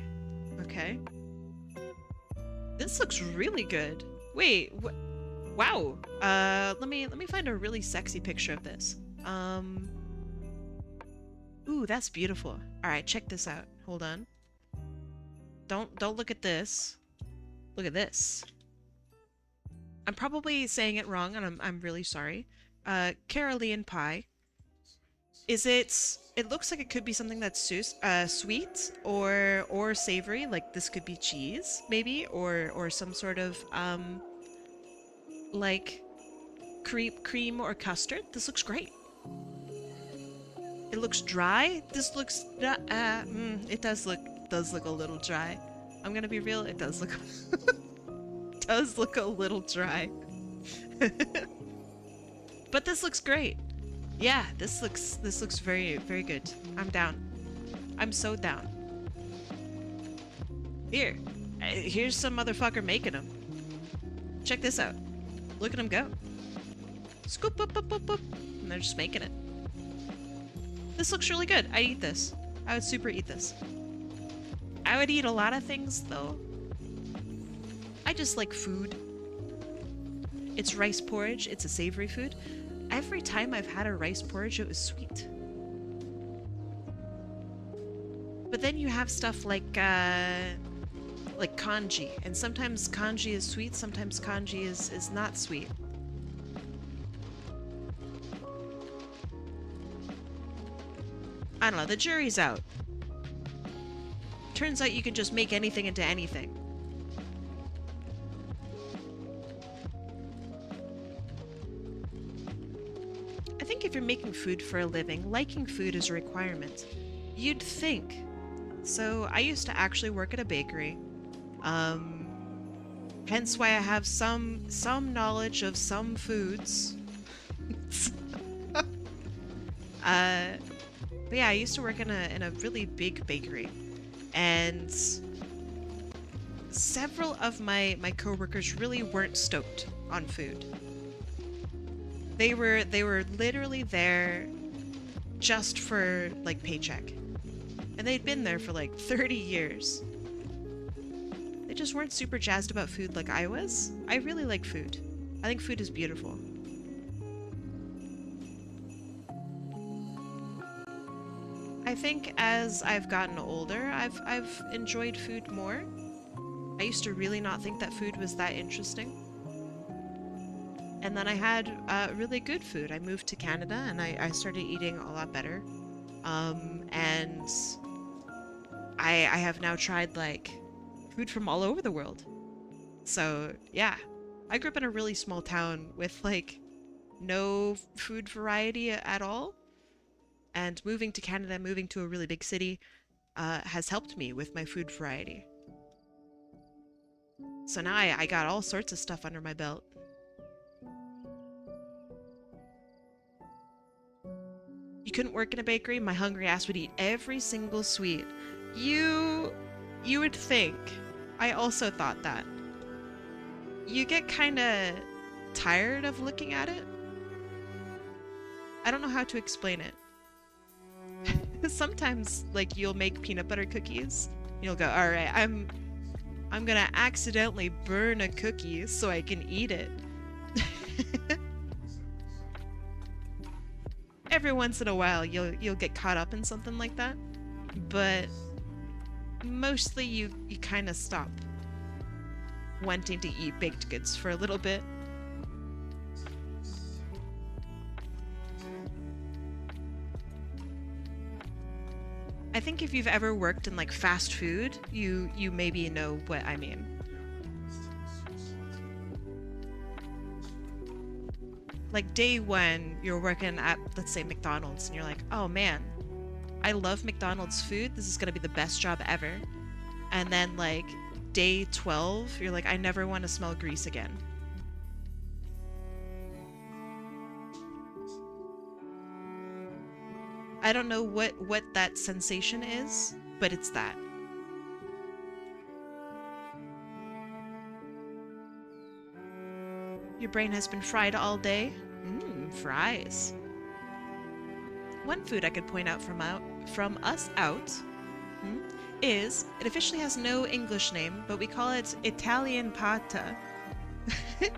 Okay. This looks really good. Wait, wow. Let me find a really sexy picture of this. Ooh, that's beautiful. All right, check this out. Hold on. Don't look at this. Look at this. I'm probably saying it wrong, and I'm really sorry. Caroline pie. Is it? It looks like it could be something that's sweet or savory. Like this could be cheese, maybe, or some sort of like cream or custard. This looks great. It looks dry. This looks it does look a little dry. I'm gonna be real. It does look. Does look a little dry. But this looks great. Yeah, this looks very, very good. I'm down. I'm so down. Here's some motherfucker making them. Check this out. Look at him go. Scoop, boop, boop, boop, boop. And they're just making it. This looks really good. I'd eat this. I would super eat this. I would eat a lot of things, though. I just like food. It's rice porridge. It's a savory food. Every time I've had a rice porridge, it was sweet. But then you have stuff like congee, and sometimes congee is sweet, sometimes congee is not sweet. I don't know, the jury's out. Turns out you can just make anything into anything. I think if you're making food for a living, liking food is a requirement. You'd think. So I used to actually work at a bakery. Hence why I have some knowledge of some foods. But yeah, I used to work in a really big bakery, and several of my coworkers really weren't stoked on food. They were literally there just for like paycheck, and they'd been there for like 30 years. They just weren't super jazzed about food like I was. I really like food. I think food is beautiful. I think as I've gotten older, I've enjoyed food more. I used to really not think that food was that interesting. And then I had really good food. I moved to Canada and I started eating a lot better. And I have now tried like food from all over the world. So yeah, I grew up in a really small town with like no food variety at all. And moving to Canada, moving to a really big city, has helped me with my food variety. So now I got all sorts of stuff under my belt. You couldn't work in a bakery? My hungry ass would eat every single sweet. You would think. I also thought that. You get kind of tired of looking at it. I don't know how to explain it. Sometimes, like, you'll make peanut butter cookies. You'll go, all right, I'm gonna accidentally burn a cookie so I can eat it. Every once in a while, you'll get caught up in something like that, but mostly you kind of stop wanting to eat baked goods for a little bit. I think if you've ever worked in like fast food, you maybe know what I mean. Like day one, you're working at, let's say, McDonald's, and you're like, oh man, I love McDonald's food. This is gonna be the best job ever. And then like day 12, you're like, I never want to smell grease again. I don't know what that sensation is, but it's that. Your brain has been fried all day? Fries. One food I could point out from us is it officially has no English name, but we call it Italian pata.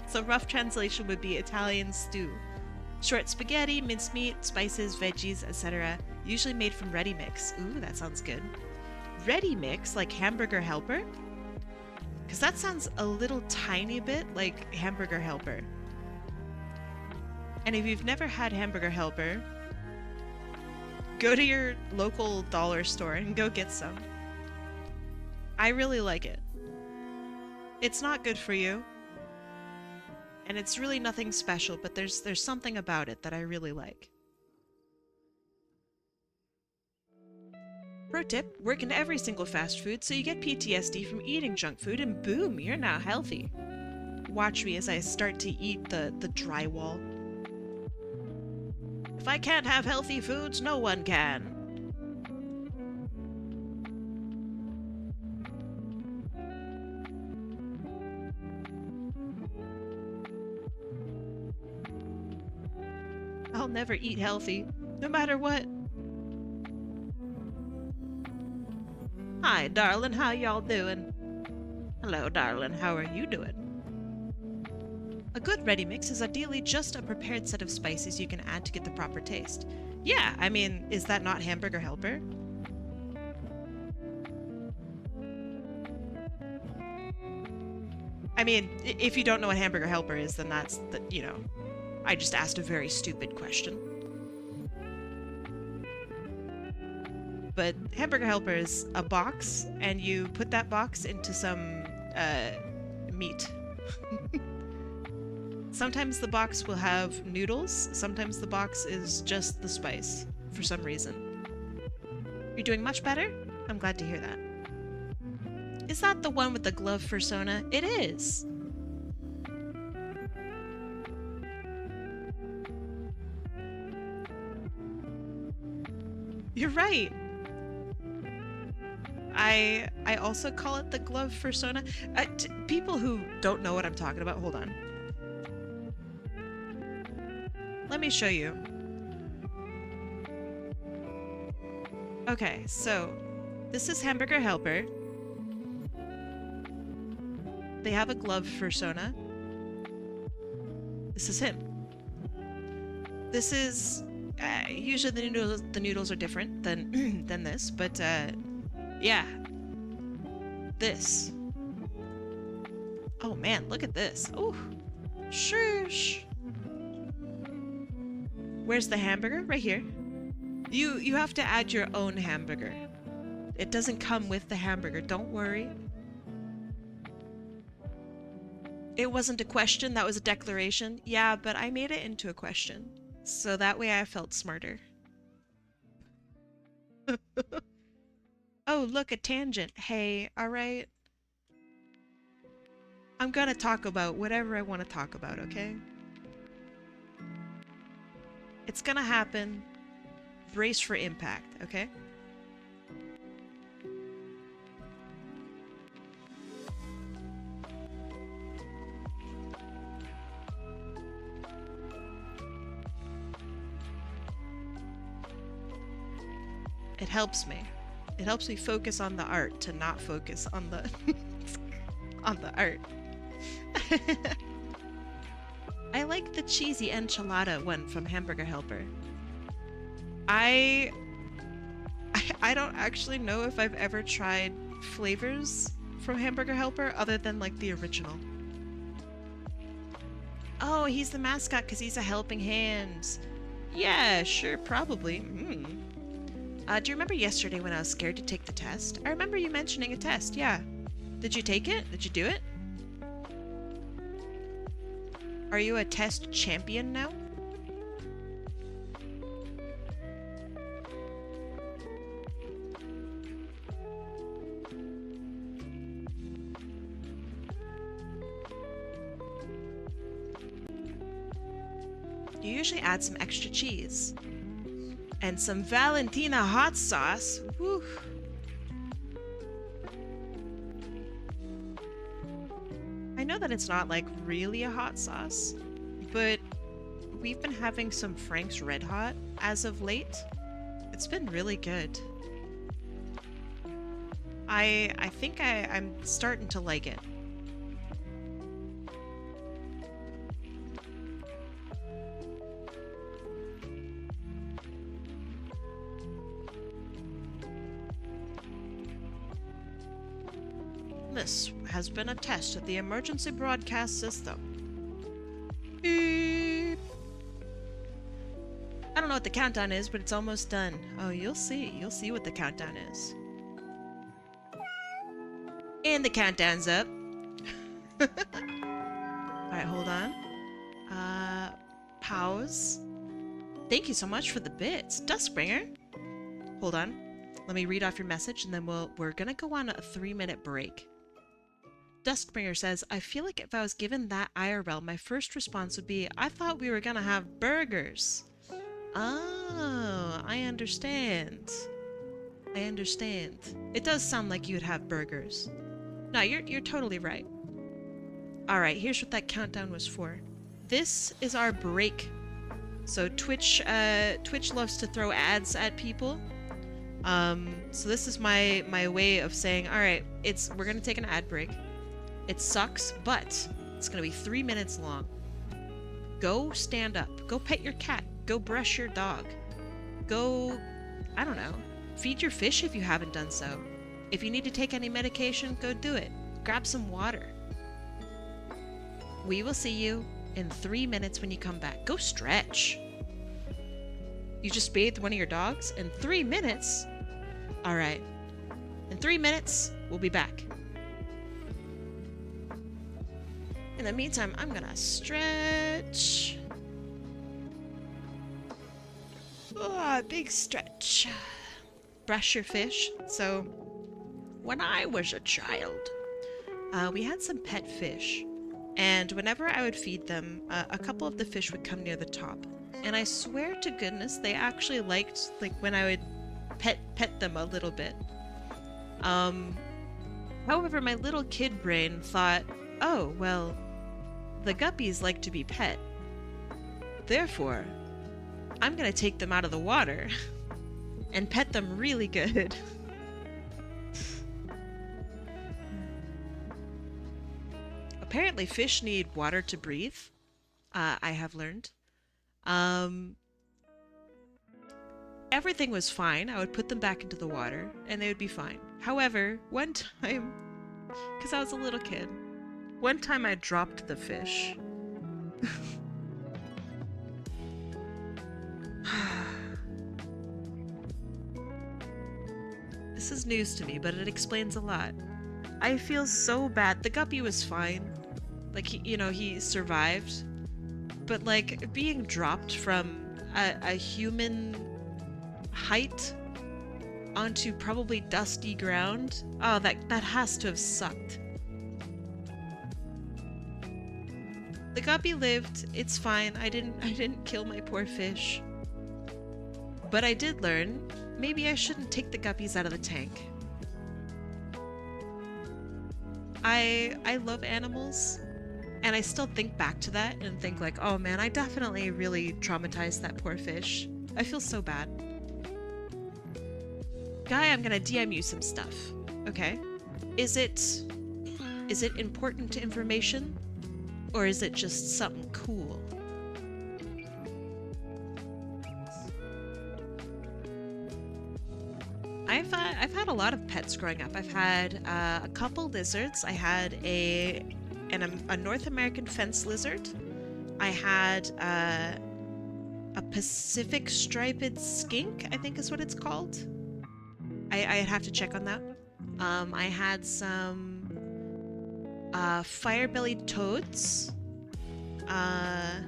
So rough translation would be Italian stew. Short spaghetti, mincemeat, spices, veggies, etc. Usually made from ready mix. Ooh, that sounds good. Ready mix, like Hamburger Helper? Because that sounds a little tiny bit like Hamburger Helper. And if you've never had Hamburger Helper, go to your local dollar store and go get some. I really like it. It's not good for you. And it's really nothing special, but there's something about it that I really like. Pro tip, work in every single fast food so you get PTSD from eating junk food and boom, you're now healthy. Watch me as I start to eat the drywall. If I can't have healthy foods, no one can. I'll never eat healthy, no matter what. Hi, darling, how y'all doing? Hello, darling, how are you doing? A good ready mix is ideally just a prepared set of spices you can add to get the proper taste. Yeah, I mean, is that not Hamburger Helper? I mean, if you don't know what Hamburger Helper is, then that's, you know, I just asked a very stupid question. But Hamburger Helper is a box, and you put that box into some meat. Sometimes the box will have noodles, sometimes the box is just the spice, for some reason. You're doing much better? I'm glad to hear that. Is that the one with the glove persona? It is! You're right! I also call it the glove persona. People who don't know what I'm talking about, hold on. Let me show you. Okay, so this is Hamburger Helper. They have a glove persona. This is him. This is usually the noodles are different than than this, but yeah. This. Oh man, look at this. Oh, shush. Where's the hamburger? Right here. You have to add your own hamburger. It doesn't come with the hamburger, don't worry. It wasn't a question, that was a declaration. Yeah, but I made it into a question. So that way I felt smarter. Oh, look, a tangent. Hey, alright. I'm gonna talk about whatever I want to talk about, okay? It's gonna happen. Brace for impact, okay? It helps me. It helps me focus on the art to not focus on the on the art. I like the cheesy enchilada one from Hamburger Helper. I don't actually know if I've ever tried flavors from Hamburger Helper other than like the original. Oh, he's the mascot because he's a helping hand. Yeah, sure, probably. Do you remember yesterday when I was scared to take the test? I remember you mentioning a test, yeah. Did you take it? Did you do it? Are you a test champion now? You usually add some extra cheese. And some Valentina hot sauce. Woo. I know that it's not like really a hot sauce, but we've been having some Frank's Red Hot as of late. It's been really good. I think I'm starting to like it. This has been a test of the emergency broadcast system. Beep. I don't know what the countdown is, but it's almost done. Oh, you'll see. You'll see what the countdown is. And the countdown's up. Alright, hold on. Pause. Thank you so much for the bits. Duskbringer. Hold on. Let me read off your message and then we're gonna go on a 3-minute break. Duskbringer says, I feel like if I was given that IRL, my first response would be, I thought we were gonna have burgers. Oh, I understand. I understand. It does sound like you'd have burgers. No, you're totally right. Alright, here's what that countdown was for. This is our break. So Twitch loves to throw ads at people. So this is my way of saying, alright, we're gonna take an ad break. It sucks, but it's gonna be 3 minutes long. Go stand up. Go pet your cat. Go brush your dog. Go, I don't know, feed your fish if you haven't done so. If you need to take any medication, go do it. Grab some water. We will see you in 3 minutes when you come back. Go stretch. You just bathed one of your dogs in 3 minutes? Alright. In 3 minutes, we'll be back. In the meantime, I'm gonna stretch. Oh, big stretch. Brush your fish. So, when I was a child, we had some pet fish. And whenever I would feed them, a couple of the fish would come near the top. And I swear to goodness, they actually liked, like, when I would pet them a little bit. However, my little kid brain thought, oh, well, the guppies like to be pet. Therefore, I'm gonna take them out of the water and pet them really good. Apparently fish need water to breathe, I have learned. Everything was fine. I would put them back into the water and they would be fine. However, one time, because I was a little kid, one time I dropped the fish. This is news to me, but it explains a lot. I feel so bad. The guppy was fine. Like, he survived. But, like, being dropped from a human height onto probably dusty ground. Oh, that has to have sucked. The guppy lived. It's fine. I didn't kill my poor fish. But I did learn, maybe I shouldn't take the guppies out of the tank. I love animals, and I still think back to that and think like, oh man, I definitely really traumatized that poor fish. I feel so bad. Guy, I'm gonna DM you some stuff. Okay. Is it important information? Or is it just something cool? I've had a lot of pets growing up. I've had a couple lizards. I had a North American fence lizard. I had a Pacific striped skink, I think is what it's called. I'd have to check on that. I had some fire-bellied toads. I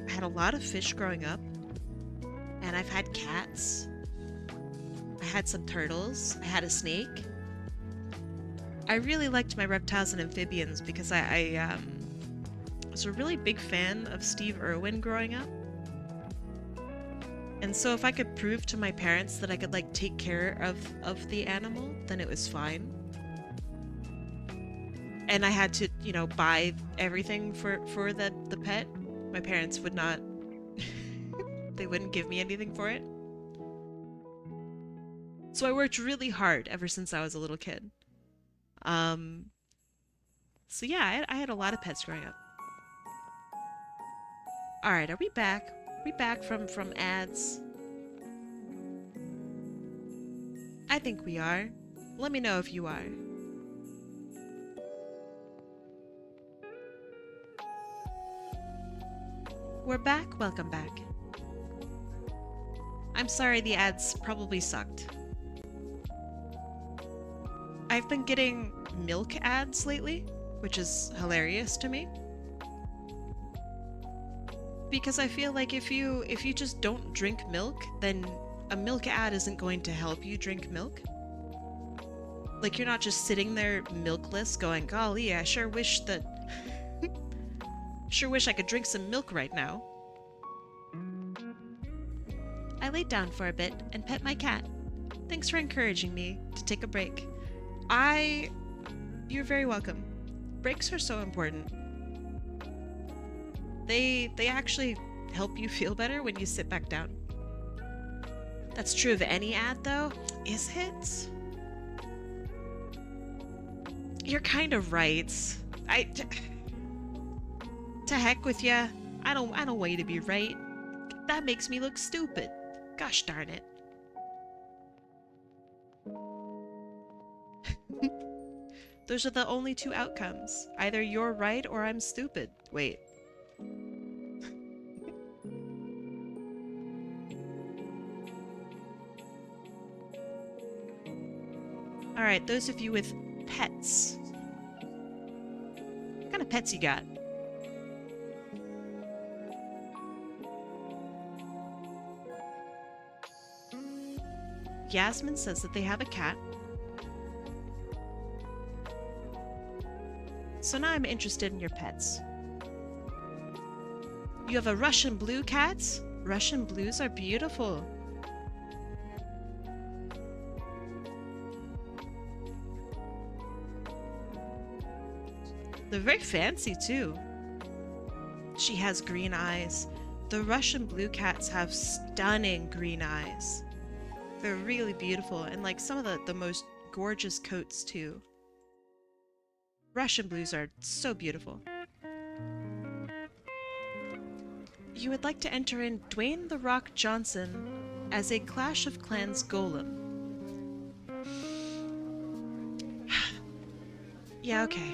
had a lot of fish growing up. And I've had cats. I had some turtles. I had a snake. I really liked my reptiles and amphibians because I was a really big fan of Steve Irwin growing up. And so if I could prove to my parents that I could like take care of the animal, then it was fine. And I had to, you know, buy everything for the pet. My parents would not they wouldn't give me anything for it. So I worked really hard ever since I was a little kid. So yeah, I had a lot of pets growing up. Alright, are we back? Are we back from ads? I think we are. Let me know if you are. We're back? Welcome back. I'm sorry the ads probably sucked. I've been getting milk ads lately, which is hilarious to me. Because I feel like if you just don't drink milk, then a milk ad isn't going to help you drink milk. Like you're not just sitting there milkless going, golly, I sure wish that sure wish I could drink some milk right now. I laid down for a bit and pet my cat. Thanks for encouraging me to take a break. You're very welcome. Breaks are so important. They actually help you feel better when you sit back down. That's true of any ad though, is it? You're kind of right. To heck with ya. I don't want you to be right. That makes me look stupid. Gosh darn it. Those are the only two outcomes. Either you're right or I'm stupid. Wait. Alright, those of you with pets. What kind of pets you got? Yasmin says that they have a cat. So now I'm interested in your pets. You have a Russian blue cat? Russian blues are beautiful. They're very fancy too. She has green eyes. The Russian blue cats have stunning green eyes. They're really beautiful and like some of the most gorgeous coats too. Russian blues are so beautiful. You would like to enter in Dwayne "The Rock" Johnson as a Clash of Clans golem. Yeah, okay.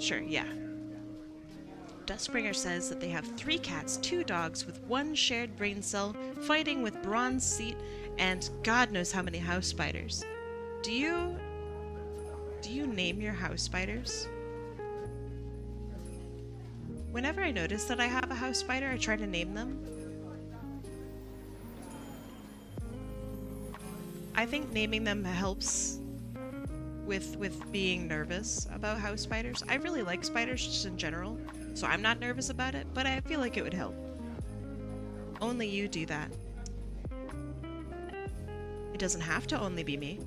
Sure, yeah. Dustbringer says that they have 3 cats, 2 dogs with 1 shared brain cell, fighting with bronze seat, and God knows how many house spiders. Do you name your house spiders? Whenever I notice that I have a house spider, I try to name them. I think naming them helps with being nervous about house spiders. I really like spiders just in general, so I'm not nervous about it, but I feel like it would help. Only you do that. It doesn't have to only be me.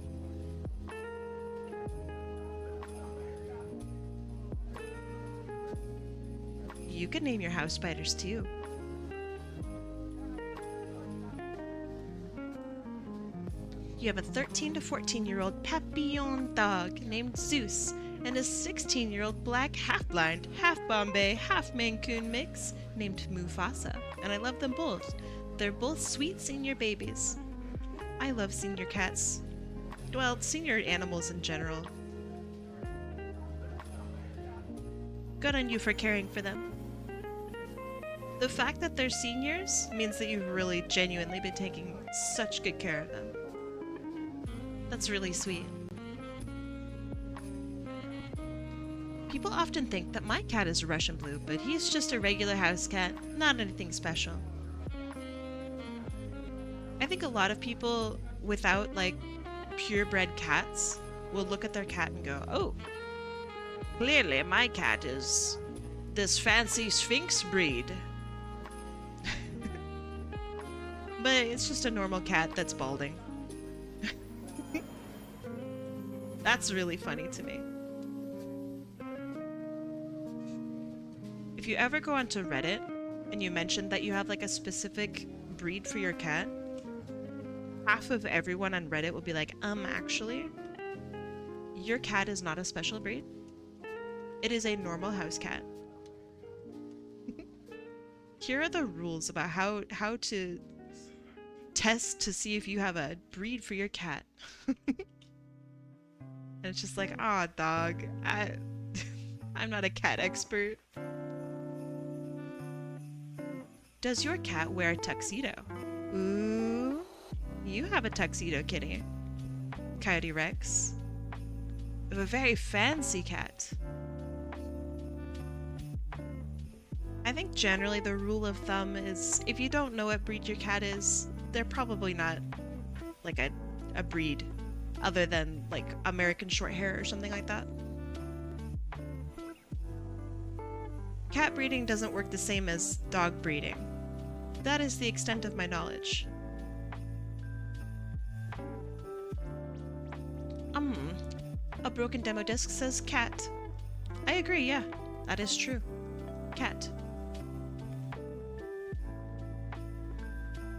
You can name your house spiders too. You have a 13 to 14-year-old papillon dog named Zeus and a 16-year-old black half-blind, half-Bombay, half-Mancoon mix named Mufasa. And I love them both. They're both sweet senior babies. I love senior cats. Well, senior animals in general. Good on you for caring for them. The fact that they're seniors means that you've really genuinely been taking such good care of them. That's really sweet. People often think that my cat is Russian blue, but he's just a regular house cat, not anything special. I think a lot of people without, like, purebred cats will look at their cat and go, oh, clearly my cat is this fancy Sphinx breed. But it's just a normal cat that's balding. That's really funny to me. If you ever go onto Reddit and you mention that you have like a specific breed for your cat, half of everyone on Reddit will be like, actually, your cat is not a special breed. It is a normal house cat. Here are the rules about how to test to see if you have a breed for your cat. And it's just like, aw, dog, I'm not a cat expert. Does your cat wear a tuxedo? Ooh, you have a tuxedo kitty. Coyote Rex. You have a very fancy cat. I think generally the rule of thumb is if you don't know what breed your cat is, they're probably not like a breed other than like American short hair or something like that. Cat breeding doesn't work the same as dog breeding. That is the extent of my knowledge. A broken demo disc says cat. I agree, yeah, that is true. Cat.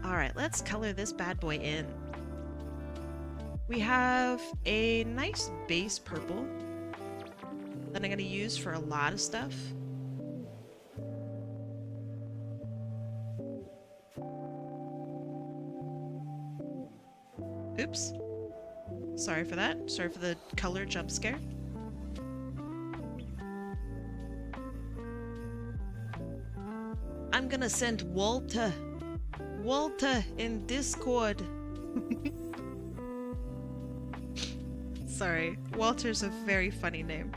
Alright, let's color this bad boy in. We have a nice base purple that I'm going to use for a lot of stuff. Oops. Sorry for that. Sorry for the color jump scare. I'm gonna send Walter in Discord. Sorry, Walter's a very funny name.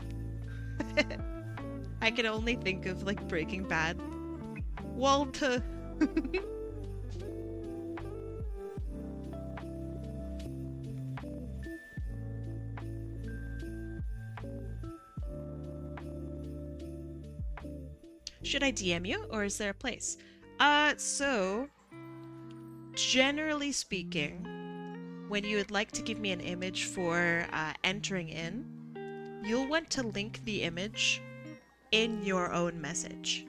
I can only think of like Breaking Bad. Walter. Should I DM you, or is there a place? So, generally speaking, when you would like to give me an image for entering in, you'll want to link the image in your own message.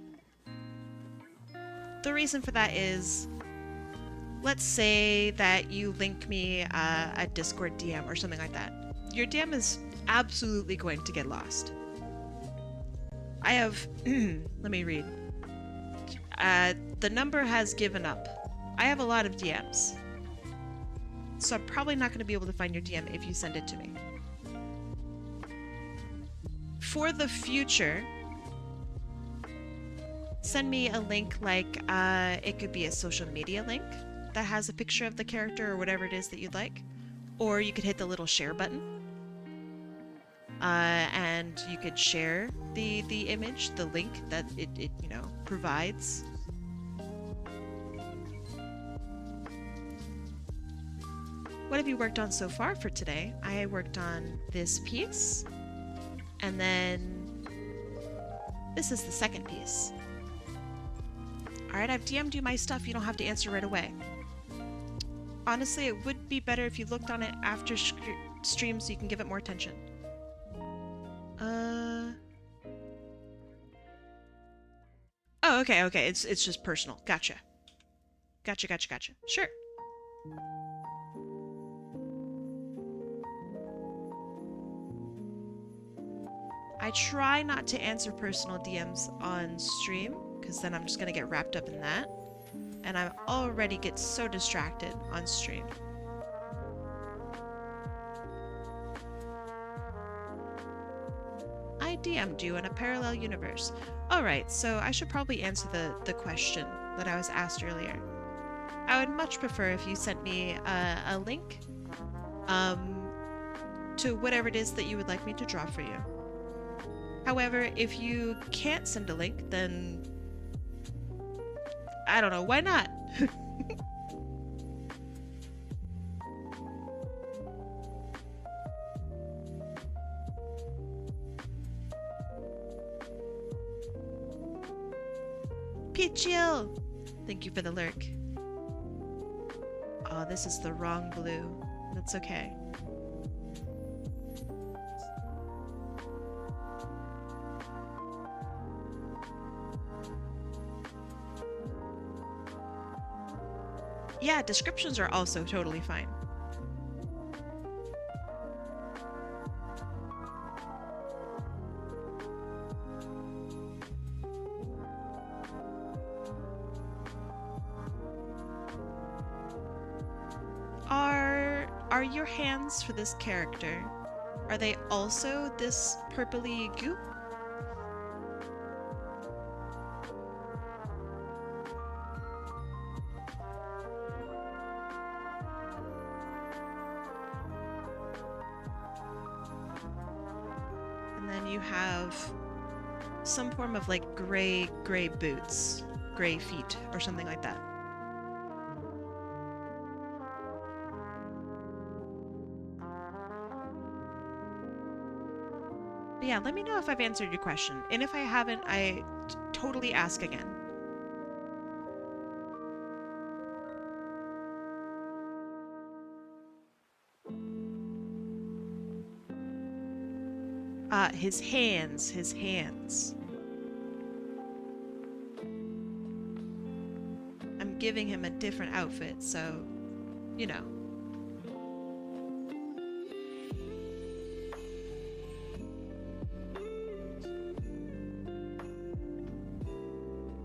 The reason for that is, let's say that you link me a Discord DM or something like that. Your DM is absolutely going to get lost. I have, let me read. The number has given up. I have a lot of DMs. So I'm probably not going to be able to find your DM if you send it to me. For the future, send me a link like, it could be a social media link that has a picture of the character or whatever it is that you'd like. Or you could hit the little share button. And you could share the image, the link that it you know, provides. What have you worked on so far for today? I worked on this piece, and then this is the second piece. Alright, I've DM'd you my stuff. You don't have to answer right away. Honestly, it would be better if you looked on it after stream so you can give it more attention. Oh, okay. It's just personal. Gotcha. Gotcha. Sure. I try not to answer personal DMs on stream, because then I'm just gonna get wrapped up in that. And I already get so distracted on stream. I DM'd you in a parallel universe. Alright, so I should probably answer the question that I was asked earlier. I would much prefer if you sent me a link to whatever it is that you would like me to draw for you. However, if you can't send a link, then I don't know, why not? Peachill! Thank you for the lurk. Oh, this is the wrong blue. That's okay. Yeah, descriptions are also totally fine. Are your hands for this character, are they also this purpley goop? And then you have some form of like gray boots, gray feet, or something like that. But yeah, let me know if I've answered your question. And if I haven't, I totally ask again. His hands. I'm giving him a different outfit, so, you know.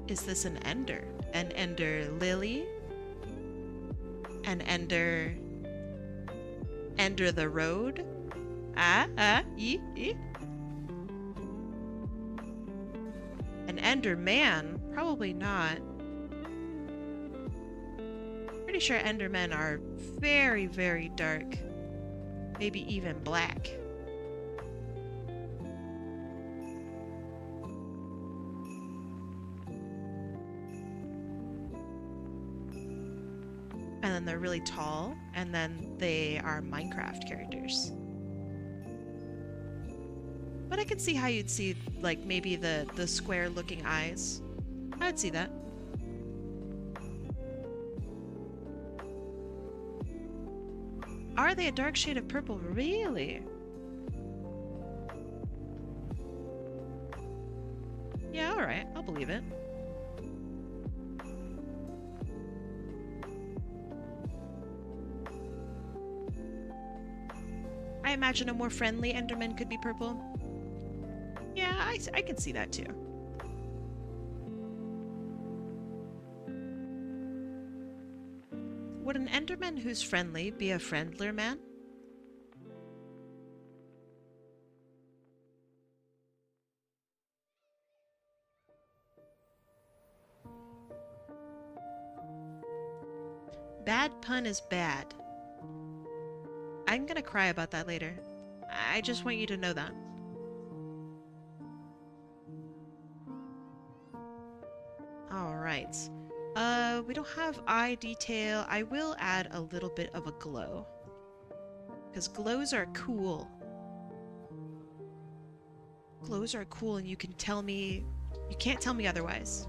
Is this an ender? An ender lily? An ender... Ender the road? E? An ender man? Probably not. Pretty sure endermen are very, very dark. Maybe even black. And then they're really tall, and then they are Minecraft characters. But I can see how you'd see, like, maybe the square-looking eyes. I'd see that. Are they a dark shade of purple? Really? Yeah, alright. I'll believe it. I imagine a more friendly Enderman could be purple. Yeah, I can see that too. Would an Enderman who's friendly be a friendlier man? Bad pun is bad. I'm gonna cry about that later. I just want you to know that. Alright. We don't have eye detail. I will add a little bit of a glow. Because glows are cool. Glows are cool and you can tell me... You can't tell me otherwise.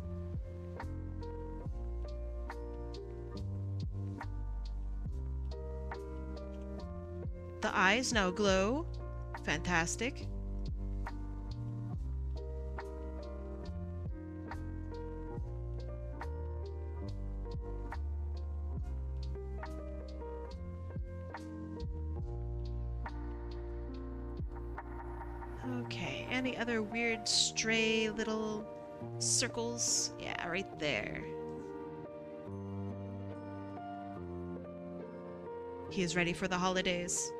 The eyes now glow. Fantastic. Okay, any other weird stray little circles? Yeah, right there. He is ready for the holidays.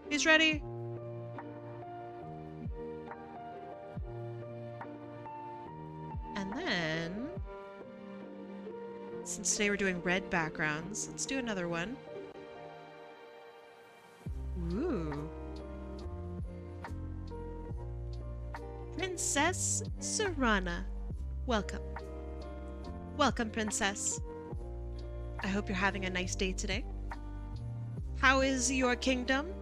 He's ready. And then, since today we're doing red backgrounds, let's do another one. Ooh. Princess Serana. Welcome. Welcome, Princess. I hope you're having a nice day today. How is your kingdom?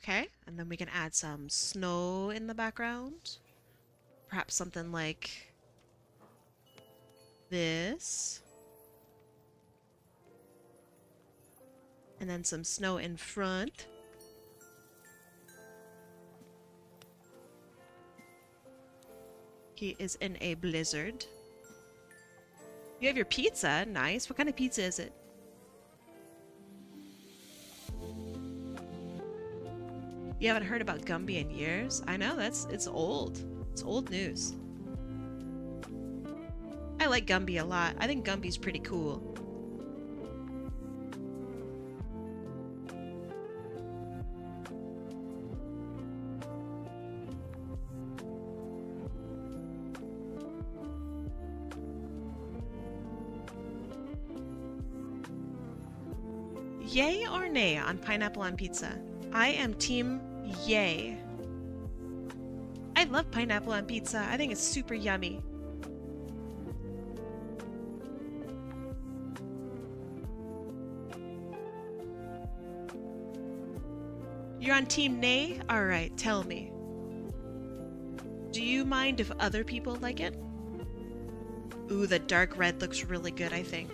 Okay, and then we can add some snow in the background. Perhaps something like this. And then some snow in front. He is in a blizzard. You have your pizza. Nice. What kind of pizza is it? You haven't heard about Gumby in years? I know, it's old. It's old news. I like Gumby a lot. I think Gumby's pretty cool. Yay or nay on pineapple on pizza? I am team yay. I love pineapple on pizza. I think it's super yummy. You're on team nay? Alright, tell me. Do you mind if other people like it? Ooh, the dark red looks really good, I think.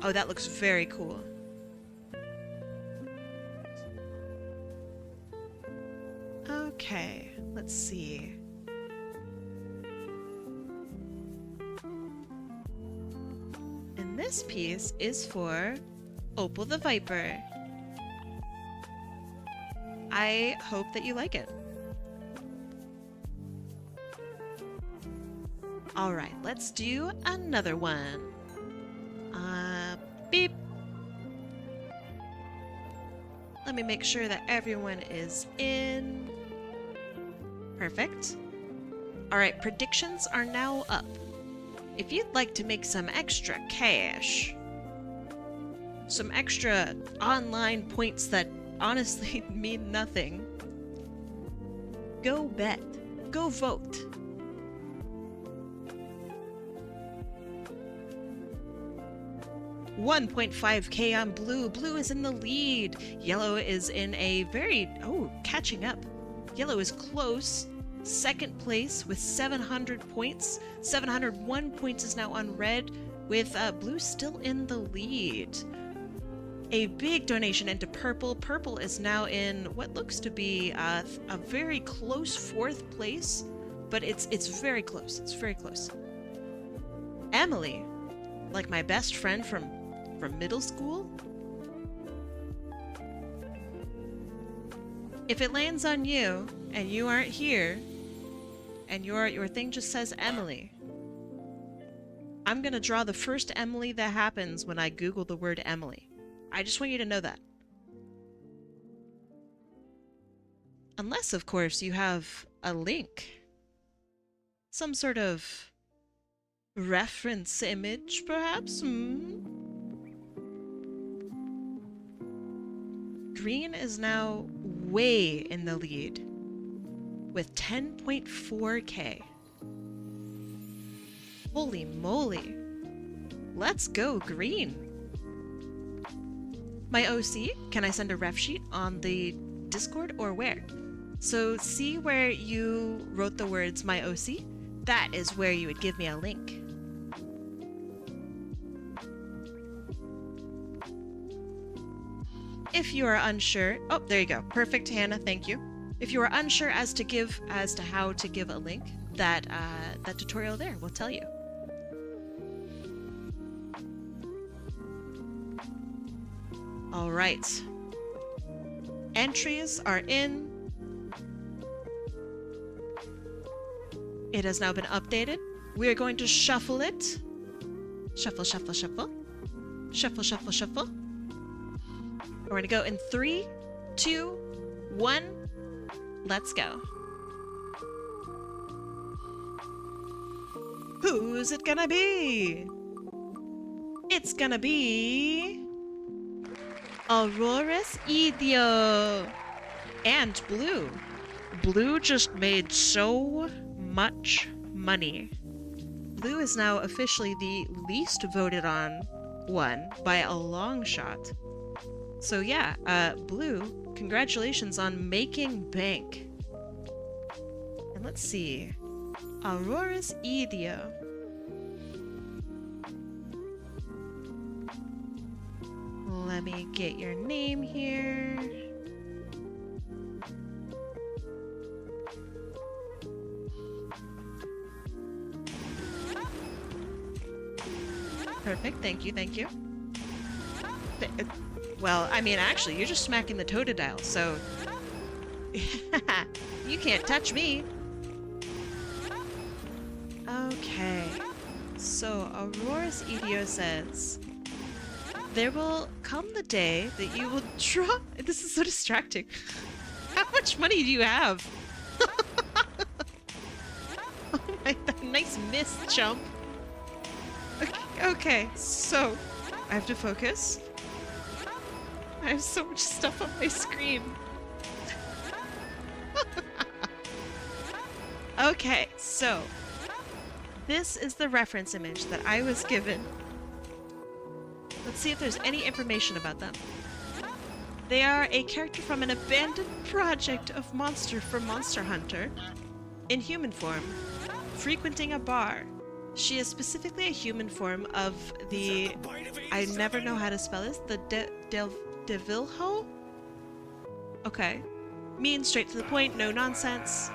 Oh, that looks very cool. Okay, let's see. And this piece is for Opal the Viper. I hope that you like it. Alright, let's do another one. Beep. Let me make sure that everyone is in. Perfect. Alright, predictions are now up. If you'd like to make some extra cash, some extra online points that honestly mean nothing, go bet. Go vote. $1.5K on blue. Blue is in the lead. Yellow is in a very... Oh, catching up. Yellow is close. Second place with 700 points. 701 points is now on red, with blue still in the lead. A big donation into purple. Purple is now in what looks to be a very close fourth place, but it's very close. It's very close. Emily, like my best friend from middle school. If it lands on you and you aren't here and your thing just says Emily, I'm gonna draw the first Emily that happens when I Google the word Emily. I just want you to know that. Unless, of course, you have a link. Some sort of reference image, perhaps? Green is now way in the lead with 10.4k. Holy moly. Let's go green. My OC, can I send a ref sheet on the Discord or where? So see where you wrote the words my OC? That is where you would give me a link. If you are unsure, oh, there you go. Perfect, Hannah, thank you. If you are unsure as to how to give a link, that tutorial there will tell you. All right. Entries are in. It has now been updated. We are going to shuffle it. Shuffle, shuffle, shuffle. Shuffle, shuffle, shuffle. We're going to go in 3, 2, 1. Let's go. Who's it gonna be? It's gonna be auroresidiova and Blue. Blue just made so much money. Blue is now officially the least voted on one by a long shot. So yeah, Blue, congratulations on making bank. And let's see. Auroresidiova. Let me get your name here. Perfect, thank you, thank you. Well, I mean, actually, you're just smacking the Totodile, so... you can't touch me! Okay. So, auroresidiova says... There will come the day that you will draw... This is so distracting. How much money do you have? Oh my, that nice miss, chump. Okay, so... I have to focus. I have so much stuff on my screen. Okay, so... This is the reference image that I was given. Let's see if there's any information about them. They are a character from an abandoned project of monster from Monster Hunter in human form, frequenting a bar. She is specifically a human form of the... I never know how to spell this. The Devilho? Okay. Mean, straight to the point, no nonsense.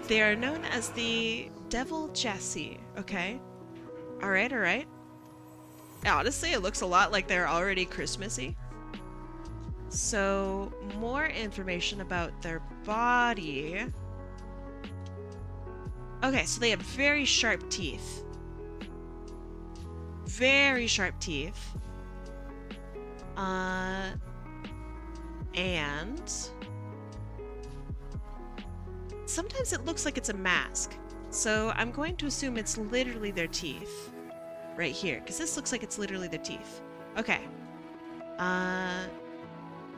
They are known as the Devil Jessie. Okay. Alright, alright. Honestly, it looks a lot like they're already Christmassy. So, more information about their body. Okay, so they have very sharp teeth. Very sharp teeth. And... sometimes it looks like it's a mask. So, I'm going to assume it's literally their teeth. Right here, because this looks like it's literally their teeth. Okay.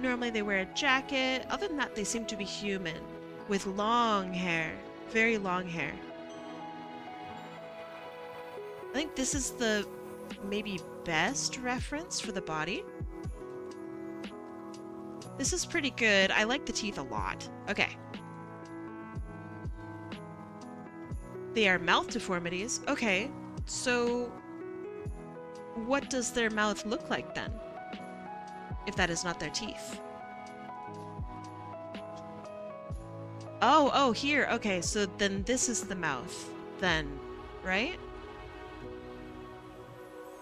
Normally they wear a jacket. Other than that, they seem to be human. With long hair. Very long hair. I think this is the maybe best reference for the body. This is pretty good. I like the teeth a lot. Okay. They are mouth deformities. Okay. So... what does their mouth look like then? If that is not their teeth. Oh, here. Okay, so then this is the mouth. Then, right?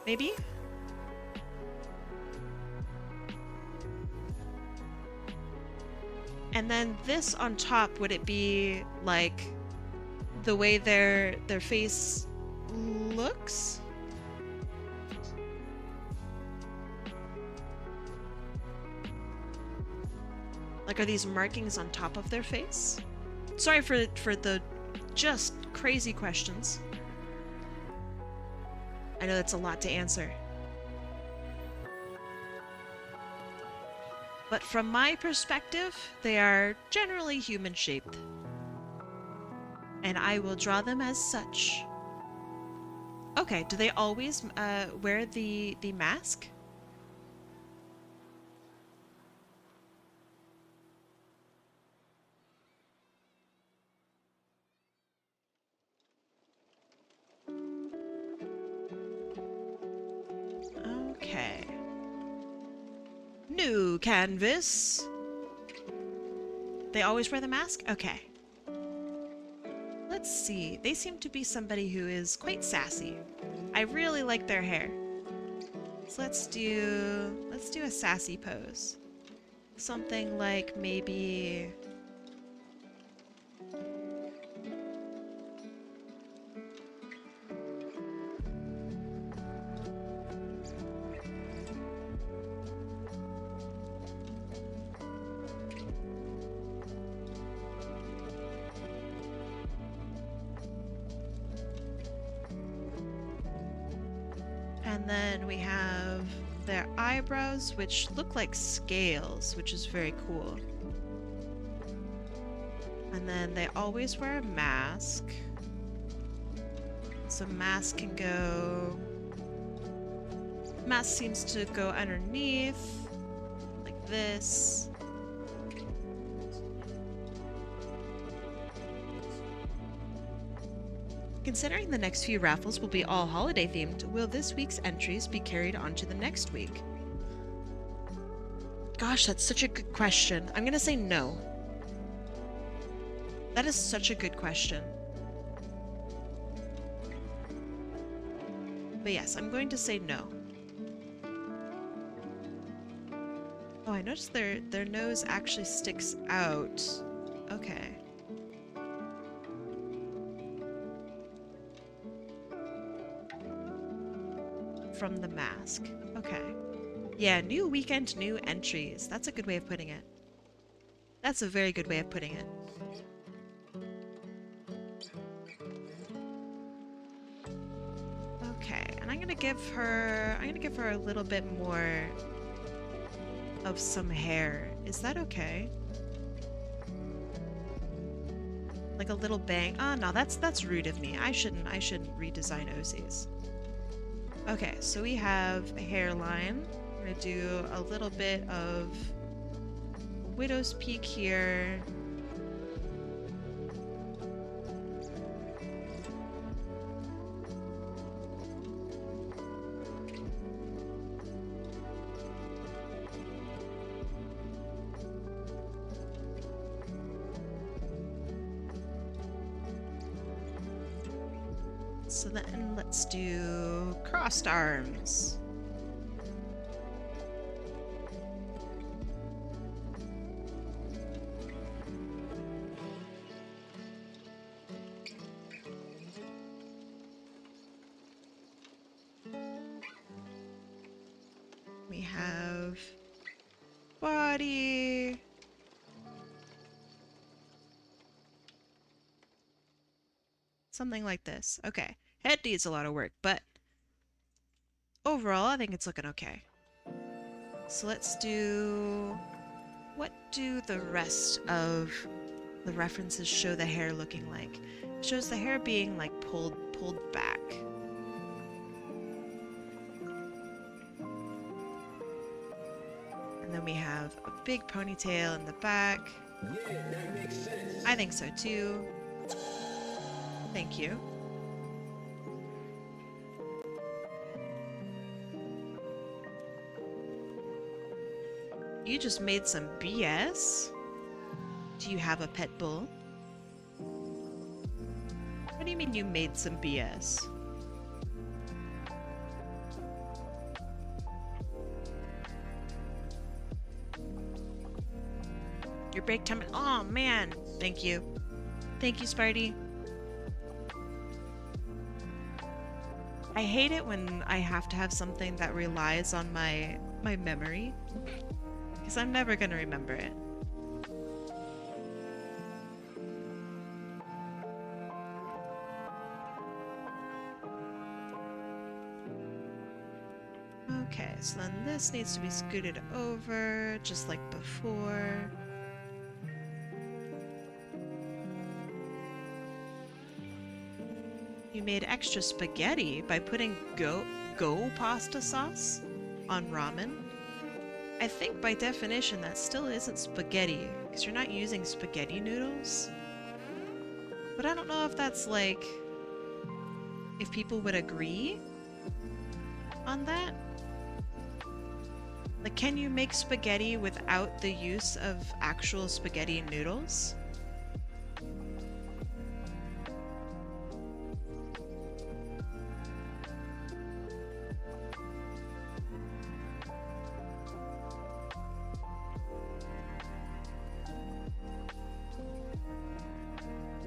Maybe? And then this on top, would it be like the way their face looks? Like, are these markings on top of their face? Sorry for the just crazy questions. I know that's a lot to answer. But from my perspective, they are generally human-shaped. And I will draw them as such. Okay, do they always wear the mask? Okay. New canvas. They always wear the mask? Okay. Let's see. They seem to be somebody who is quite sassy. I really like their hair. So let's do a sassy pose. Something like maybe and then we have their eyebrows, which look like scales, which is very cool. And then they always wear a mask. So mask can go... Mask seems to go underneath, like this. Considering the next few raffles will be all holiday themed, will this week's entries be carried on to the next week? Gosh, that's such a good question. I'm gonna say no. That is such a good question. But yes, I'm going to say no. Oh, I noticed their nose actually sticks out. Okay. From the mask. Okay. Yeah, new weekend, new entries. That's a good way of putting it. That's a very good way of putting it. Okay, and I'm gonna give her a little bit more of some hair. Is that okay? Like a little bang. Oh no, that's rude of me. I shouldn't redesign OCs. Okay, so we have a hairline. We're gonna do a little bit of widow's peak here. So then let's do crossed arms. We have body. Something like this. Okay. Head needs a lot of work, but overall, I think it's looking okay. So let's do... What do the rest of the references show the hair looking like? It shows the hair being like pulled back. And then we have a big ponytail in the back. Yeah, that makes sense. I think so too. Thank you. You just made some BS? Do you have a pet bull? What do you mean you made some BS? Your break time. Oh man! Thank you. Thank you, Sparty. I hate it when I have to have something that relies on my memory. Because I'm never gonna remember it. So then this needs to be scooted over, just like before. You made extra spaghetti by putting go pasta sauce on ramen. I think by definition that still isn't spaghetti, because you're not using spaghetti noodles. But I don't know if that's like... if people would agree on that. Like, can you make spaghetti without the use of actual spaghetti noodles?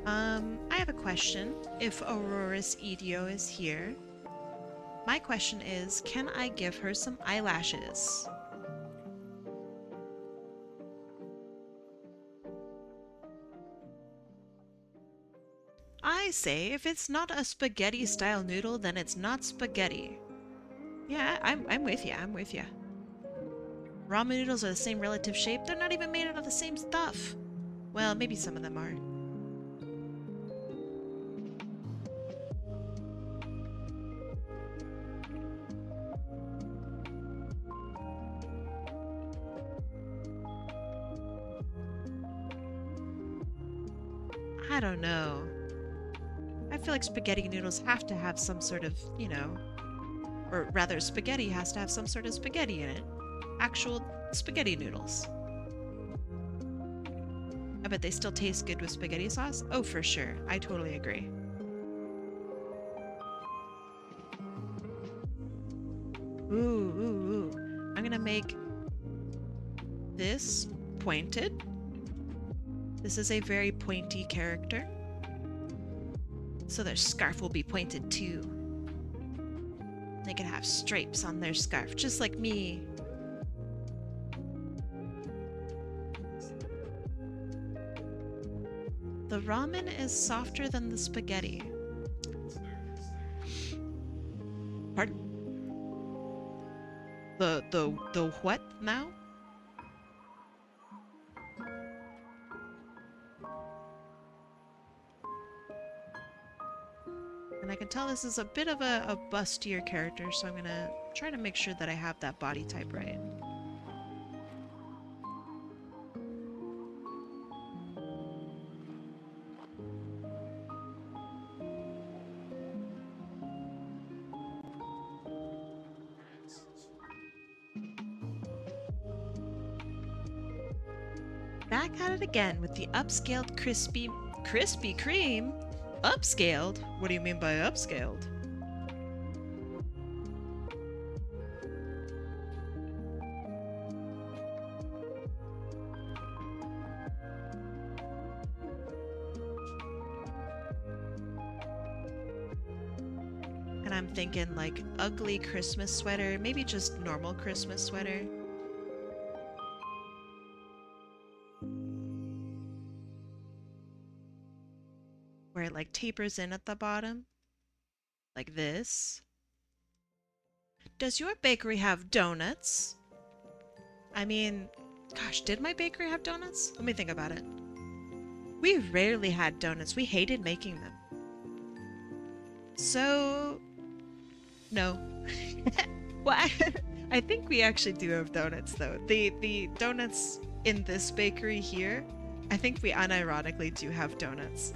I have a question. If auroresidiova is here, my question is, can I give her some eyelashes? I say, if it's not a spaghetti-style noodle, then it's not spaghetti. Yeah, I'm with you. I'm with you. Ramen noodles are the same relative shape. They're not even made out of the same stuff. Well, maybe some of them are. I don't know. I feel like spaghetti noodles have to have some sort of, you know, or rather spaghetti has to have some sort of spaghetti in it. Actual spaghetti noodles. I bet they still taste good with spaghetti sauce. Oh, for sure. I totally agree. Ooh. I'm gonna make this pointed. This is a very pointy character. So their scarf will be pointed too. They can have stripes on their scarf, just like me. The ramen is softer than the spaghetti. Pardon? The what now? And I can tell this is a bit of a bustier character, so I'm gonna try to make sure that I have that body type right. Back at it again with the upscaled crispy Kreme. Upscaled? What do you mean by upscaled? And I'm thinking like ugly Christmas sweater, maybe just normal Christmas sweater. Where it like tapers in at the bottom. Like this. Does your bakery have donuts? I mean, gosh, did my bakery have donuts? Let me think about it. We rarely had donuts. We hated making them. So, no. Well, I think we actually do have donuts though. The donuts in this bakery here, I think we unironically do have donuts.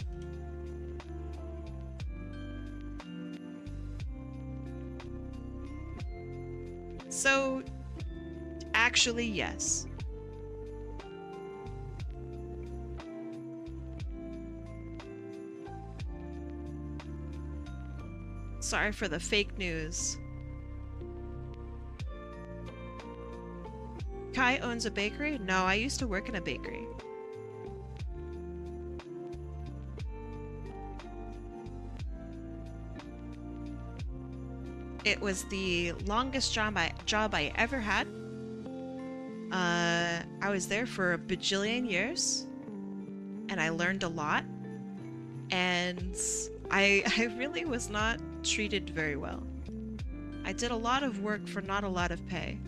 So, actually, yes. Sorry for the fake news. Kai owns a bakery? No, I used to work in a bakery. It was the longest job I ever had. I was there for a bajillion years, and I learned a lot. And I really was not treated very well. I did a lot of work for not a lot of pay.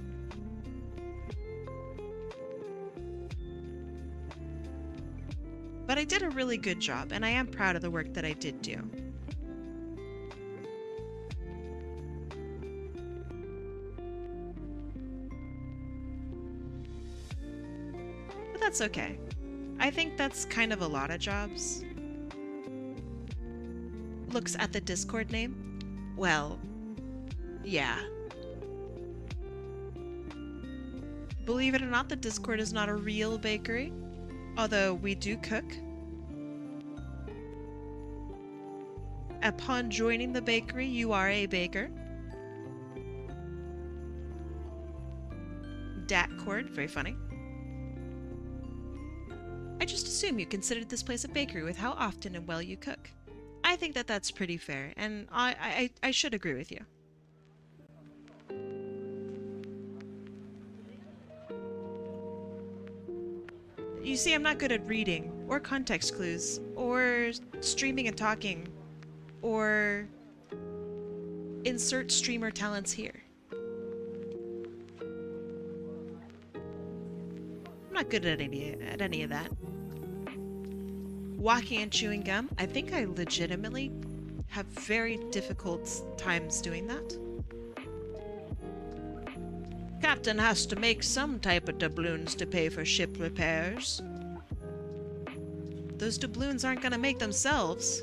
But I did a really good job, and I am proud of the work that I did do. But that's okay. I think that's kind of a lot of jobs. Looks at the Discord name. Well, yeah. Believe it or not, the Discord is not a real bakery. Although we do cook. Upon joining the bakery, you are a baker. Datcord, very funny. I just assume you considered this place a bakery with how often and well you cook. I think that that's pretty fair, and I should agree with you. You see, I'm not good at reading, or context clues, or streaming and talking, or insert streamer talents here. I'm not good at any of that. Walking and chewing gum, I think I legitimately have very difficult times doing that. Captain has to make some type of doubloons to pay for ship repairs. Those doubloons aren't gonna make themselves.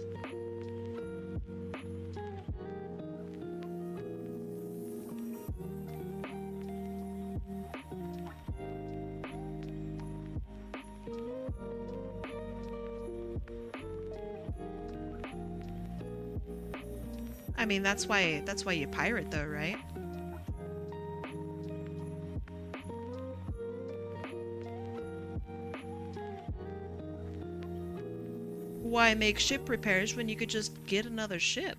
I mean, that's why you pirate though, right? Why make ship repairs when you could just get another ship?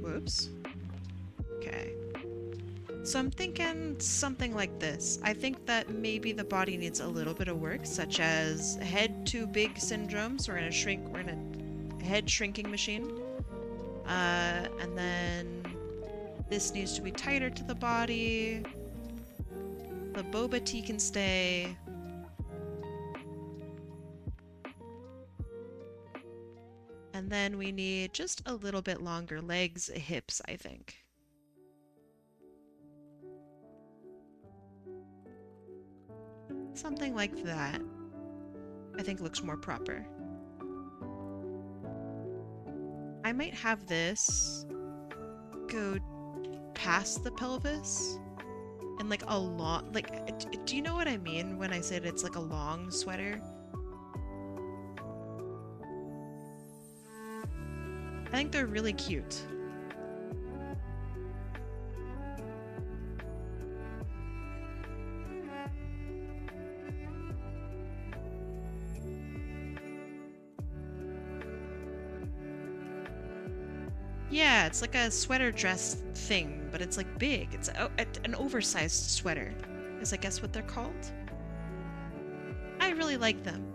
Whoops. Okay. So I'm thinking something like this. I think that maybe the body needs a little bit of work, such as head too big syndromes, or in a head shrinking machine. And then this needs to be tighter to the body. The boba tea can stay. And then we need just a little bit longer legs, hips, I think. Something like that. I think looks more proper. I might have this go past the pelvis and like a long, like, do you know what I mean when I said it's like a long sweater? I think they're really cute. Yeah, it's like a sweater dress thing, but it's like big. It's an oversized sweater, is I guess what they're called. I really like them.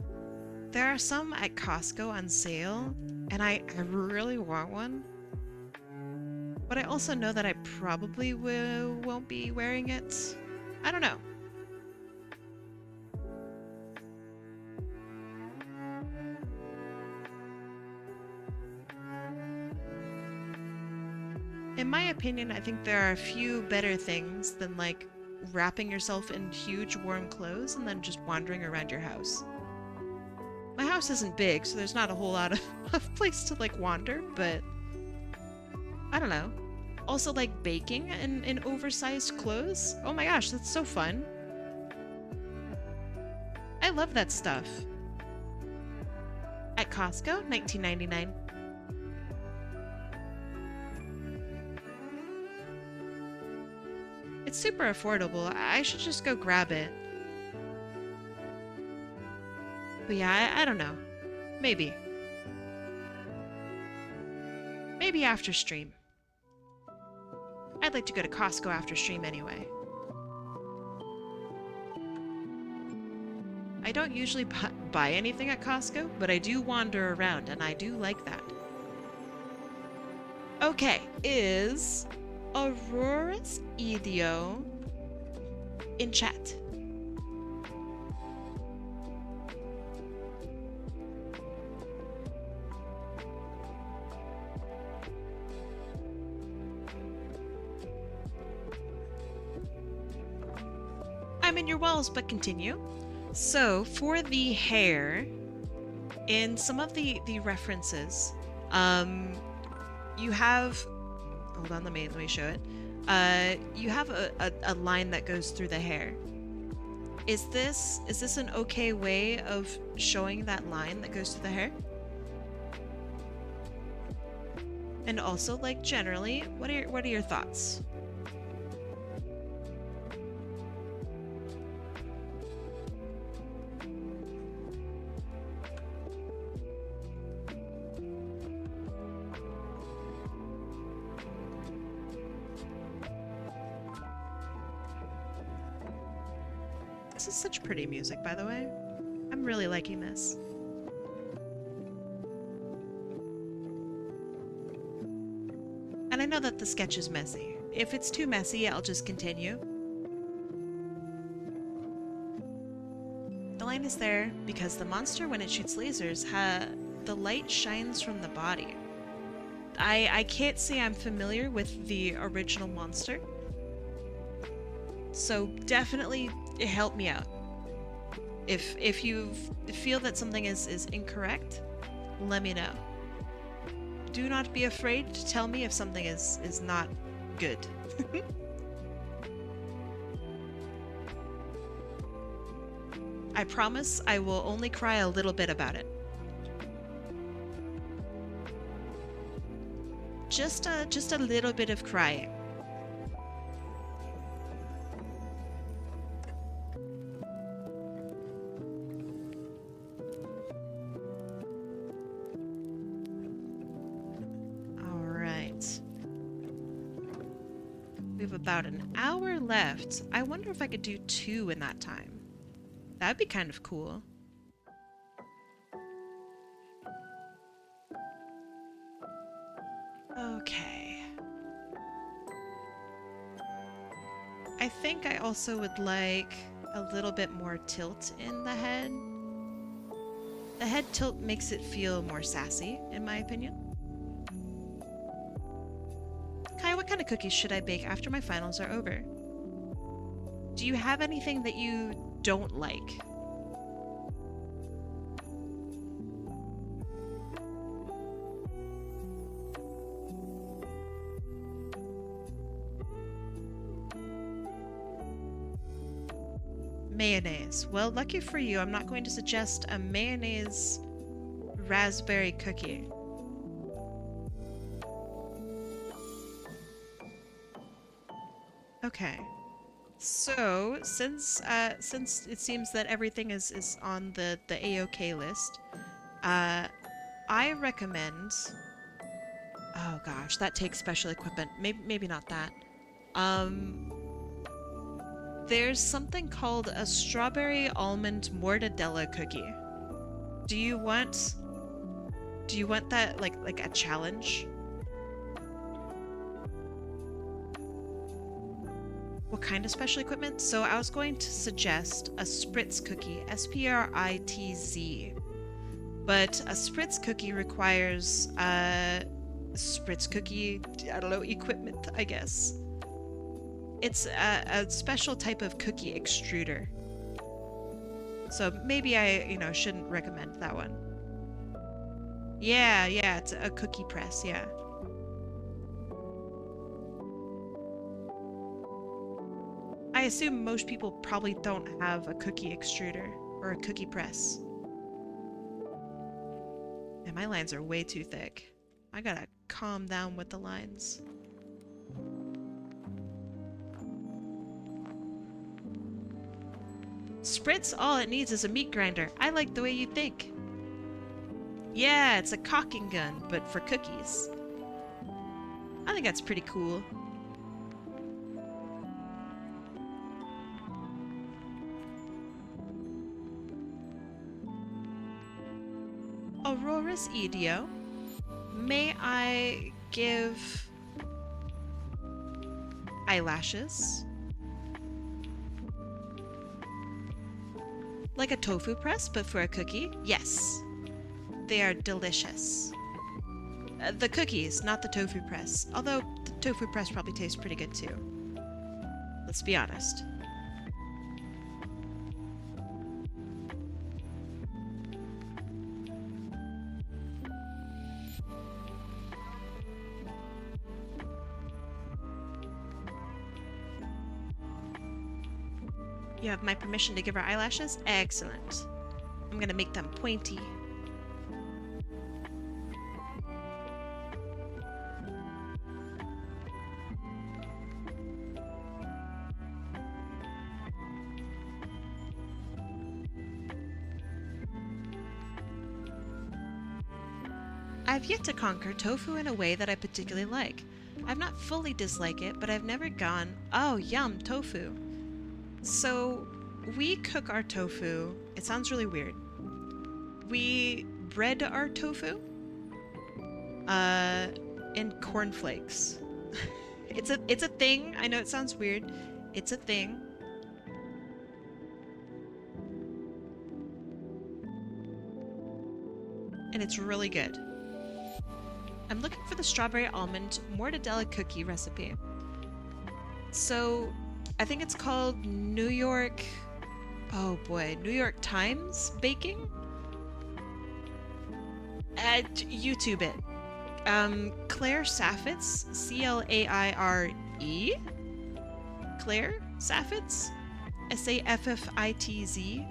There are some at Costco on sale, and I really want one. But I also know that I probably won't be wearing it. I don't know. In my opinion, I think there are a few better things than like wrapping yourself in huge warm clothes and then just wandering around your house. My house isn't big, so there's not a whole lot of place to like wander, but I don't know. Also like baking in oversized clothes. Oh my gosh, that's so fun. I love that stuff. At Costco, $19.99. It's super affordable. I should just go grab it. But yeah, I don't know. Maybe. Maybe after stream. I'd like to go to Costco after stream anyway. don't usually buy anything at Costco, but I do wander around, and I do like that. Okay, is auroresidiova in chat? I'm in your walls, but continue. So, for the hair, in some of the references, you have... Hold on, let me show it. You have a line that goes through the hair. Is this an okay way of showing that line that goes through the hair? And also, like, generally, what are your thoughts? This is such pretty music, by the way. I'm really liking this. And I know that the sketch is messy. If it's too messy, I'll just continue. The line is there because the monster, when it shoots lasers, the light shines from the body. I can't say I'm familiar with the original monster. So definitely help me out. If you feel that something is incorrect, let me know. Do not be afraid to tell me if something is not good. I promise I will only cry a little bit about it. Just a little bit of crying. We have about an hour left. I wonder if I could do 2 in that time. That'd be kind of cool. Okay. I think I also would like a little bit more tilt in the head. The head tilt makes it feel more sassy, in my opinion. Kai, what kind of cookies should I bake after my finals are over? Do you have anything that you don't like? Mayonnaise. Well, lucky for you, I'm not going to suggest a mayonnaise raspberry cookie. Okay. So, since it seems that everything is on the A-OK list, I recommend... Oh gosh, that takes special equipment. Maybe not that. There's something called a strawberry almond mortadella cookie. Do you want that like a challenge? What kind of special equipment? So I was going to suggest a spritz cookie, S-P-R-I-T-Z. But a spritz cookie requires spritz cookie, I don't know, equipment, I guess. It's a special type of cookie extruder. So maybe I, shouldn't recommend that one. Yeah, it's a cookie press, yeah. I assume most people probably don't have a cookie extruder or a cookie press. And my lines are way too thick. I gotta calm down with the lines. Spritz, all it needs is a meat grinder. I like the way you think. Yeah, it's a caulking gun, but for cookies. I think that's pretty cool. auroresidiova. May I give eyelashes? Like a tofu press, but for a cookie? Yes. They are delicious. The cookies, not the tofu press. Although the tofu press probably tastes pretty good too. Let's be honest. You have my permission to give her eyelashes? Excellent. I'm gonna make them pointy. I've yet to conquer tofu in a way that I particularly like. I've not fully disliked it, but I've never gone, oh yum, tofu. So, we cook our tofu. It sounds really weird. We bread our tofu in cornflakes. It's a thing. I know it sounds weird. It's a thing. And it's really good. I'm looking for the strawberry almond mortadella cookie recipe. So, I think it's called New York... Oh boy, New York Times baking? YouTube it. Claire Saffitz, C-L-A-I-R-E? Claire Saffitz? S-A-F-F-I-T-Z?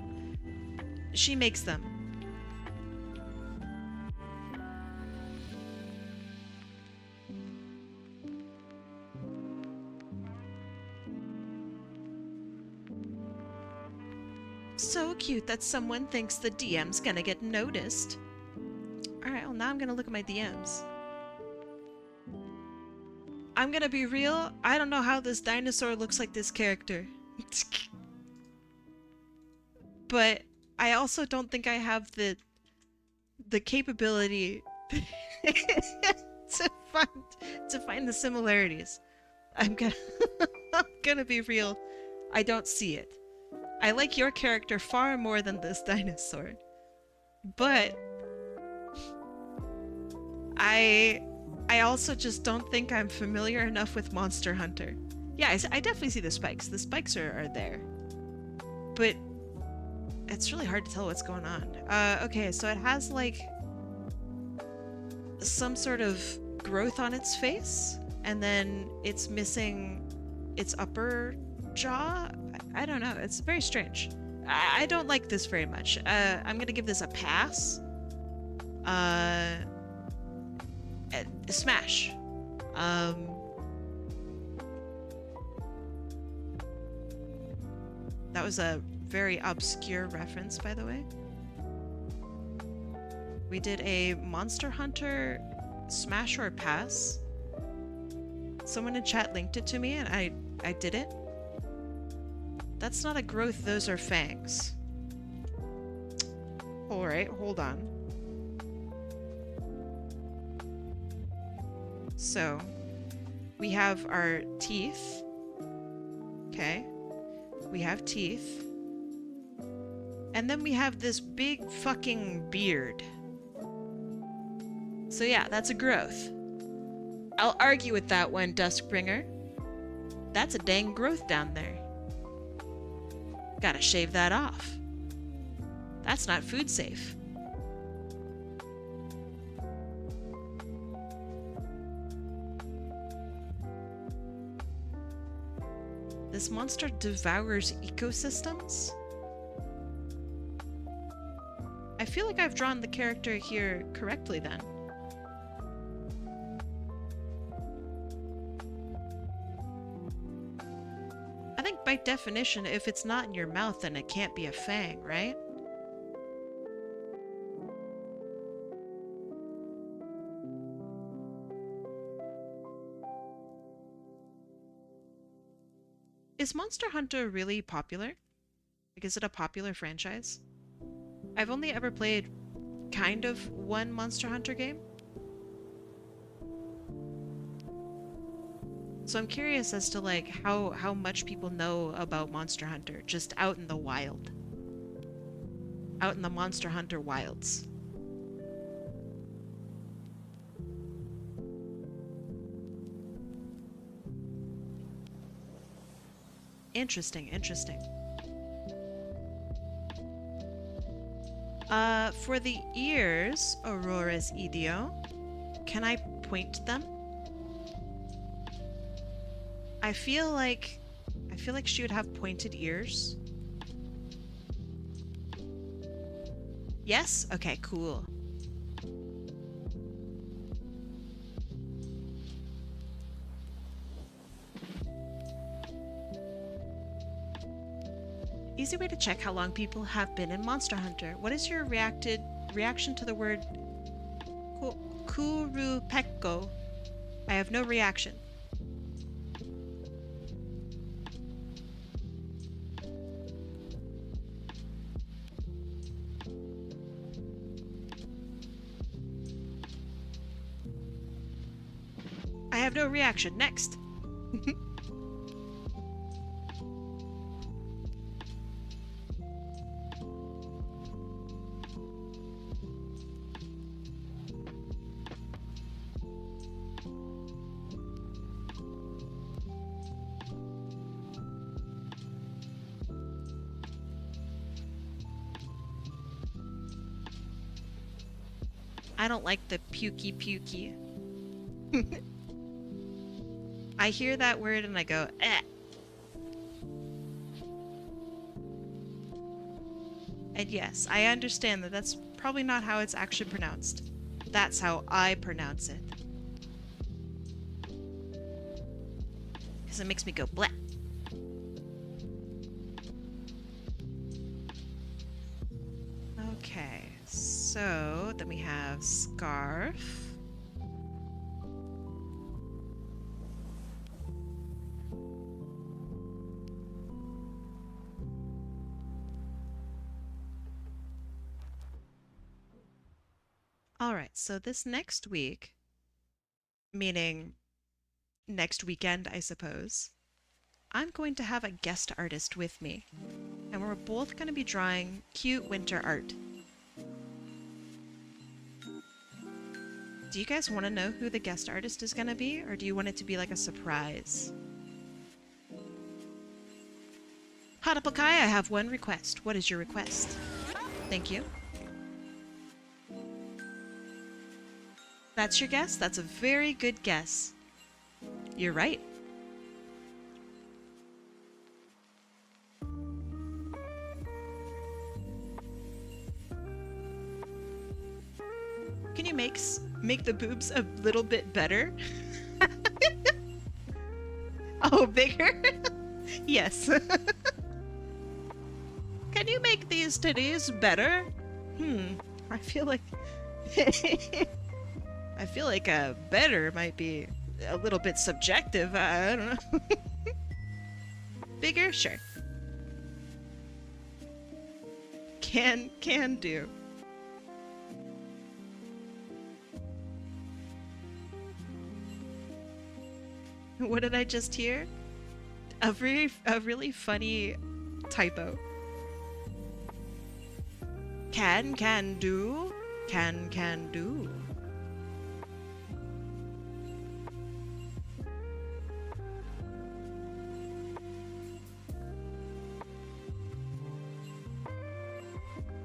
She makes them. So cute that someone thinks the DM's gonna get noticed. Alright, well now I'm gonna look at my DMs. I'm gonna be real, I don't know how this dinosaur looks like this character. But I also don't think I have the capability to find the similarities. I'm gonna be real, I don't see it. I like your character far more than this dinosaur. But I also just don't think I'm familiar enough with Monster Hunter. Yeah, I definitely see the spikes. The spikes are there. But it's really hard to tell what's going on. Okay, so it has like some sort of growth on its face, and then it's missing its upper jaw. I don't know. It's very strange. I don't like this very much. I'm gonna give this a pass. Smash. That was a very obscure reference, by the way. We did a Monster Hunter smash or pass. Someone in chat linked it to me, and I did it. That's not a growth, those are fangs. Alright, hold on. So, we have our teeth. Okay. We have teeth. And then we have this big fucking beard. So yeah, that's a growth. I'll argue with that one, Duskbringer. That's a dang growth down there. Gotta shave that off. That's not food safe. This monster devours ecosystems? I feel like I've drawn the character here correctly then. I think by definition, if it's not in your mouth, then it can't be a fang, right? Is Monster Hunter really popular? Like, is it a popular franchise? I've only ever played kind of one Monster Hunter game. So I'm curious as to like how much people know about Monster Hunter just out in the wild. Out in the Monster Hunter wilds. Interesting, interesting. For the ears, auroresidiova, can I point them? I feel like she would have pointed ears. Yes? Okay, cool. Easy way to check how long people have been in Monster Hunter. What is your reaction to the word kurupekko? I have no reaction. I have no reaction. Next. I don't like the pukey pukey. I hear that word and I go, eh. And yes, I understand that that's probably not how it's actually pronounced. That's how I pronounce it. Because it makes me go bleh. Okay, so then we have scarf. All right, so this next week, meaning next weekend, I suppose, I'm going to have a guest artist with me, and we're both going to be drawing cute winter art. Do you guys want to know who the guest artist is going to be, or do you want it to be like a surprise? Hatapakai, I have one request. What is your request? Thank you. That's your guess? That's a very good guess. You're right. Can you make the boobs a little bit better? Oh, bigger? Yes. Can you make these titties better? I feel like I feel like a better might be a little bit subjective. I don't know. Bigger? Sure. Can do. What did I just hear? A really funny typo. Can do. Can do.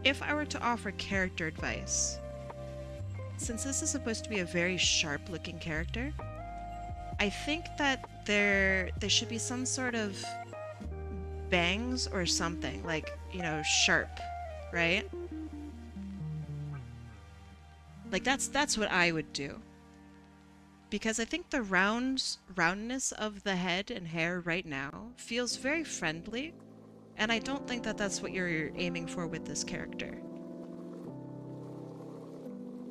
If I were to offer character advice, since this is supposed to be a very sharp-looking character, I think that there should be some sort of bangs or something, like, you know, sharp, right? Like that's what I would do. Because I think the roundness of the head and hair right now feels very friendly. And I don't think that that's what you're aiming for with this character.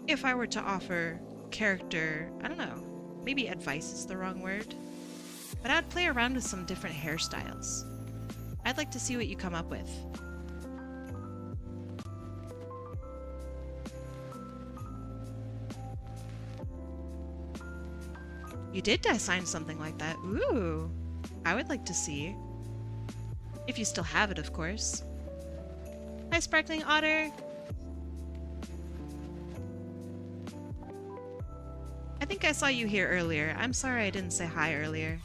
If I were to offer character, I don't know, maybe advice is the wrong word, but I'd play around with some different hairstyles. I'd like to see what you come up with. You did design something like that. Ooh. I would like to see. If you still have it, of course. Hi, Sparkling Otter. I think I saw you here earlier. I'm sorry I didn't say hi earlier.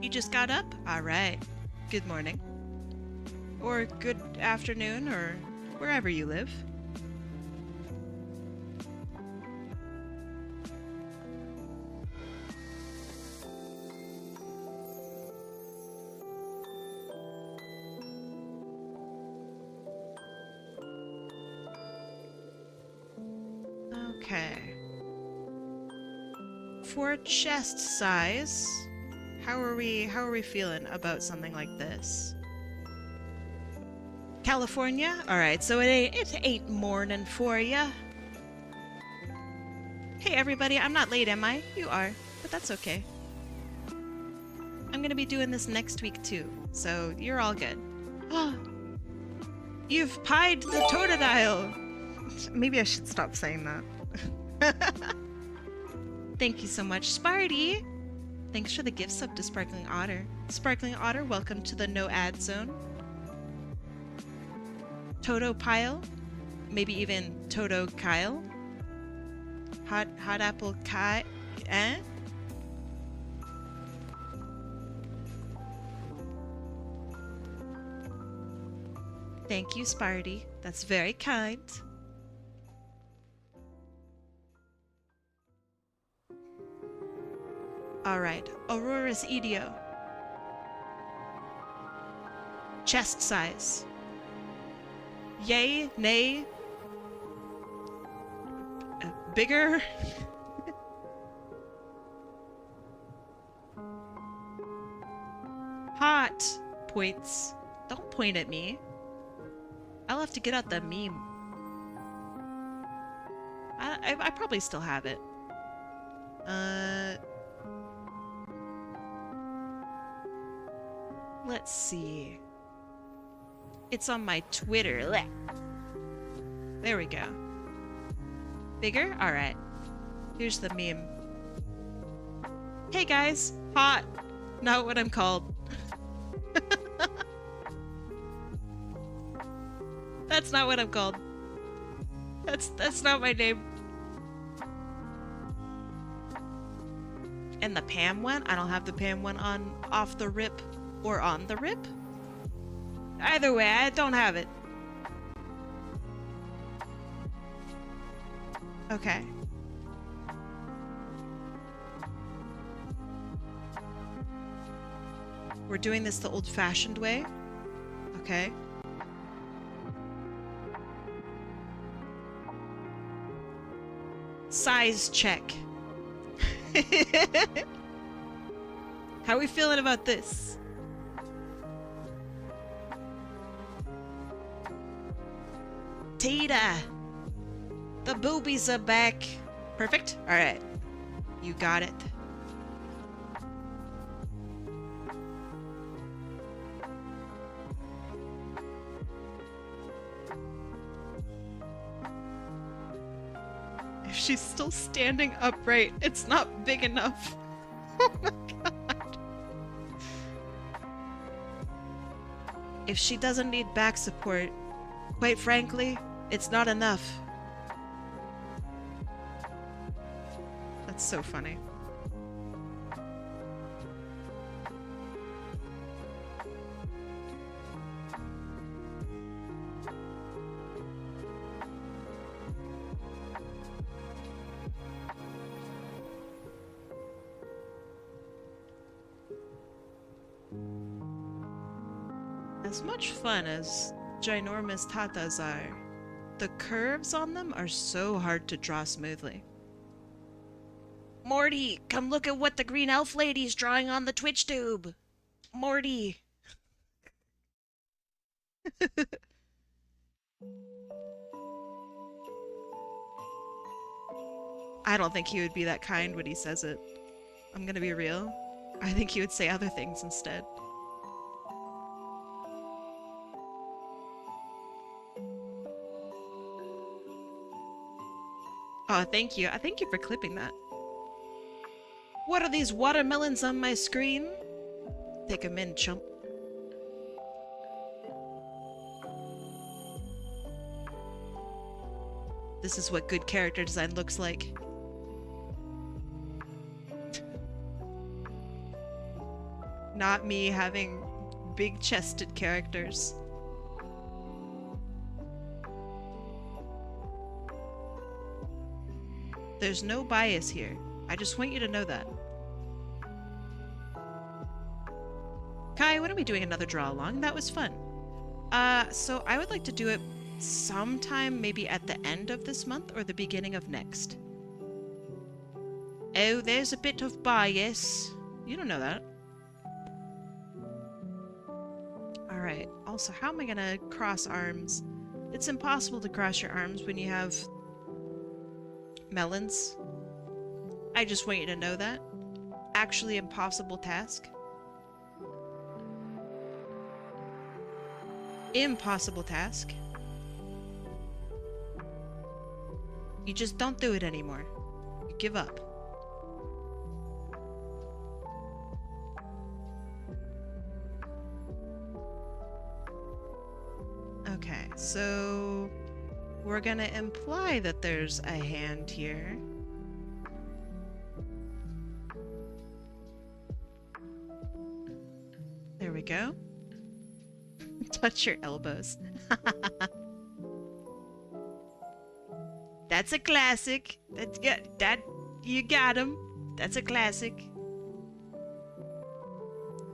You just got up? Alright. Good morning. Or good afternoon, or wherever you live. Okay. For chest size, how are we feeling about something like this? California? Alright, so it ain't morning for ya. Hey everybody, I'm not late, am I? You are, but that's okay. I'm gonna be doing this next week too, so you're all good. You've pied the totodile! Maybe I should stop saying that. Thank you so much, Sparty! Thanks for the gift sub to Sparkling Otter. Sparkling Otter, welcome to the no ad zone. Toto Pile, maybe even Toto Kyle. Hot Apple Kai, eh? Thank you, Sparty. That's very kind. Alright, auroresidiova. Chest size. Yay, nay, bigger. Hot points. Don't point at me. I'll have to get out the meme. I probably still have it. Let's see. It's on my Twitter. There we go. Bigger? Alright. Here's the meme. Hey guys! Hot! Not what I'm called. That's not what I'm called. That's not my name. And the Pam one? I don't have the Pam one on off the rip or on the rip. Either way, I don't have it. Okay. We're doing this the old-fashioned way. Okay. Size check. How are we feeling about this? Tita! The boobies are back. Perfect? Alright. You got it. If she's still standing upright, it's not big enough. Oh my god. If she doesn't need back support, quite frankly, it's not enough. That's so funny. As much fun as ginormous tatas are, the curves on them are so hard to draw smoothly. Morty, come look at what the green elf lady's drawing on the Twitch tube. Morty. I don't think he would be that kind when he says it. I'm gonna be real. I think he would say other things instead. Oh, thank you. I thank you for clipping that. What are these watermelons on my screen? Take 'em in, chump. This is what good character design looks like. Not me having big-chested characters. There's no bias here. I just want you to know that. Kai, when are we doing another draw along? That was fun. So I would like to do it sometime maybe at the end of this month or the beginning of next. Oh, there's a bit of bias. You don't know that. Alright, also, how am I gonna cross arms? It's impossible to cross your arms when you have melons. I just want you to know that. Actually impossible task. Impossible task. You just don't do it anymore. You give up. Okay, so we're gonna imply that there's a hand here. There we go. Touch your elbows. That's a classic. That's good. That you got him. That's a classic.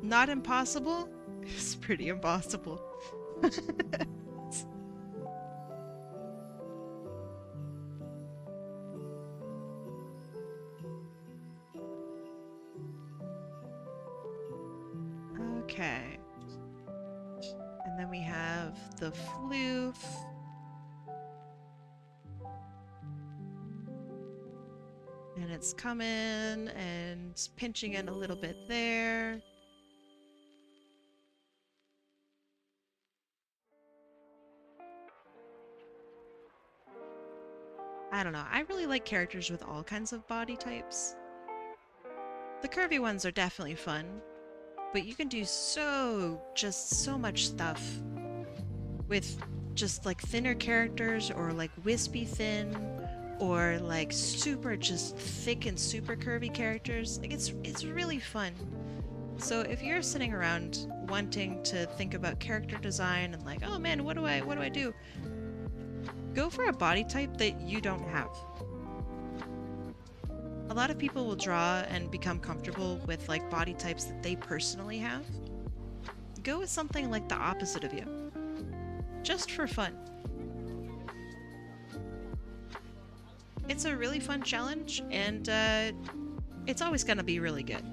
Not impossible? It's pretty impossible. Okay. And then we have the floof. And it's coming and pinching in a little bit there. I don't know. I really like characters with all kinds of body types. The curvy ones are definitely fun, but you can do so much stuff with just like thinner characters or like wispy thin or like super just thick and super curvy characters. Like it's really fun. So if you're sitting around wanting to think about character design and like, oh man, what do I do? Go for a body type that you don't have. A lot of people will draw and become comfortable with like body types that they personally have. Go with something like the opposite of you. Just for fun. It's a really fun challenge, and it's always gonna be really good.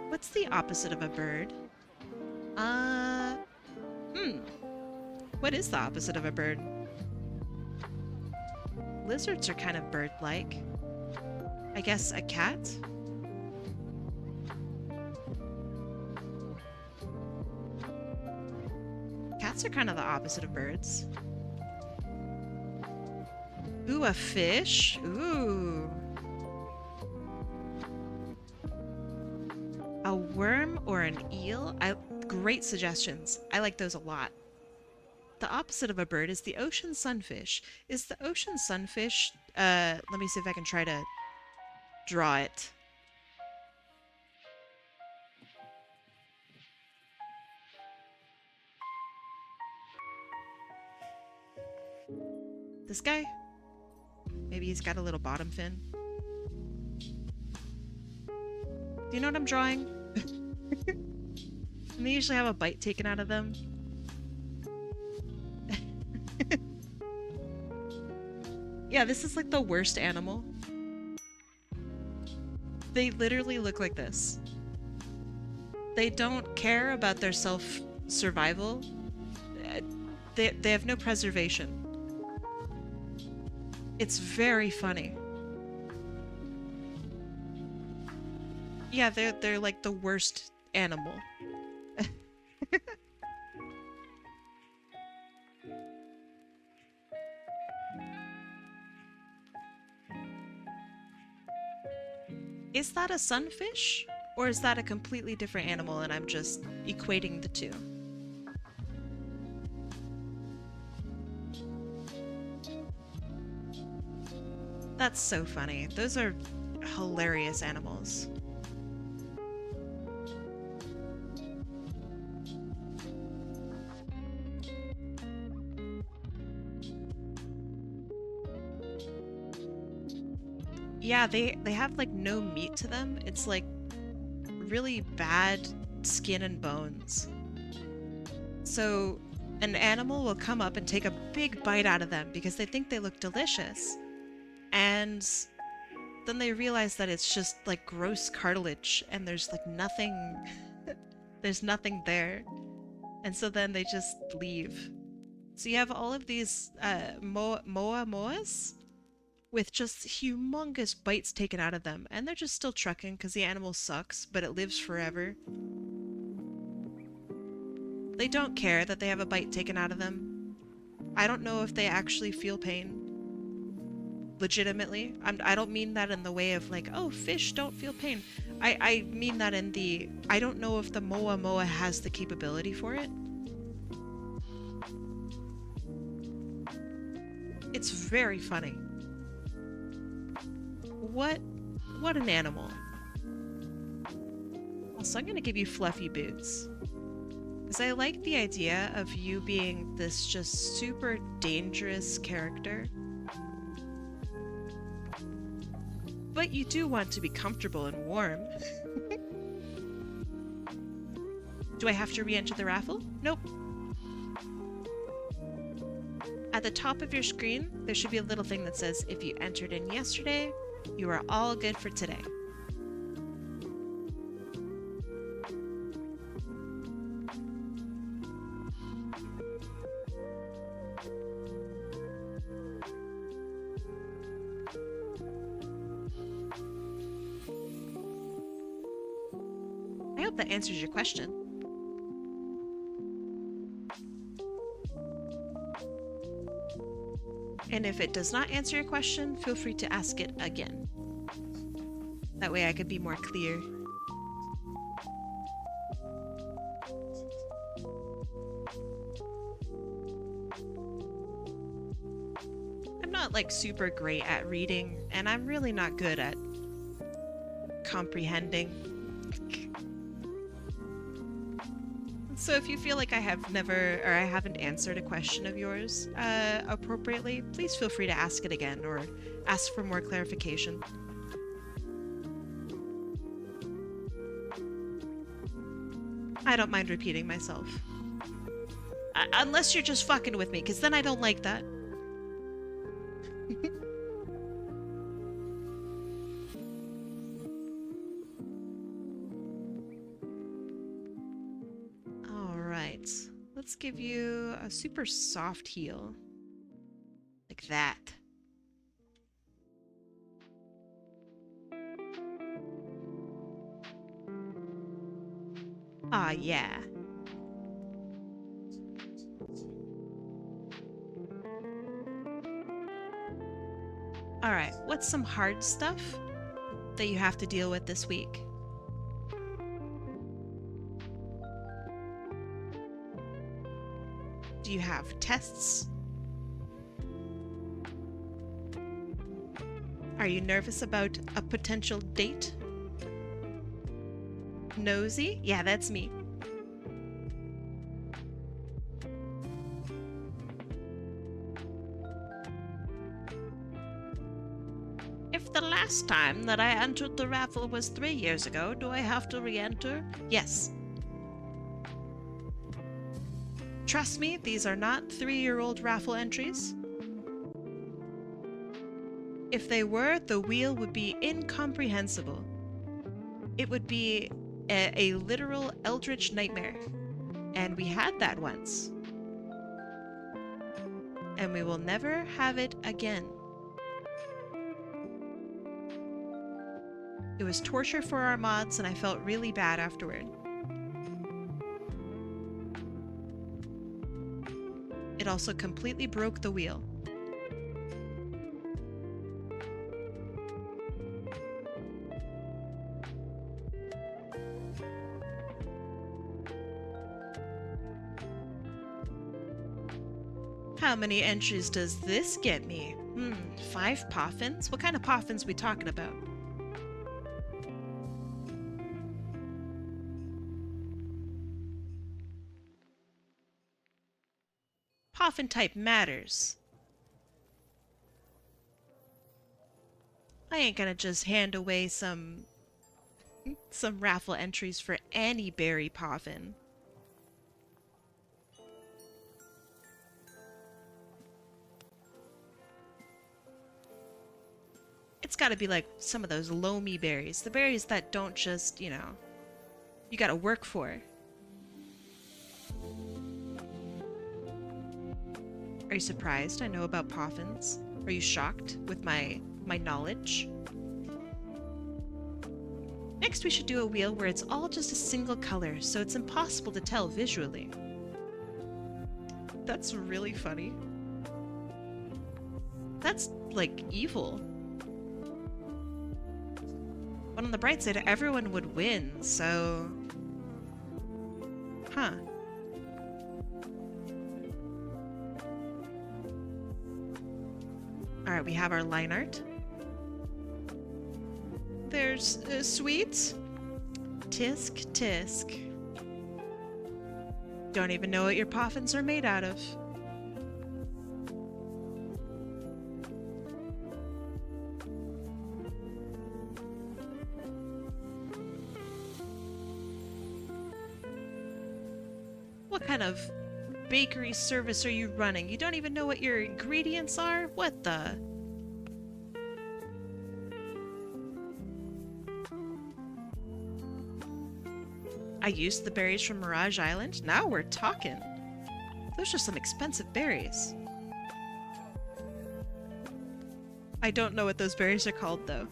What's the opposite of a bird? What is the opposite of a bird? Lizards are kind of bird-like. I guess a cat? Cats are kind of the opposite of birds. Ooh, a fish? Ooh. A worm or an eel? Great suggestions. I like those a lot. The opposite of a bird is the ocean sunfish. Is the ocean sunfish... let me see if I can try to draw it. This guy? Maybe he's got a little bottom fin. Do you know what I'm drawing? And they usually have a bite taken out of them. Yeah, this is like the worst animal. They literally look like this. They don't care about their self-survival. They have no preservation. It's very funny. Yeah, they're like the worst animal. Is that a sunfish? Or is that a completely different animal and I'm just equating the two? That's so funny. Those are hilarious animals. Yeah, they have like no meat to them. It's like really bad skin and bones. So an animal will come up and take a big bite out of them because they think they look delicious. And then they realize that it's just like gross cartilage and there's like nothing there's nothing there. And so then they just leave. So you have all of these moas with just humongous bites taken out of them, and they're just still trucking because the animal sucks, but it lives forever. They don't care that they have a bite taken out of them. I don't know if they actually feel pain. Legitimately. I don't mean that in the way of like, oh, fish don't feel pain. I mean that in the, I don't know if the moa has the capability for it. It's very funny. What an animal. Also, I'm gonna give you fluffy boots. Because I like the idea of you being this just super dangerous character. But you do want to be comfortable and warm. Do I have to re-enter the raffle? Nope. At the top of your screen, there should be a little thing that says, if you entered in yesterday, you are all good for today. I hope that answers your question. And if it does not answer your question, feel free to ask it again. That way I could be more clear. I'm not like super great at reading, and I'm really not good at comprehending. So if you feel like I have never, or I haven't answered a question of yours appropriately, please feel free to ask it again or ask for more clarification. I don't mind repeating myself. Unless you're just fucking with me, because then I don't like that. Alright, let's give you a super soft heal. Like that. Ah, yeah. Alright, what's some hard stuff that you have to deal with this week? Do you have tests? Are you nervous about a potential date? Nosy? Yeah, that's me. If the last time that I entered the raffle was 3 years ago, do I have to re-enter? Yes. Trust me, these are not 3-year-old raffle entries. If they were, the wheel would be incomprehensible. It would be a literal eldritch nightmare. And we had that once. And we will never have it again. It was torture for our mods, and I felt really bad afterward. It also completely broke the wheel. How many entries does this get me? 5 poffins? What kind of poffins we talking about? Poffin type matters. I ain't gonna just hand away some raffle entries for any berry poffin. It's gotta be like some of those loamy berries. The berries that don't just, you know, you gotta work for. Are you surprised I know about poffins? Are you shocked with my knowledge? Next we should do a wheel where it's all just a single color, so it's impossible to tell visually. That's really funny. That's, like, evil. But on the bright side, everyone would win, so... Huh. Alright, we have our line art. There's sweets. Tisk, tisk. Don't even know what your poffins are made out of. What kind of bakery service are you running? You don't even know what your ingredients are? What the? I used the berries from Mirage Island? Now we're talking. Those are some expensive berries. I don't know what those berries are called, though.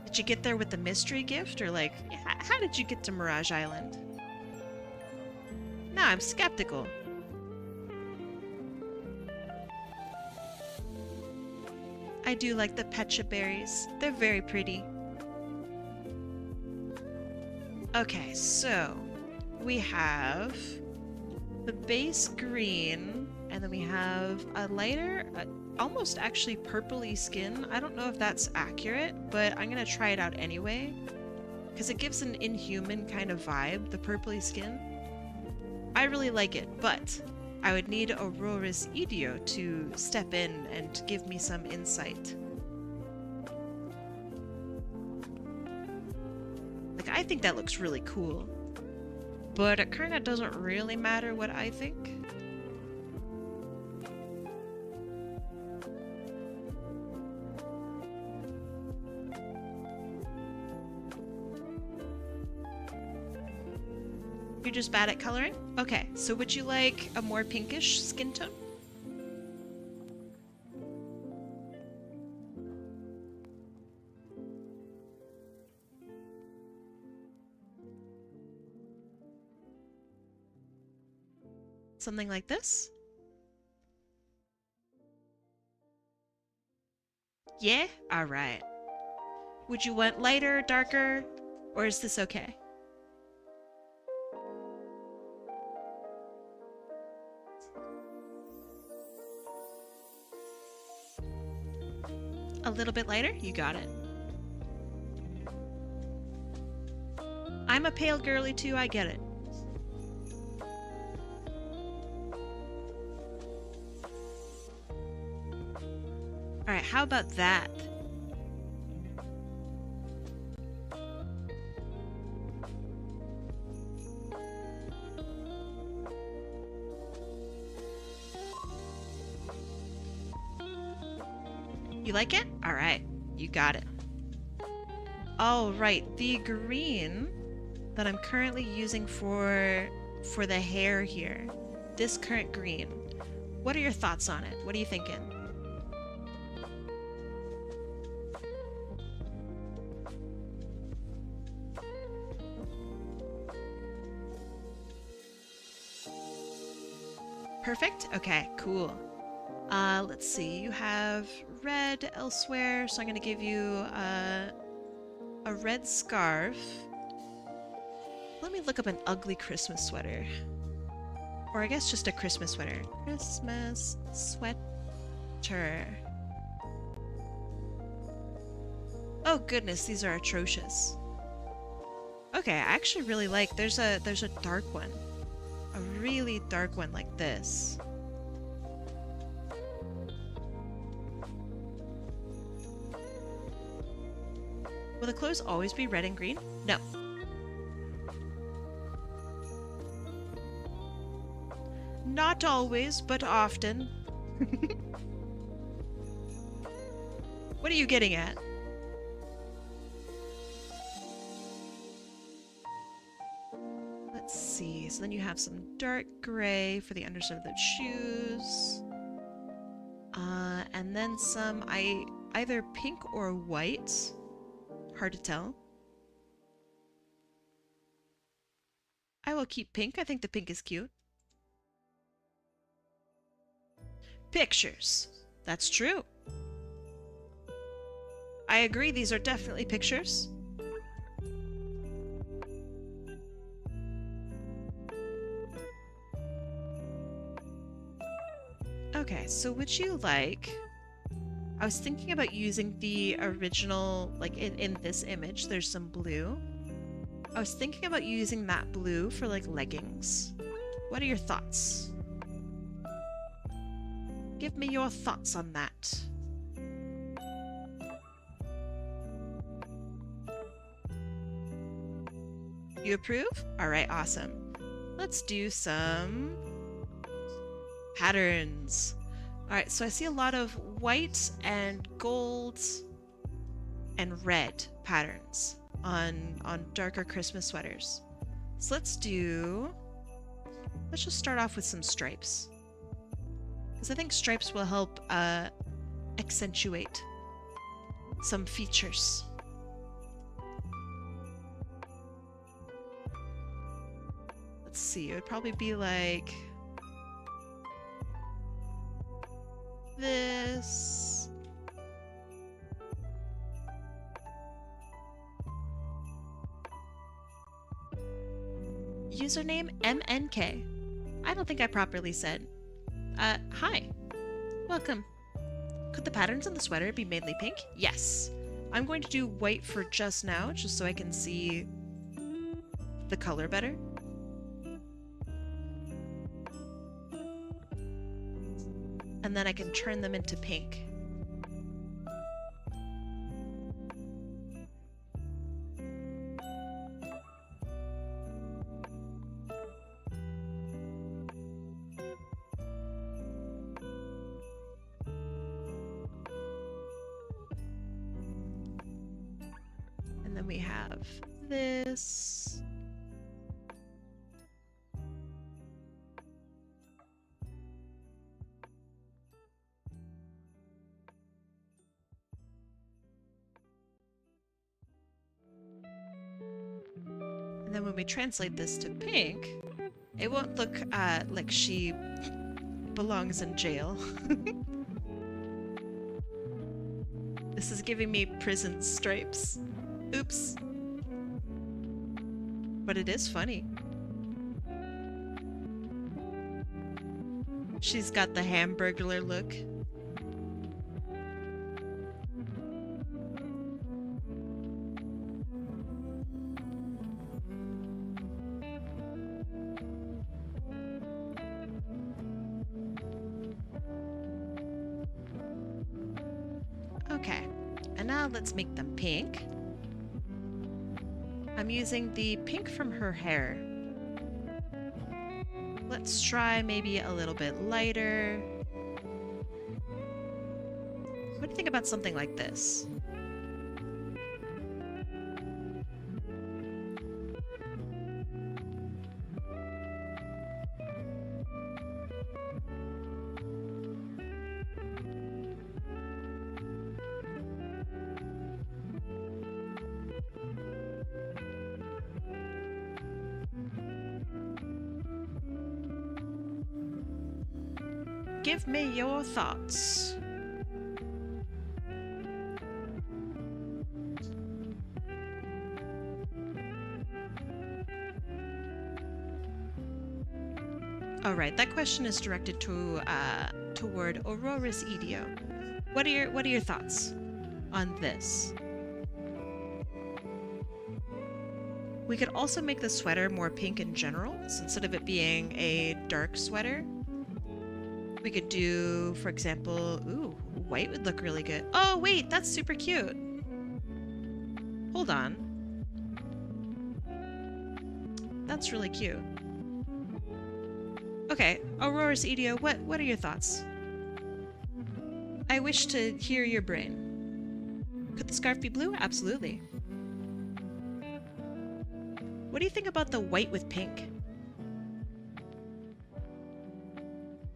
Did you get there with the mystery gift, or like, how did you get to Mirage Island? Now I'm skeptical. I do like the pecha berries. They're very pretty. Okay, so we have the base green, and then we have a lighter, almost actually purpley skin. I don't know if that's accurate, but I'm gonna try it out anyway, because it gives an inhuman kind of vibe, the purpley skin. I really like it, but I would need auroresidiova to step in and give me some insight. Like, I think that looks really cool, but it kind of doesn't really matter what I think. You're just bad at coloring? Okay, so would you like a more pinkish skin tone? Something like this? Yeah? Alright. Would you want lighter, darker, or is this okay? A little bit lighter? You got it. I'm a pale girly too, I get it. Alright, how about that? You like it? All right, you got it. All right, the green that I'm currently using for the hair here, this current green. What are your thoughts on it? What are you thinking? Perfect? Okay, cool. Let's see. You have red elsewhere, so I'm gonna give you a red scarf. Let me look up an ugly Christmas sweater. Or I guess just a Christmas sweater. Christmas sweater. Oh goodness, these are atrocious. Okay, I actually really like, there's a dark one. A really dark one like this. Will the clothes always be red and green? No. Not always, but often. What are you getting at? Let's see. So then you have some dark gray for the underside of the shoes. And then some either pink or white. Hard to tell. I will keep pink. I think the pink is cute. Pictures. That's true. I agree, these are definitely pictures. Okay, so would you like... I was thinking about using the original, like in this image, there's some blue. I was thinking about using that blue for like leggings. What are your thoughts? Give me your thoughts on that. You approve? Alright, awesome. Let's do some patterns. Alright, so I see a lot of white and gold and red patterns on darker Christmas sweaters. So let's just start off with some stripes. Because I think stripes will help accentuate some features. Let's see, it would probably be like this. Username MNK. I don't think I properly said. Hi. Welcome. Could the patterns on the sweater be mainly pink? Yes. I'm going to do white for just now, just so I can see the color better. And then I can turn them into pink. And then we have this. And then when we translate this to pink, it won't look like she belongs in jail. This is giving me prison stripes. Oops. But it is funny. She's got the Hamburglar look. Okay, and now let's make them pink. I'm using the pink from her hair. Let's try maybe a little bit lighter. What do you think about something like this? Give me your thoughts. All right, that question is directed to toward auroresidiova. What are your thoughts on this? We could also make the sweater more pink in general, so instead of it being a dark sweater, we could do, for example, ooh, white would look really good. Oh wait, that's super cute. Hold on. That's really cute. Okay, auroresidiova, what are your thoughts? I wish to hear your brain. Could the scarf be blue? Absolutely. What do you think about the white with pink?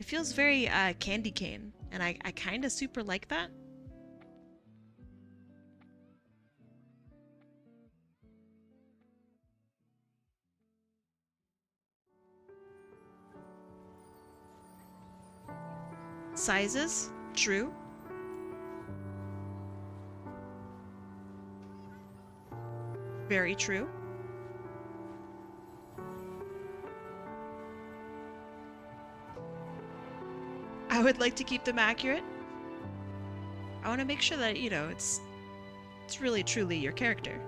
It feels very candy cane, and I kind of super like that. Sizes, true. Very true. I would like to keep them accurate. I want to make sure that, you know, it's really truly your character.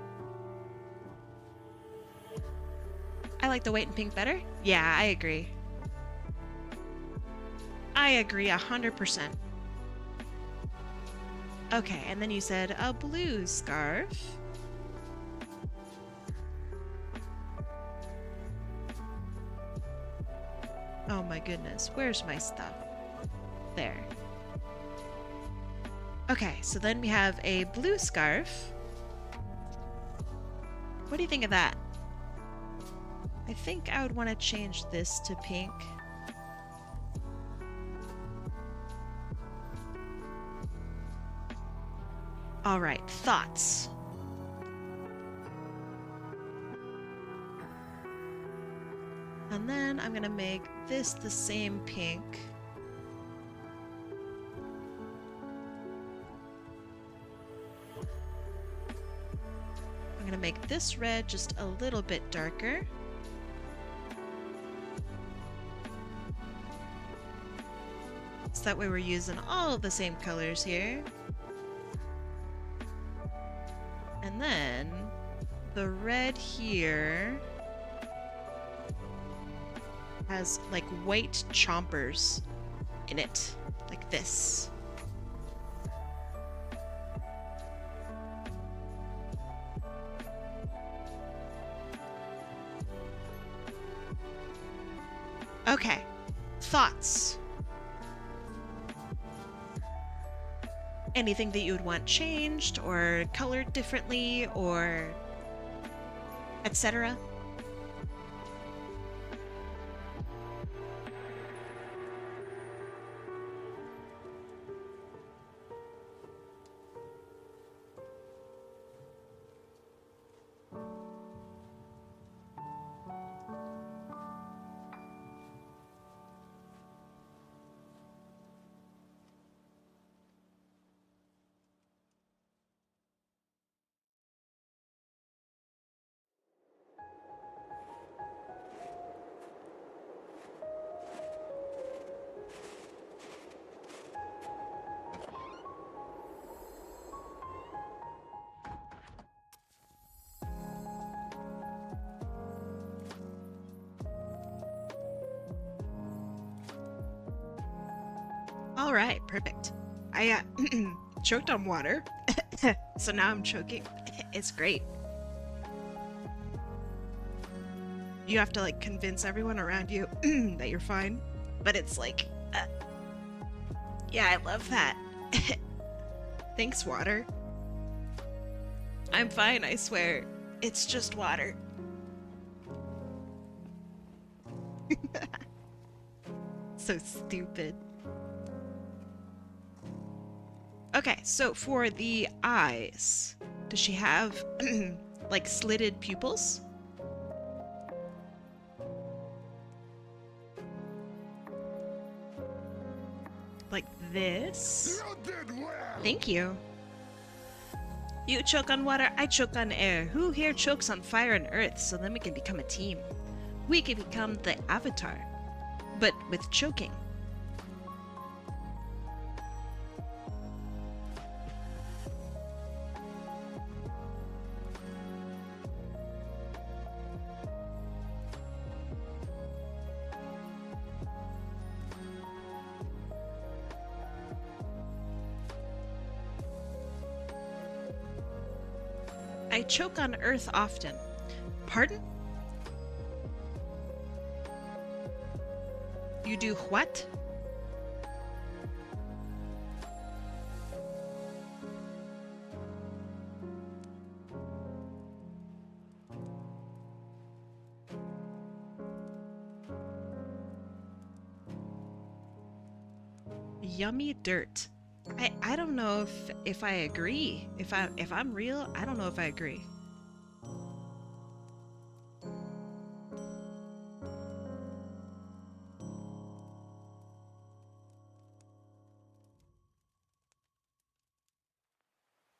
I like the white and pink better. Yeah, I agree. I agree 100%. Okay, and then you said a blue scarf. Oh my goodness, where's my stuff? There. Okay, so then we have a blue scarf. What do you think of that? I think I would want to change this to pink. All right, thoughts. And then I'm gonna make this the same pink. I'm gonna make this red just a little bit darker. So that way we're using all of the same colors here. And then the red here has like white chompers in it, like this. Okay, thoughts? Anything that you would want changed or colored differently or etc.? All right, perfect. I choked on water, so now I'm choking. It's great. You have to like convince everyone around you that you're fine, but it's like, yeah, I love that. Thanks, water. I'm fine, I swear. It's just water. So stupid. Okay, so for the eyes, does she have like slitted pupils? Like this? You did well. Thank you. You choke on water, I choke on air. Who here chokes on fire and earth? So then we can become a team. We can become the Avatar, but with choking. I choke on earth often. Pardon? You do what? Yummy dirt. I don't know if I agree. If I'm real, I don't know if I agree.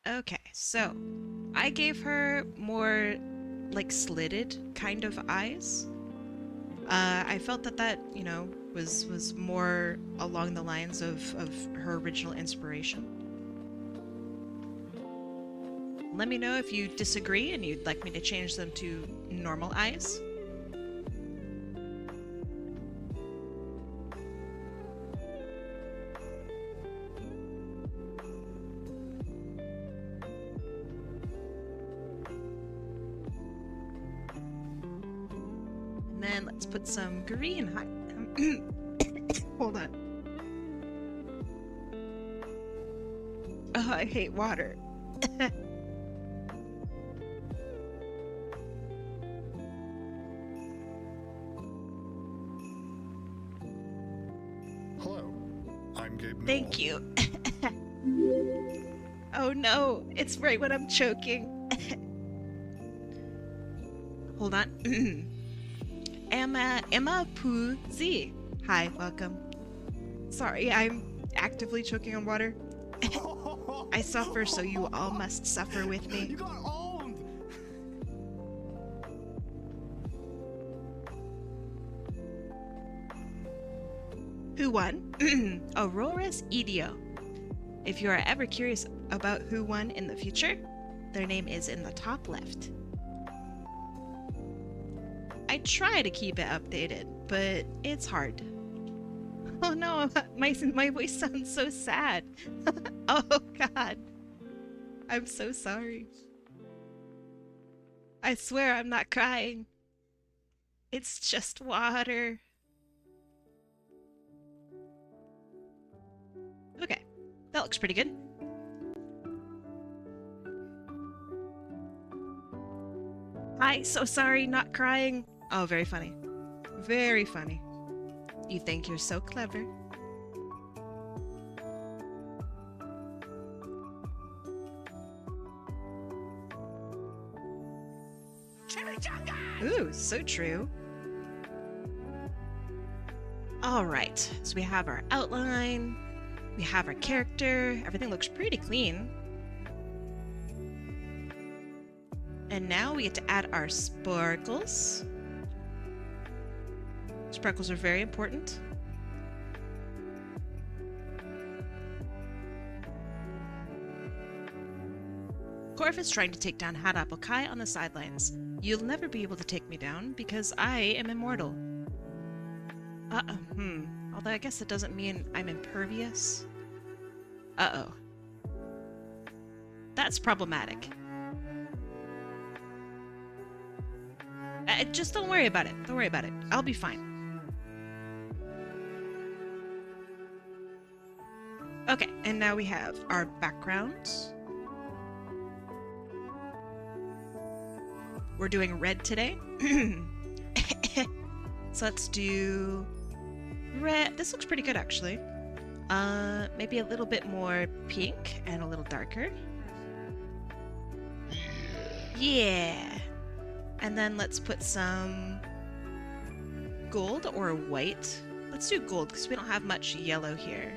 Okay, so I gave her more like slitted kind of eyes. I felt that, you know, was more along the lines of her original inspiration. Let me know if you disagree and you'd like me to change them to normal eyes. And then let's put some green hold on. Oh, I hate water. Hello, I'm Gabe. Thank you. Oh no, it's right when I'm choking. Hold on. Emma Poo Z. Hi, welcome. Sorry, I'm actively choking on water. I suffer, so you all must suffer with me. You got owned. Who won? Auroresidiova. If you are ever curious about who won in the future, their name is in the top left. I try to keep it updated, but it's hard. Oh no, my voice sounds so sad. Oh god. I'm so sorry. I swear I'm not crying. It's just water. Okay, that looks pretty good. Hi, so sorry, not crying. Oh, very funny. Very funny. You think you're so clever. Ooh, so true. Alright, so we have our outline, we have our character, everything looks pretty clean. And now we get to add our sparkles. Sparkles are very important. Korf is trying to take down Hat Apple Kai on the sidelines. You'll never be able to take me down because I am immortal. Although I guess that doesn't mean I'm impervious. Uh-oh. That's problematic. Just don't worry about it. Don't worry about it. I'll be fine. Okay, and now we have our backgrounds. We're doing red today. So let's do red. This looks pretty good, actually. Maybe a little bit more pink and a little darker. Yeah. And then let's put some gold or white. Let's do gold because we don't have much yellow here.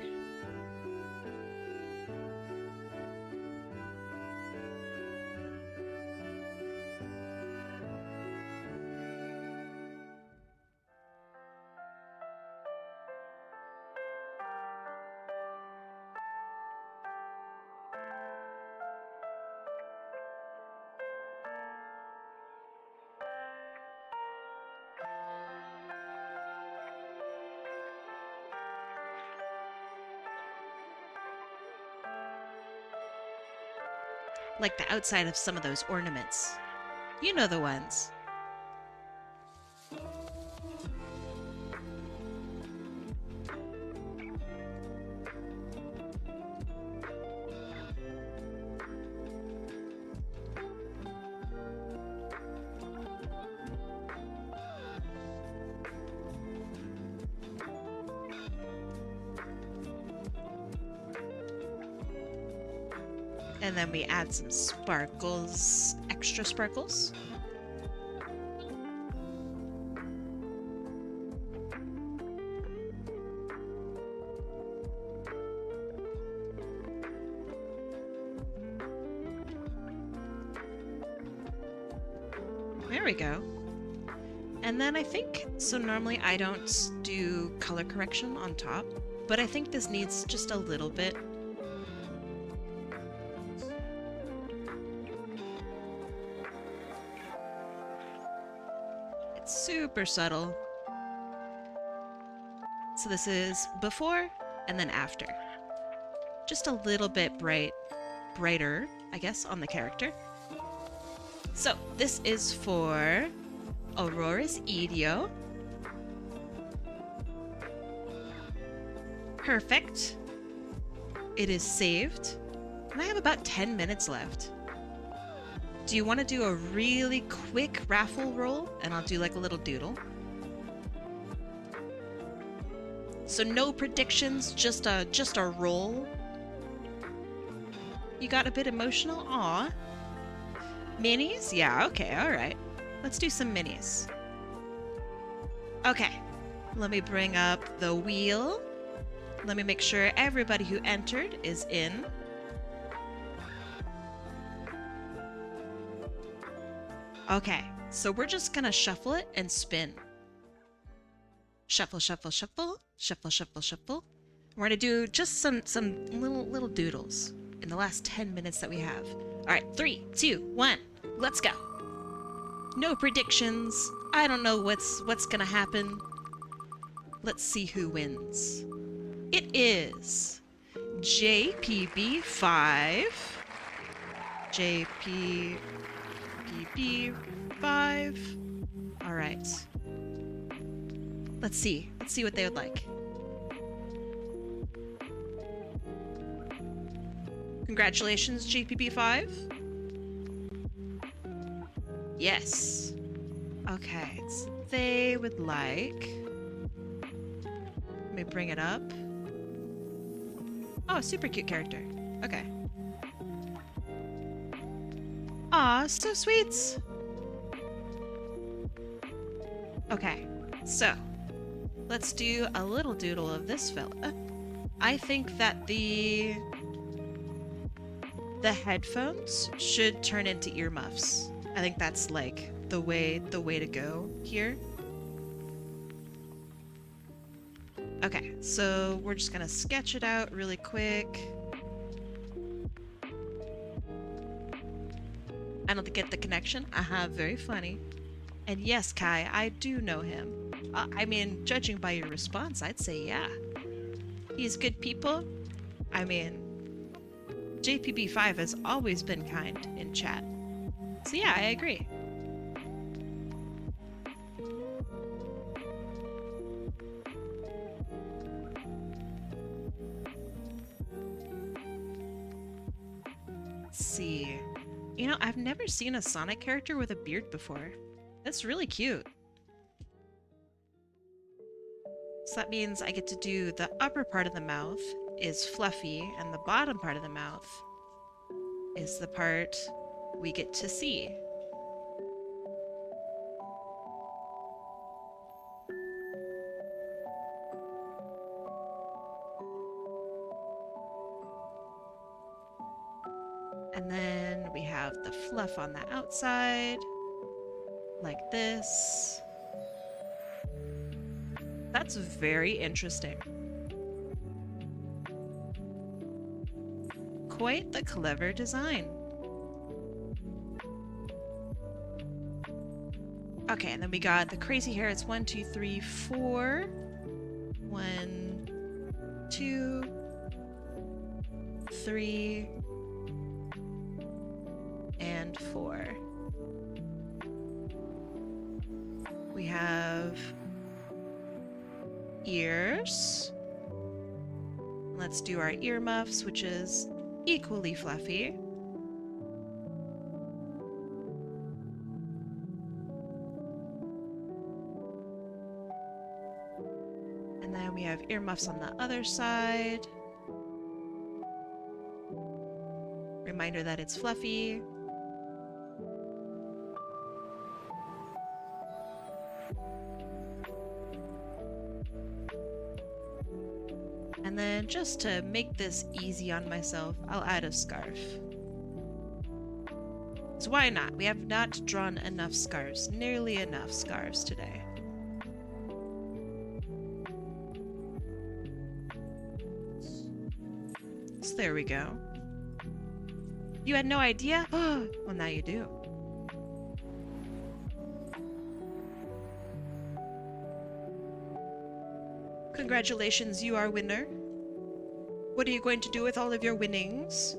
Like the outside of some of those ornaments. You know the ones. And then we add some sparkles, extra sparkles. There we go. And then I think, so normally I don't do color correction on top, but I think this needs just a little bit. Super subtle. So this is before and then after. Just a little bit brighter, I guess, on the character. So this is for auroresidiova. Perfect. It is saved. And I have about 10 minutes left. Do you want to do a really quick raffle roll? And I'll do like a little doodle. So no predictions, just a roll. You got a bit emotional? Aw. Minis? Yeah, okay, alright. Let's do some minis. Okay. Let me bring up the wheel. Let me make sure everybody who entered is in. Okay, so we're just gonna shuffle it and spin. Shuffle, shuffle, shuffle, shuffle, shuffle, shuffle. We're gonna do just some little doodles in the last 10 minutes that we have. All right, 3, 2, 1, let's go. No predictions. I don't know what's gonna happen. Let's see who wins. It is JPB5. JPB5. All right. Let's see what they would like. Congratulations, JPB5. Yes. Okay, so they would like... Let me bring it up. Oh, super cute character. Okay. Aw, so sweet. Okay, so let's do a little doodle of this fella. I think that the headphones should turn into earmuffs. I think that's like the way to go here. Okay, so we're just gonna sketch it out really quick. I don't get the connection. Aha, very funny. And yes, Kai, I do know him. I mean, judging by your response, I'd say yeah. He's good people. I mean, JPB5 has always been kind in chat. So yeah, I agree. Let's see. You know, I've never seen a Sonic character with a beard before. That's really cute. So that means I get to do the upper part of the mouth is fluffy, and the bottom part of the mouth is the part we get to see. And then we have the fluff on the outside, like this. That's very interesting. Quite the clever design. Okay, and then we got the crazy hair. It's 1, 2, 3, 4. 1, 2, 3, and 4. We have ears. Let's do our earmuffs, which is equally fluffy. And then we have earmuffs on the other side. Reminder that it's fluffy. And then just to make this easy on myself, I'll add a scarf. So why not? We have not drawn enough scarves, nearly enough scarves today. So there we go. You had no idea? Oh, well now you do. Congratulations, you are winner. What are you going to do with all of your winnings?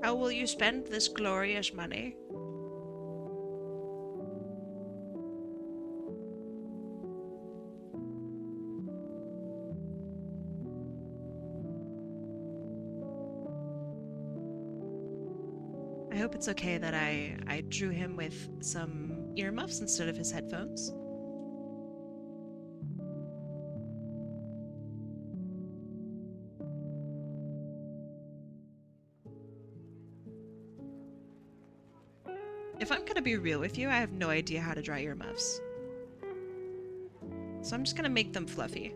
How will you spend this glorious money? I hope it's okay that I drew him with some earmuffs instead of his headphones. If I'm gonna be real with you, I have no idea how to draw earmuffs. So I'm just gonna make them fluffy.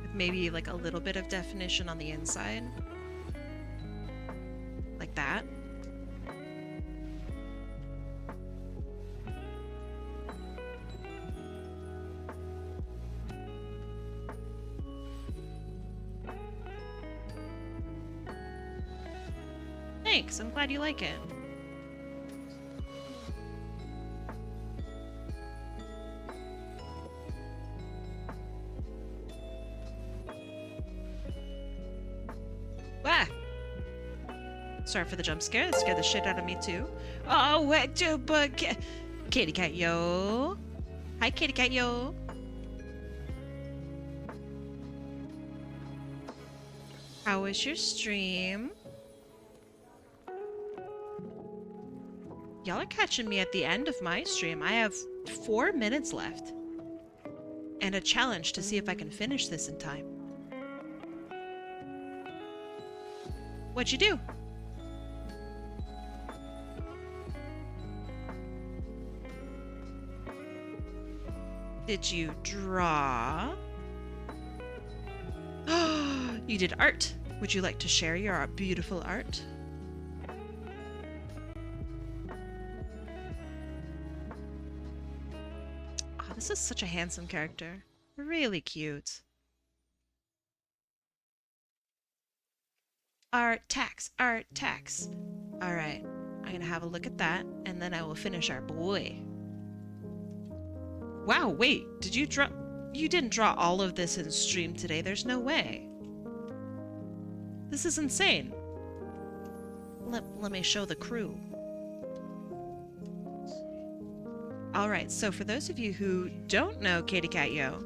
With maybe like a little bit of definition on the inside. Like that. Thanks, I'm glad you like it. Ah! Sorry for the jump scare, that scared the shit out of me too. Oh, what do but Kitty cat yo. Hi kitty cat yo. How was your stream? Y'all are catching me at the end of my stream. I have 4 minutes left. And a challenge to see if I can finish this in time. What'd you do? Did you draw? You did art. Would you like to share your beautiful art? This is such a handsome character. Really cute. Art tax, art tax. Alright, I'm gonna have a look at that, and then I will finish our boy. Wow, wait, did you draw... You didn't draw all of this in stream today, there's no way. This is insane. Let me show the crew. Alright, so for those of you who don't know Katie Cat Yo,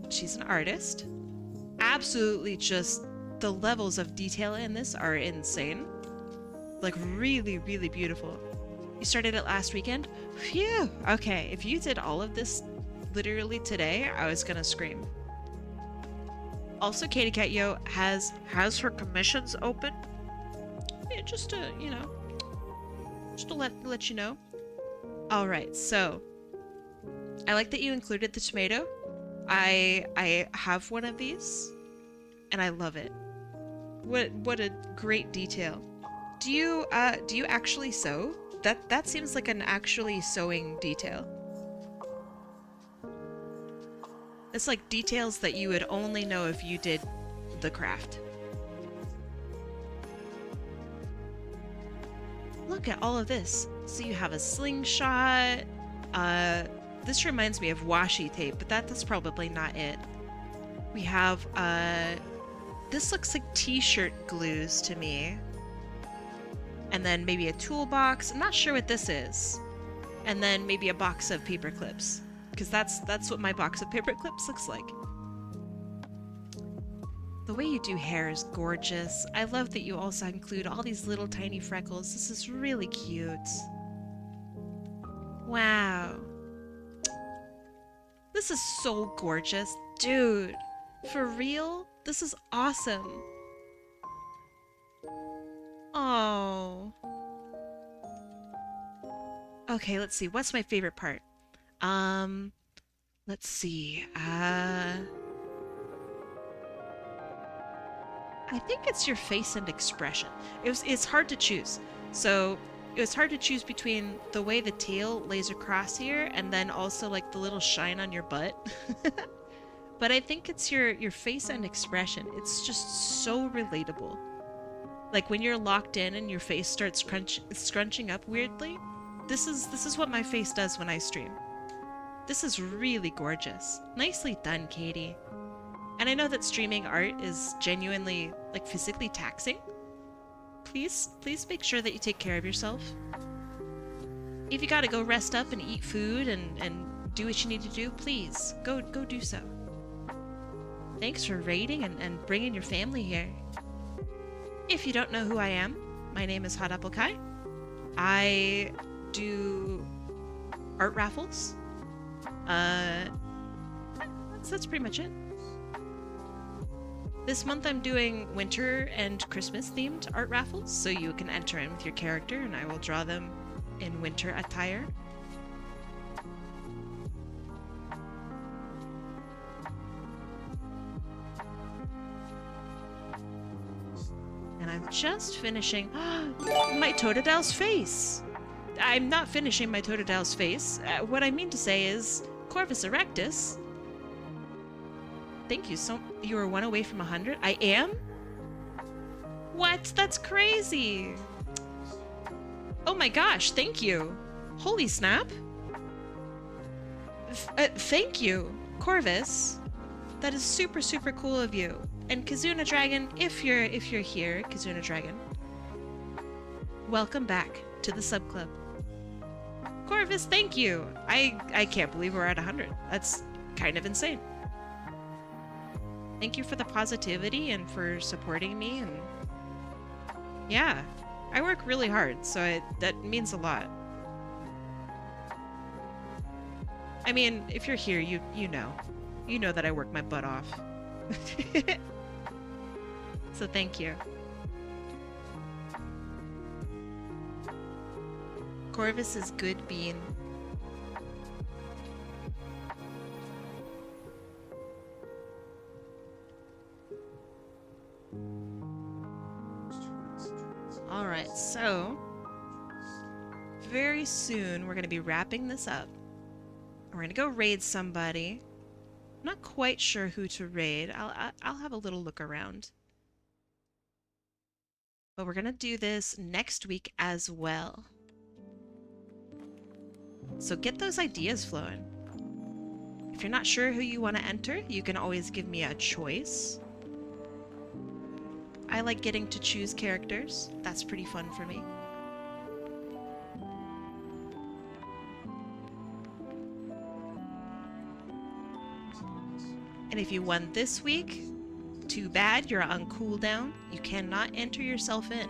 she's an artist. Absolutely just the levels of detail in this are insane. Like really, really beautiful. You started it last weekend? Phew! Okay, if you did all of this literally today, I was gonna scream. Also, Katie Cat Yo has her commissions open. Yeah, just to, you know, just to let you know. Alright, so I like that you included the tomato. I have one of these and I love it. What a great detail. Do you actually sew? That seems like an actually sewing detail. It's like details that you would only know if you did the craft. Look at all of this. So you have a slingshot. This reminds me of washi tape, but that's probably not it. We have, this looks like t-shirt glues to me. And then maybe a toolbox. I'm not sure what this is. And then maybe a box of paper clips. Because that's what my box of paper clips looks like. The way you do hair is gorgeous. I love that you also include all these little tiny freckles. This is really cute. Wow. This is so gorgeous. Dude, for real? This is awesome. Oh. Okay, let's see. What's my favorite part? Let's see. I think it's your face and expression. It's hard to choose. So it was hard to choose between the way the tail lays across here and then also like the little shine on your butt. But I think it's your face and expression. It's just so relatable. Like when you're locked in and your face starts scrunching up weirdly. This is what my face does when I stream. This is really gorgeous. Nicely done, Katie. And I know that streaming art is genuinely, like, physically taxing. Please make sure that you take care of yourself. If you gotta go rest up and eat food and do what you need to do, please, go do so. Thanks for raiding and bringing your family here. If you don't know who I am, my name is Hot Apple Kai. I do art raffles. That's pretty much it. This month I'm doing winter and Christmas themed art raffles, so you can enter in with your character and I will draw them in winter attire. And I'm just finishing my Totodale's face. I'm not finishing my Totodale's face. What I mean to say is Corvus Erectus. Thank you so. You were one away from 100. I am? What? That's crazy. Oh my gosh, thank you. Holy snap. Thank you, Corvus. That is super, super cool of you. And Kazuna Dragon, if you're here, Kazuna Dragon, welcome back to the sub club. Corvus, thank you. I can't believe we're at 100. That's kind of insane. Thank you for the positivity and for supporting me, and yeah, I work really hard, so that means a lot. I mean, if you're here, you know that I work my butt off. So thank you. Corvus is good bean. Alright, so very soon we're going to be wrapping this up. We're going to go raid somebody. I'm not quite sure who to raid. I'll have a little look around. But we're going to do this next week as well. So get those ideas flowing. If you're not sure who you want to enter, you can always give me a choice. I like getting to choose characters. That's pretty fun for me. And if you won this week, too bad, you're on cooldown. You cannot enter yourself in.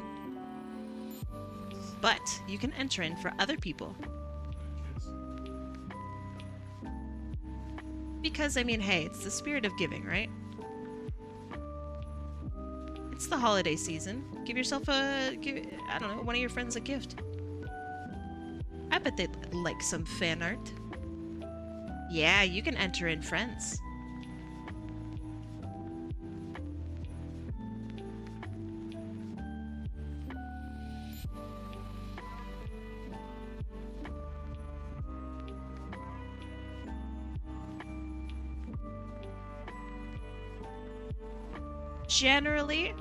But you can enter in for other people. Because, I mean, hey, it's the spirit of giving, right? It's the holiday season. Give yourself I don't know, one of your friends a gift. I bet they'd like some fan art. Yeah, you can enter in friends. Generally,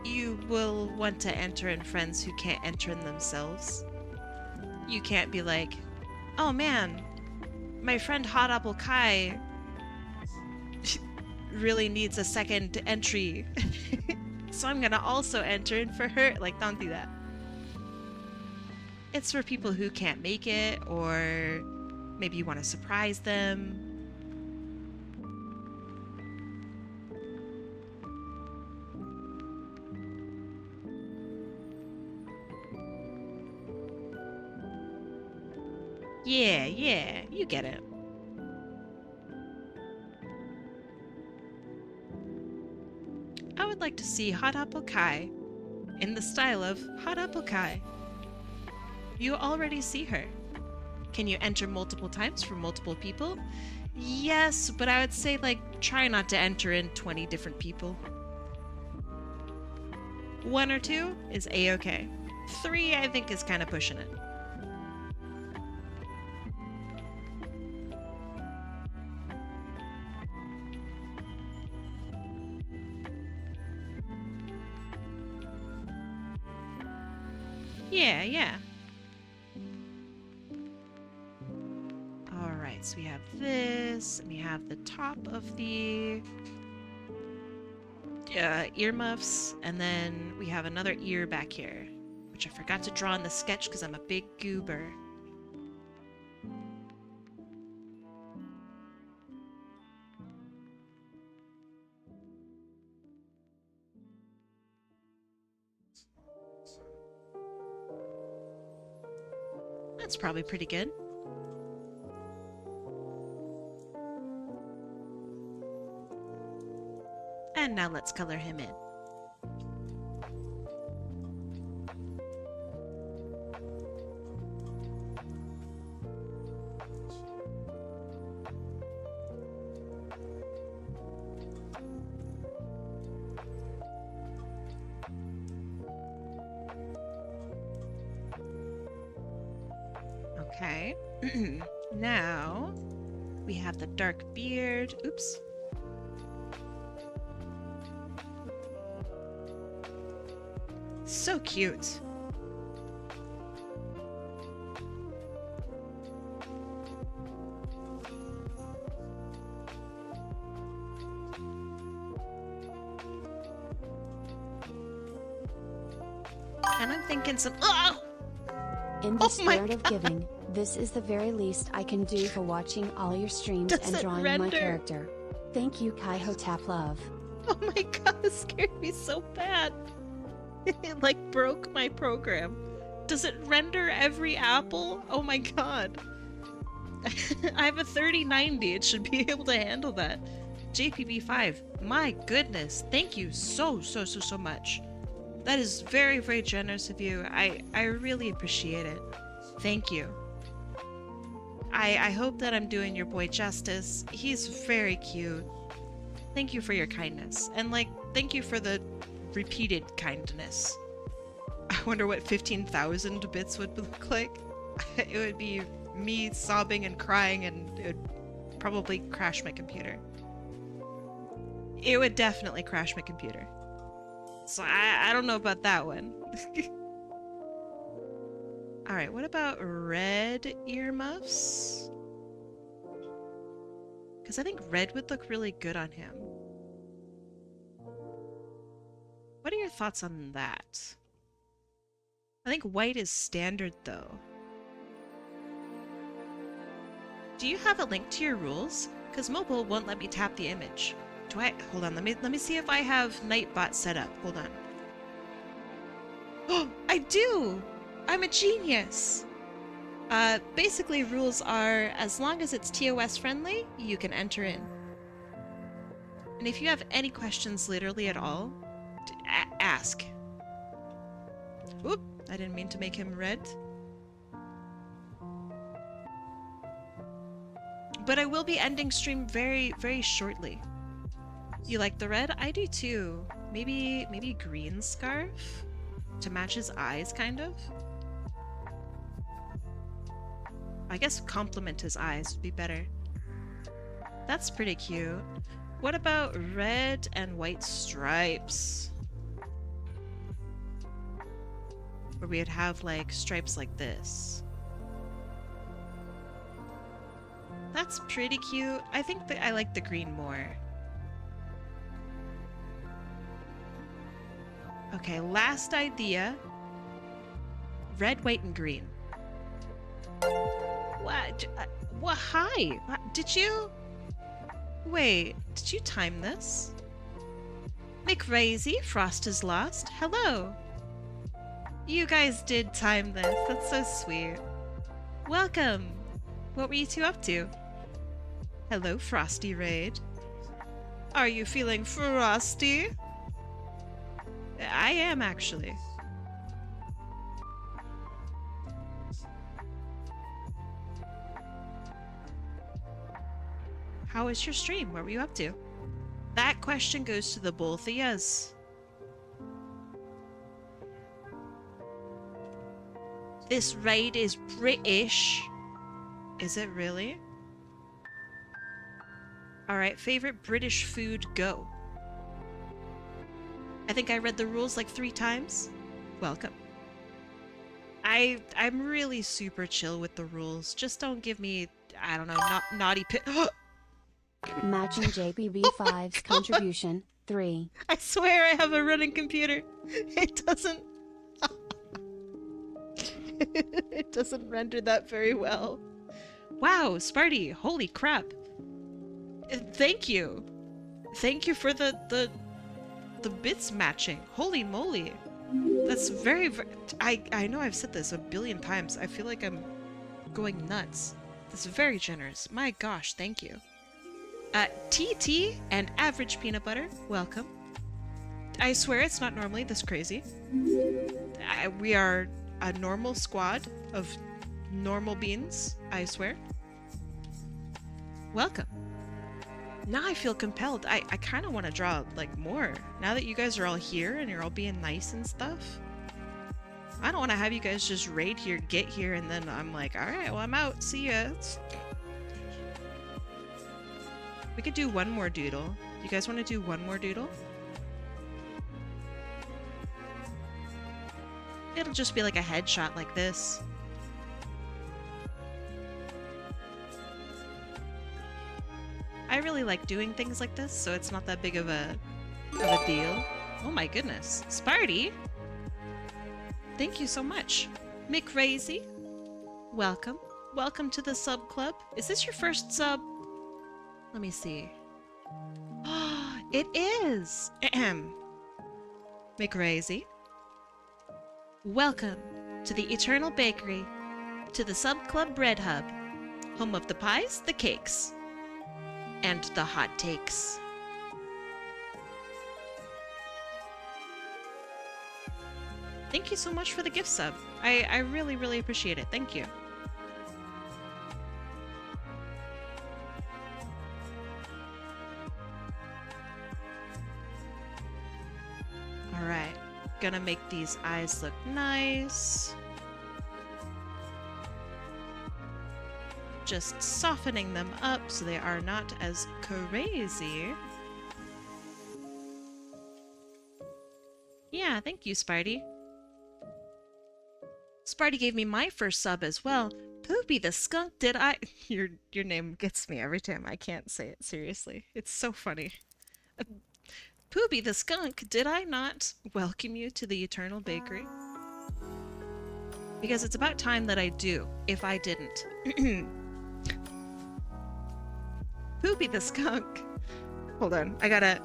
you will want to enter in friends who can't enter in themselves. You can't be like, oh man, my friend Hot Apple Kai really needs a second entry. So I'm gonna also enter in for her. Like, don't do that. It's for people who can't make it, or maybe you want to surprise them. Yeah, you get it. I would like to see Hot Apple Kai in the style of Hot Apple Kai. You already see her. Can you enter multiple times for multiple people? Yes, but I would say, like, try not to enter in 20 different people. 1 or 2 is a-okay. 3, I think, is kind of pushing it. Yeah. Alright, so we have this, and we have the top of the earmuffs, and then we have another ear back here, which I forgot to draw in the sketch because I'm a big goober. That's probably pretty good. And now let's color him in. Okay. Now we have the dark beard. Oops. So cute. And I'm thinking some. Oh! In the Oh my spirit of God. giving, this is the very least I can do for watching all your streams Does and it drawing my render? character. Thank you, Kai Hotap Love. Oh my god, this scared me so bad. It like broke my program. Does it render every apple? Oh my god. I have a 3090. It should be able to handle that. JPB5. My goodness. Thank you so much. That is very, very generous of you. I really appreciate it. Thank you. I hope that I'm doing your boy justice. He's very cute. Thank you for your kindness. And, like, thank you for the repeated kindness. I wonder what 15,000 bits would look like. It would be me sobbing and crying, and it would probably crash my computer. It would definitely crash my computer. So I don't know about that one. Alright, what about red earmuffs? Because I think red would look really good on him. What are your thoughts on that? I think white is standard, though. Do you have a link to your rules? Because mobile won't let me tap the image. Do I? Hold on. Let me see if I have Nightbot set up. Hold on. Oh, I do. I'm a genius. Basically, rules are as long as it's TOS friendly, you can enter in. And if you have any questions, literally at all, ask. Oop! I didn't mean to make him red. But I will be ending stream very, very shortly. You like the red? I do too. Maybe green scarf? To match his eyes, kind of? I guess complement his eyes would be better. That's pretty cute. What about red and white stripes? Where we would have, like, stripes like this. That's pretty cute. I think that I like the green more. Okay, last idea. Red, white, and green. What? What? Hi! Did you... Wait, did you time this? McRazy, Frost is lost. Hello! You guys did time this. That's so sweet. Welcome! What were you two up to? Hello, Frosty Raid. Are you feeling frosty? I am, actually. How was your stream? What were you up to? That question goes to the both of yous. This raid is British. Is it really? Alright, favorite British food, go. I think I read the rules like 3 times. Welcome. I'm really super chill with the rules. Just don't give me, I don't know, naughty pit. Matching JPB5's contribution, 3. I swear I have a running computer. It doesn't... It doesn't render that very well. Wow, Sparty, holy crap. Thank you. Thank you for the bits matching. Holy moly. That's very, I know I've said this a billion times. I feel like I'm going nuts. That's very generous. My gosh, thank you. TT and average peanut butter, welcome. I swear it's not normally this crazy. We are a normal squad of normal beans, I swear. Welcome. Now I feel compelled. I kind of want to draw, like, more. Now that you guys are all here and you're all being nice and stuff. I don't want to have you guys just raid here, get here, and then I'm like, alright, well, I'm out. See ya. We could do one more doodle. You guys want to do one more doodle? It'll just be like a headshot like this. I really like doing things like this, so it's not that big of a deal. Oh my goodness. Sparty! Thank you so much. McRazy, welcome. Welcome to the sub club. Is this your first sub? Let me see. Ah, it is! Ahem. McRazy. Welcome to the Eternal Bakery, to the Sub Club Bread Hub, home of the pies, the cakes, and the hot takes. Thank you so much for the gift sub. I really, really appreciate it. Thank you. Alright. Gonna make these eyes look nice. Just softening them up so they are not as crazy. Yeah, thank you, Sparty. Sparty gave me my first sub as well. Poopy the skunk, did I... Your name gets me every time. I can't say it seriously. It's so funny. Poopy the skunk, did I not welcome you to the Eternal Bakery? Because it's about time that I do, if I didn't. Poopy the skunk, Hold on. I gotta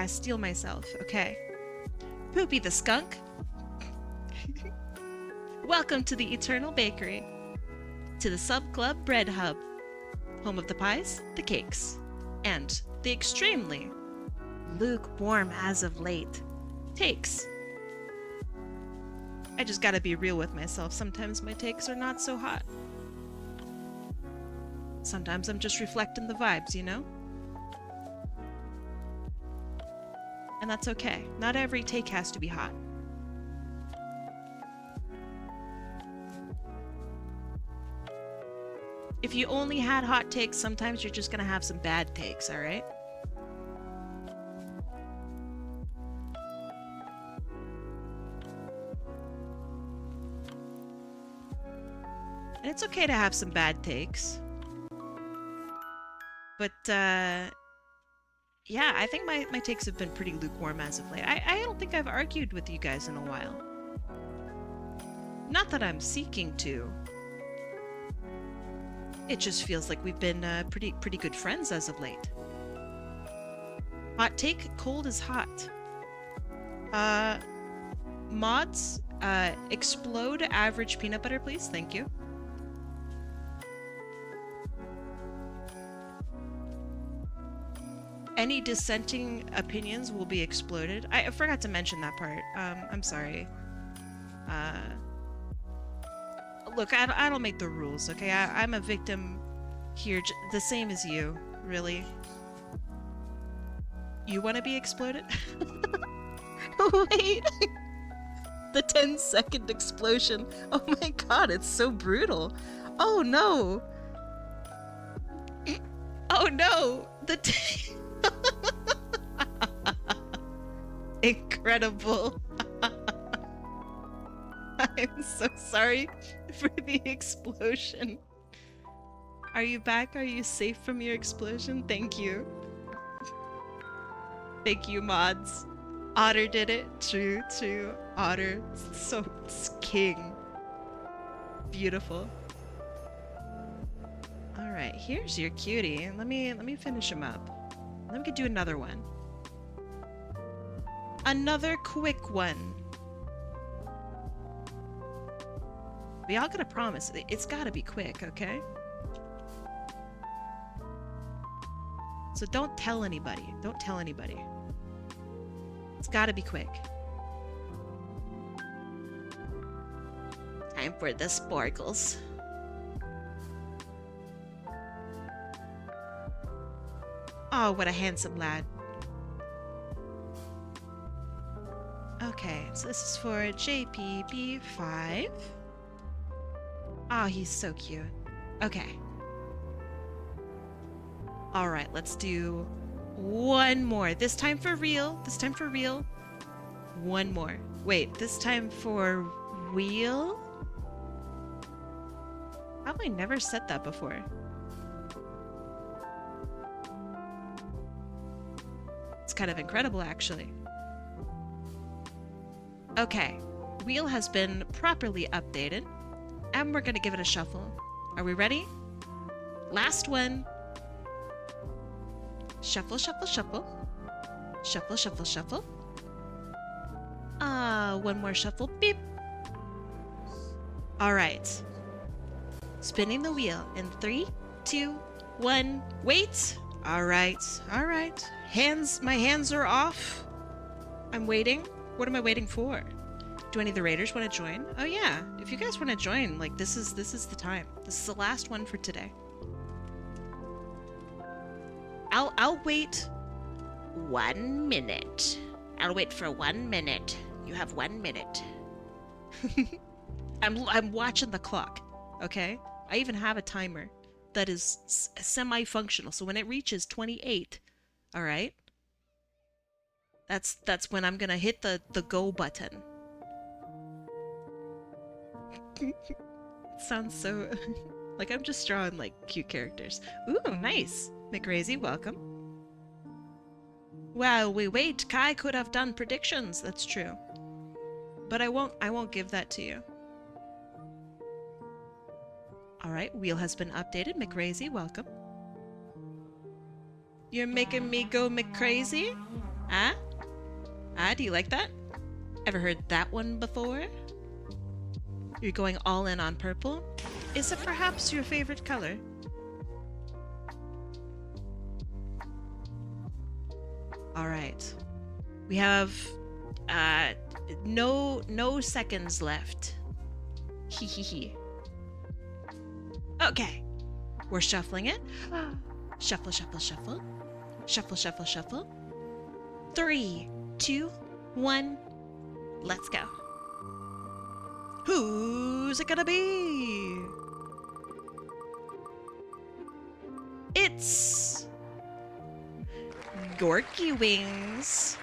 steel myself. Okay. Poopy the skunk. Welcome to the Eternal Bakery. To the Sub Club Bread Hub. Home of the pies, the cakes, and the extremely lukewarm as of late takes. I just gotta be real with myself. Sometimes my takes are not so hot. Sometimes I'm just reflecting the vibes, you know? And that's okay. Not every take has to be hot. If you only had hot takes, sometimes you're just gonna have some bad takes, alright? And it's okay to have some bad takes. But, yeah, I think my takes have been pretty lukewarm as of late. I don't think I've argued with you guys in a while. Not that I'm seeking to. It just feels like we've been pretty good friends as of late. Hot take, cold is hot. Mods, explode average peanut butter, please. Thank you. Any dissenting opinions will be exploded. I forgot to mention that part. I'm sorry. Look, I don't make the rules, okay? I'm a victim here, the same as you, really. You want to be exploded? Wait! The 10-second explosion. Oh my god, it's so brutal. Oh no! Oh no! Incredible. I'm so sorry for the explosion. Are you back? Are you safe from your explosion? Thank you. Thank you, mods. Otter did it. True. Otter. So it's king. Beautiful. Alright, here's your cutie. Let me finish him up. Then we could do another one. Another quick one. We all gotta promise. It's gotta be quick, okay? So don't tell anybody. Don't tell anybody. It's gotta be quick. Time for the sporkles. Oh, what a handsome lad. Okay, so this is for JPB5. Oh, he's so cute. Okay. Alright, let's do one more. This time for real. This time for real. One more. Wait, this time for real? How have I never said that before? It's kind of incredible, actually. Okay, wheel has been properly updated, and we're gonna give it a shuffle. Are we ready? Last one. Shuffle, shuffle, shuffle. Shuffle, shuffle, shuffle. One more shuffle. Beep. All right. Spinning the wheel in 3, 2, 1. Wait. All right. All right. My hands are off. I'm waiting. What am I waiting for? Do any of the raiders want to join? Oh yeah, if you guys want to join, like this is the time. This is the last one for today. I'll wait 1 minute. I'll wait for 1 minute. You have 1 minute. I'm watching the clock. Okay, I even have a timer that is semi-functional. So when it reaches 28, all right. That's when I'm gonna hit the go button. It sounds so like I'm just drawing like cute characters. Ooh, nice. McRazy, welcome. While we wait, Kai could have done predictions. That's true. But I won't give that to you. Alright, wheel has been updated. McRazy, welcome. You're making me go McCrazy? Huh? Ah, do you like that? Ever heard that one before? You're going all in on purple? Is it perhaps your favorite color? Alright. We have no seconds left. Hee hee hee. Okay. We're shuffling it. Shuffle, shuffle, shuffle. Shuffle, shuffle, shuffle. 3, 2, 1. Let's go. Who's it gonna be? It's Gorky Wings.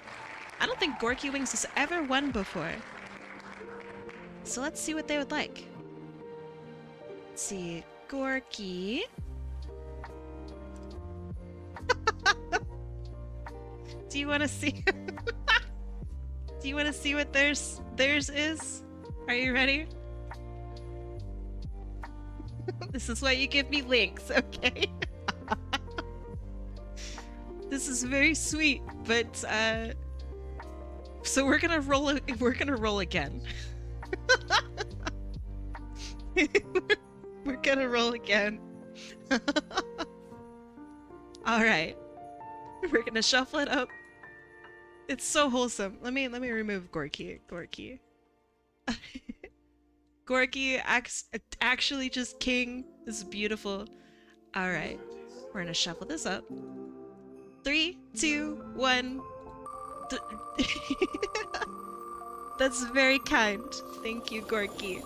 I don't think Gorky Wings has ever won before. So let's see what they would like. Let's see, Gorky. Do you want to see? Do you want to see what theirs is? Are you ready? This is why you give me links, okay? This is very sweet, but so we're gonna roll again. We're gonna roll again. All right. We're gonna shuffle it up. It's so wholesome. Let me remove Gorky. Gorky actually just king. This is beautiful. All right. We're gonna shuffle this up. 3, 2, 1. That's very kind. Thank you, Gorky.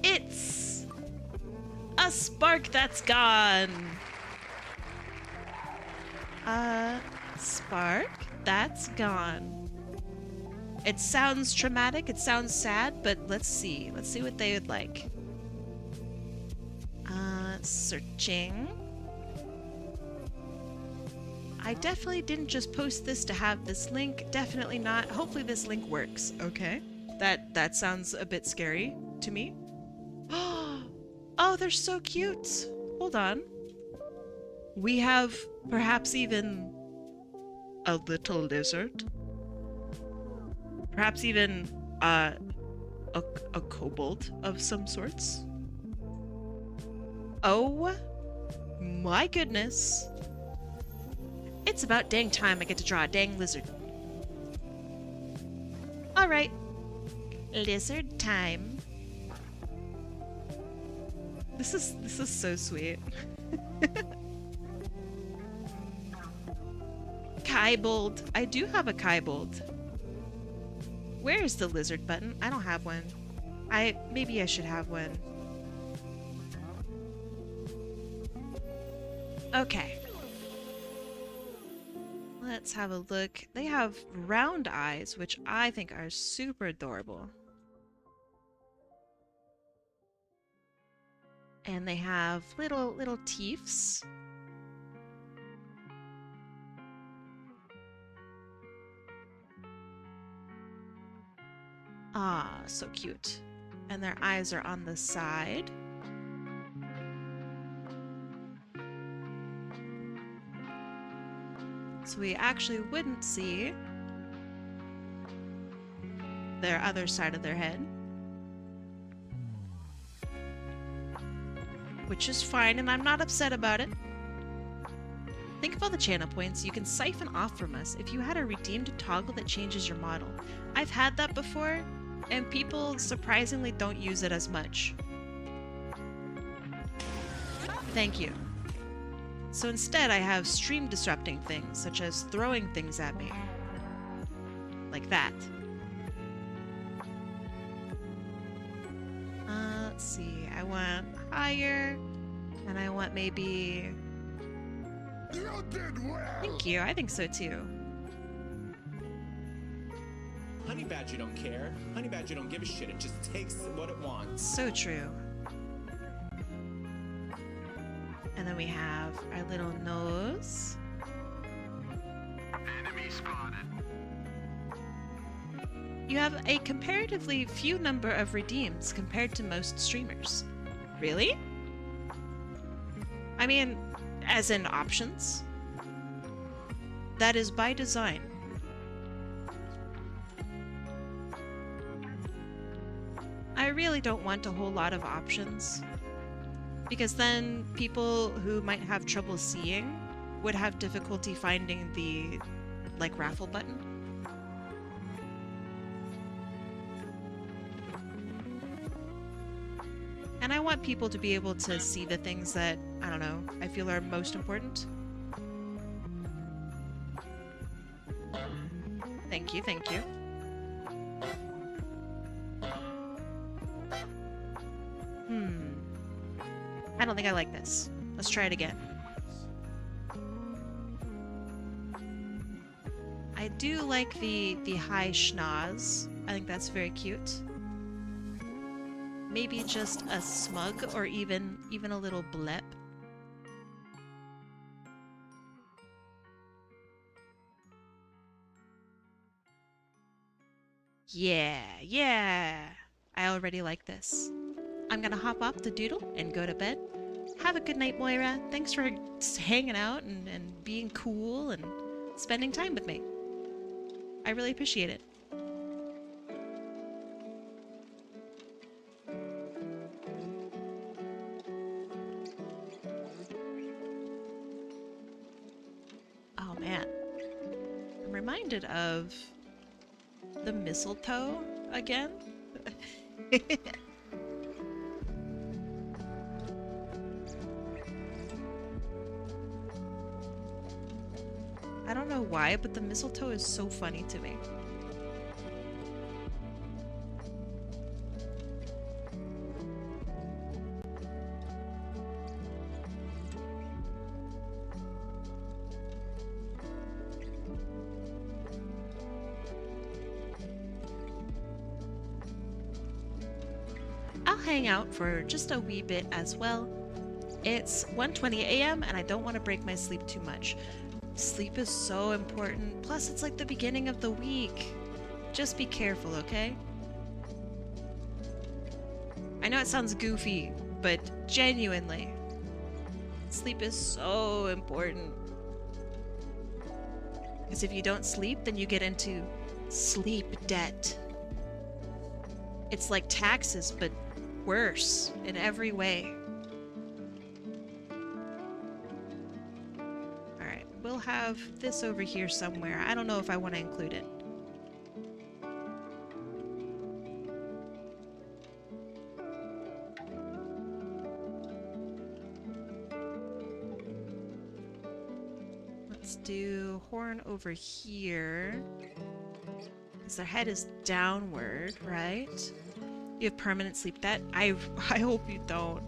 It's a spark that's gone. Spark that's gone. It sounds traumatic, it sounds sad, but let's see. Let's see what they would like. Searching. I definitely didn't just post this to have this link. Definitely not. Hopefully this link works, okay? That sounds a bit scary to me. Oh, they're so cute. Hold on. We have perhaps even a little lizard. Perhaps even a kobold of some sorts. Oh my goodness. It's about dang time I get to draw a dang lizard. Alright. Lizard time. This is so sweet. Kaibold. I do have a Kaibold. Where is the lizard button? I don't have one. Maybe I should have one. Okay. Let's have a look. They have round eyes, which I think are super adorable. And they have little teeths. Ah, so cute. And their eyes are on the side. So we actually wouldn't see their other side of their head. Which is fine, and I'm not upset about it. Think of all the channel points you can siphon off from us if you had a redeemed toggle that changes your model. I've had that before, and people surprisingly don't use it as much. Thank you. So instead I have stream disrupting things, such as throwing things at me. Like that. Let's see, I want higher, and I want maybe... You did well. Thank you, I think so too. Honey Badger don't care. Honey Badger don't give a shit. It just takes what it wants. So true. And then we have our little nose. Enemy spotted. You have a comparatively few number of redeems compared to most streamers. Really? I mean, As in options. That is by design. I really don't want a whole lot of options, because then people who might have trouble seeing would have difficulty finding the, like, raffle button. And I want people to be able to see the things that, I don't know, I feel are most important. Thank you, thank you. I don't think I like this. Let's try it again. I do like the high schnoz. I think that's very cute. Maybe just a smug or even a little blep. Yeah. I already like this. I'm gonna hop off the doodle and go to bed. Have a good night, Moira. Thanks for hanging out and being cool and spending time with me. I really appreciate it. Oh man. I'm reminded of the mistletoe again. I don't know why, but the mistletoe is so funny to me. I'll hang out for just a wee bit as well. It's 1:20 a.m. and I don't want to break my sleep too much. Sleep is so important. Plus, it's like the beginning of the week. Just be careful, okay? I know it sounds goofy, but genuinely, sleep is so important. Because if you don't sleep, then you get into sleep debt. It's like taxes, but worse in every way. Alright, we'll have this over here somewhere. I don't know if I want to include it. Let's do horn over here. Because their head is downward, right? You have permanent sleep debt? I hope you don't.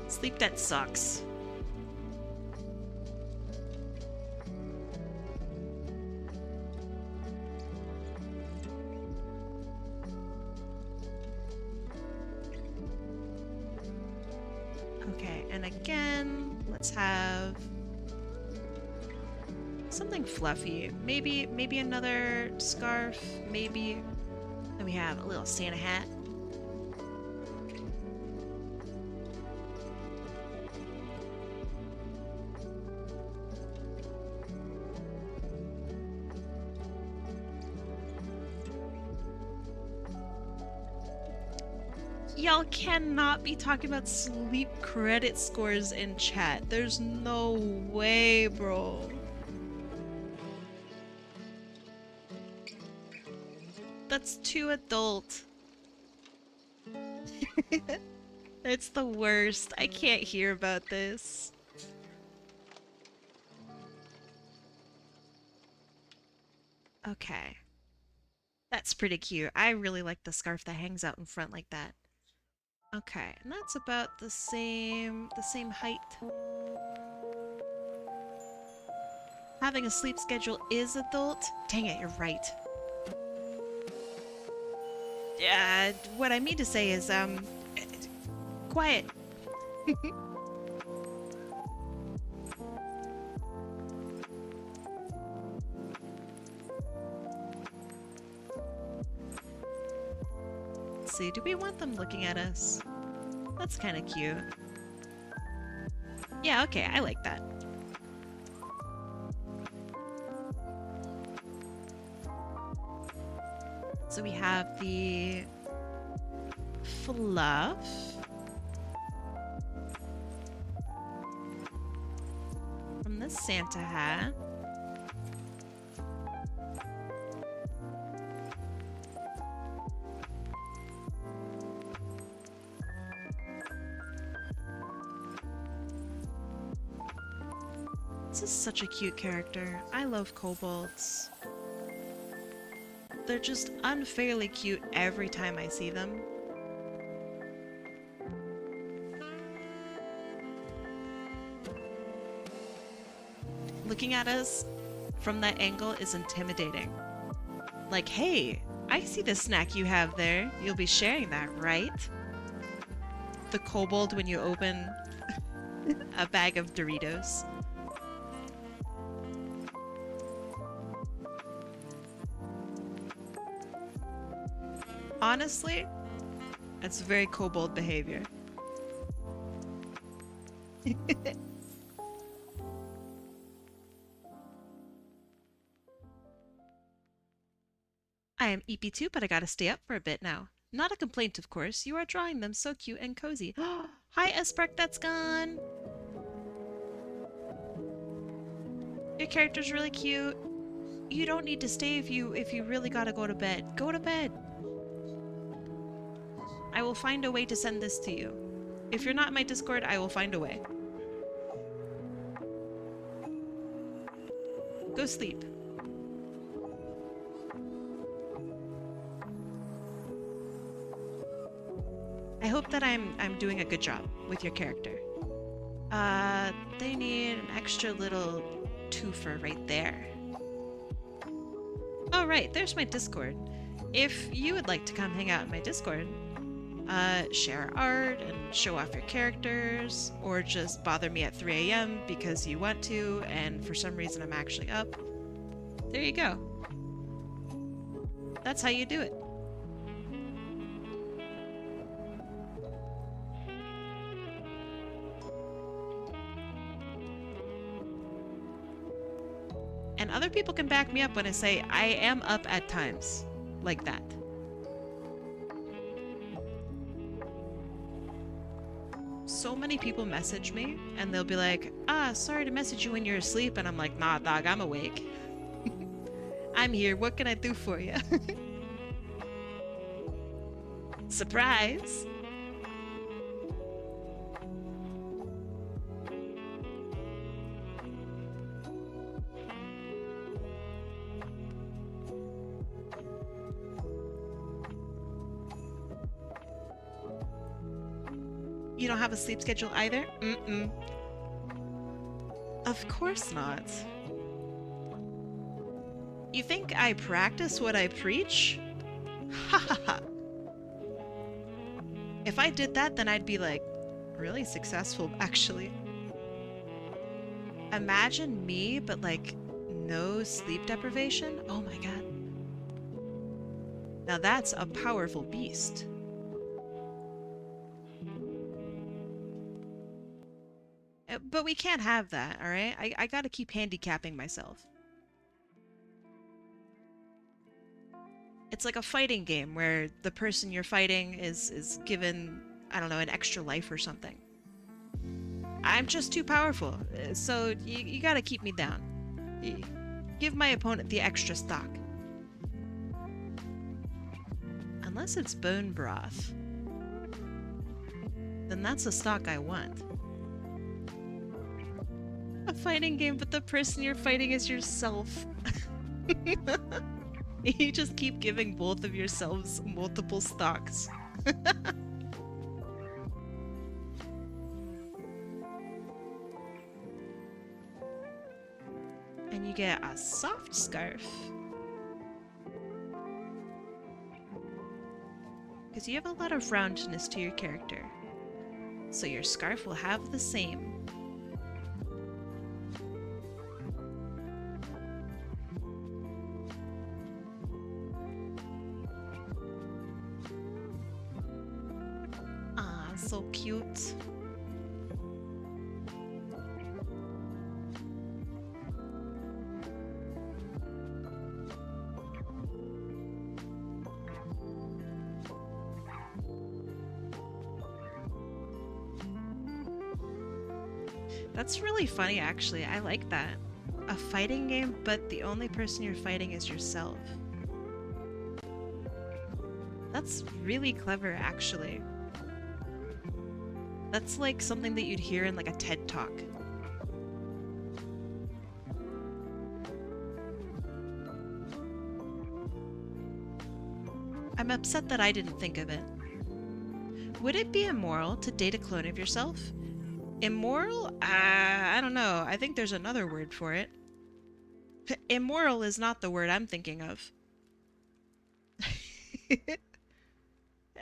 Sleep debt sucks. Okay, and again, let's have something fluffy. Maybe another scarf, maybe. Then we have a little Santa hat. Y'all cannot be talking about sleep credit scores in chat. There's no way, bro. That's too adult. It's the worst. I can't hear about this. Okay. That's pretty cute. I really like the scarf that hangs out in front like that. Okay, and that's about the same height. Having a sleep schedule is adult? Dang it, you're right. Yeah, what I mean to say is, quiet. Let's see, do we want them looking at us? That's kind of cute. Yeah, okay, I like that. So we have the fluff. From the Santa hat. This is such a cute character. I love kobolds. They're just unfairly cute every time I see them. Looking at us from that angle is intimidating. Like, hey, I see the snack you have there. You'll be sharing that, right? The kobold when you open a bag of Doritos. Honestly, that's very kobold behavior. I am EP2, but I gotta stay up for a bit now. Not a complaint, of course. You are drawing them so cute and cozy. Hi, asparkthatsgone! Your character's really cute. You don't need to stay if you really gotta go to bed. Go to bed! I will find a way to send this to you. If you're not in my Discord, I will find a way. Go sleep. I hope that I'm doing a good job with your character. They need an extra little twofer right there. Oh right, there's my Discord. If you would like to come hang out in my Discord, share art and show off your characters, or just bother me at 3 AM because you want to and for some reason I'm actually up, there you go. That's how you do it. And other people can back me up when I say I am up at times like that. So many people message me and they'll be like, sorry to message you when you're asleep. And I'm like, nah, dog, I'm awake. I'm here. What can I do for you? Surprise! You don't have a sleep schedule either? Mm-mm. Of course not. You think I practice what I preach? Ha ha ha. If I did that, then I'd be like, really successful, actually. Imagine me, but like, no sleep deprivation? Oh my god. Now that's a powerful beast. But we can't have that, alright? I gotta keep handicapping myself. It's like a fighting game where the person you're fighting is given, I don't know, an extra life or something. I'm just too powerful, so you gotta keep me down. Give my opponent the extra stock. Unless it's bone broth. Then that's the stock I want. A fighting game, but the person you're fighting is yourself. You just keep giving both of yourselves multiple stocks. And you get a soft scarf. Because you have a lot of roundness to your character. So your scarf will have the same. So cute. That's really funny, actually. I like that. A fighting game, but the only person you're fighting is yourself. That's really clever, actually. That's like something that you'd hear in like a TED Talk. I'm upset that I didn't think of it. Would it be immoral to date a clone of yourself? Immoral? I don't know. I think there's another word for it. Immoral is not the word I'm thinking of.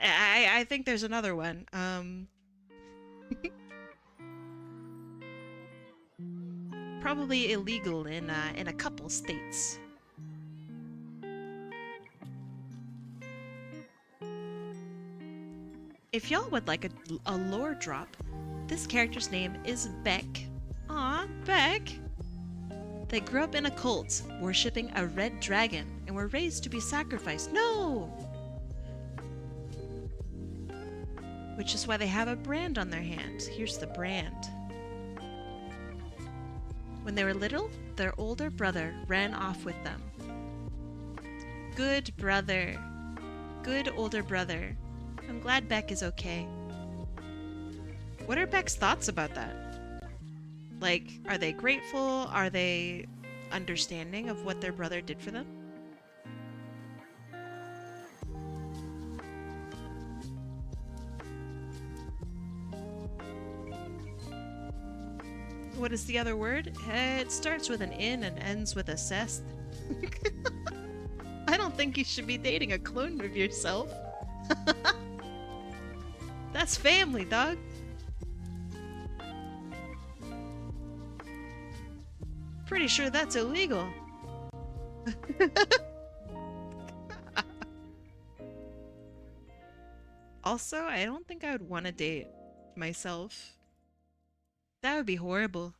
I think there's another one. Probably illegal in a couple states. If y'all would like a lore drop, this character's name is Beck. Aw, Beck! They grew up in a cult, worshipping a red dragon, and were raised to be sacrificed. No! Which is why they have a brand on their hand. Here's the brand. When they were little, their older brother ran off with them. Good brother. Good older brother. I'm glad Beck is okay. What are Beck's thoughts about that? Like, are they grateful? Are they understanding of what their brother did for them? What is the other word? It starts with an in and ends with a cest. I don't think you should be dating a clone of yourself. That's family, dog. Pretty sure that's illegal. Also, I don't think I would want to date myself. That would be horrible.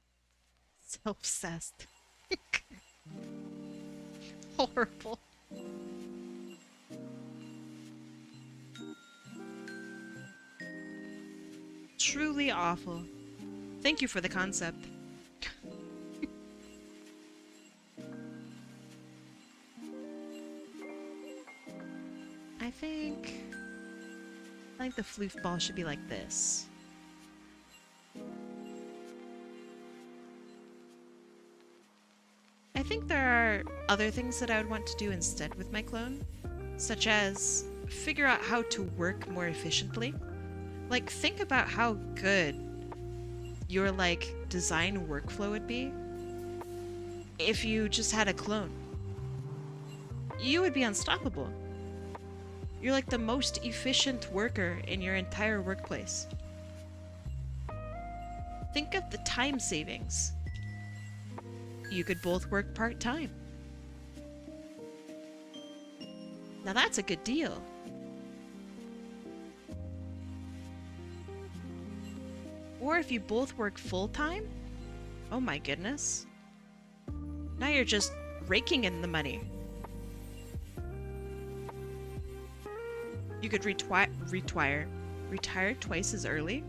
Self-cessed. Horrible. Truly awful. Thank you for the concept. I think the floof ball should be like this. I think there are other things that I would want to do instead with my clone, such as figure out how to work more efficiently. Like, think about how good your, like, design workflow would be if you just had a clone. You would be unstoppable. You're like the most efficient worker in your entire workplace. Think of the time savings. You could both work part-time. Now that's a good deal. Or if you both work full-time, oh my goodness. Now you're just raking in the money. You could retire twice as early.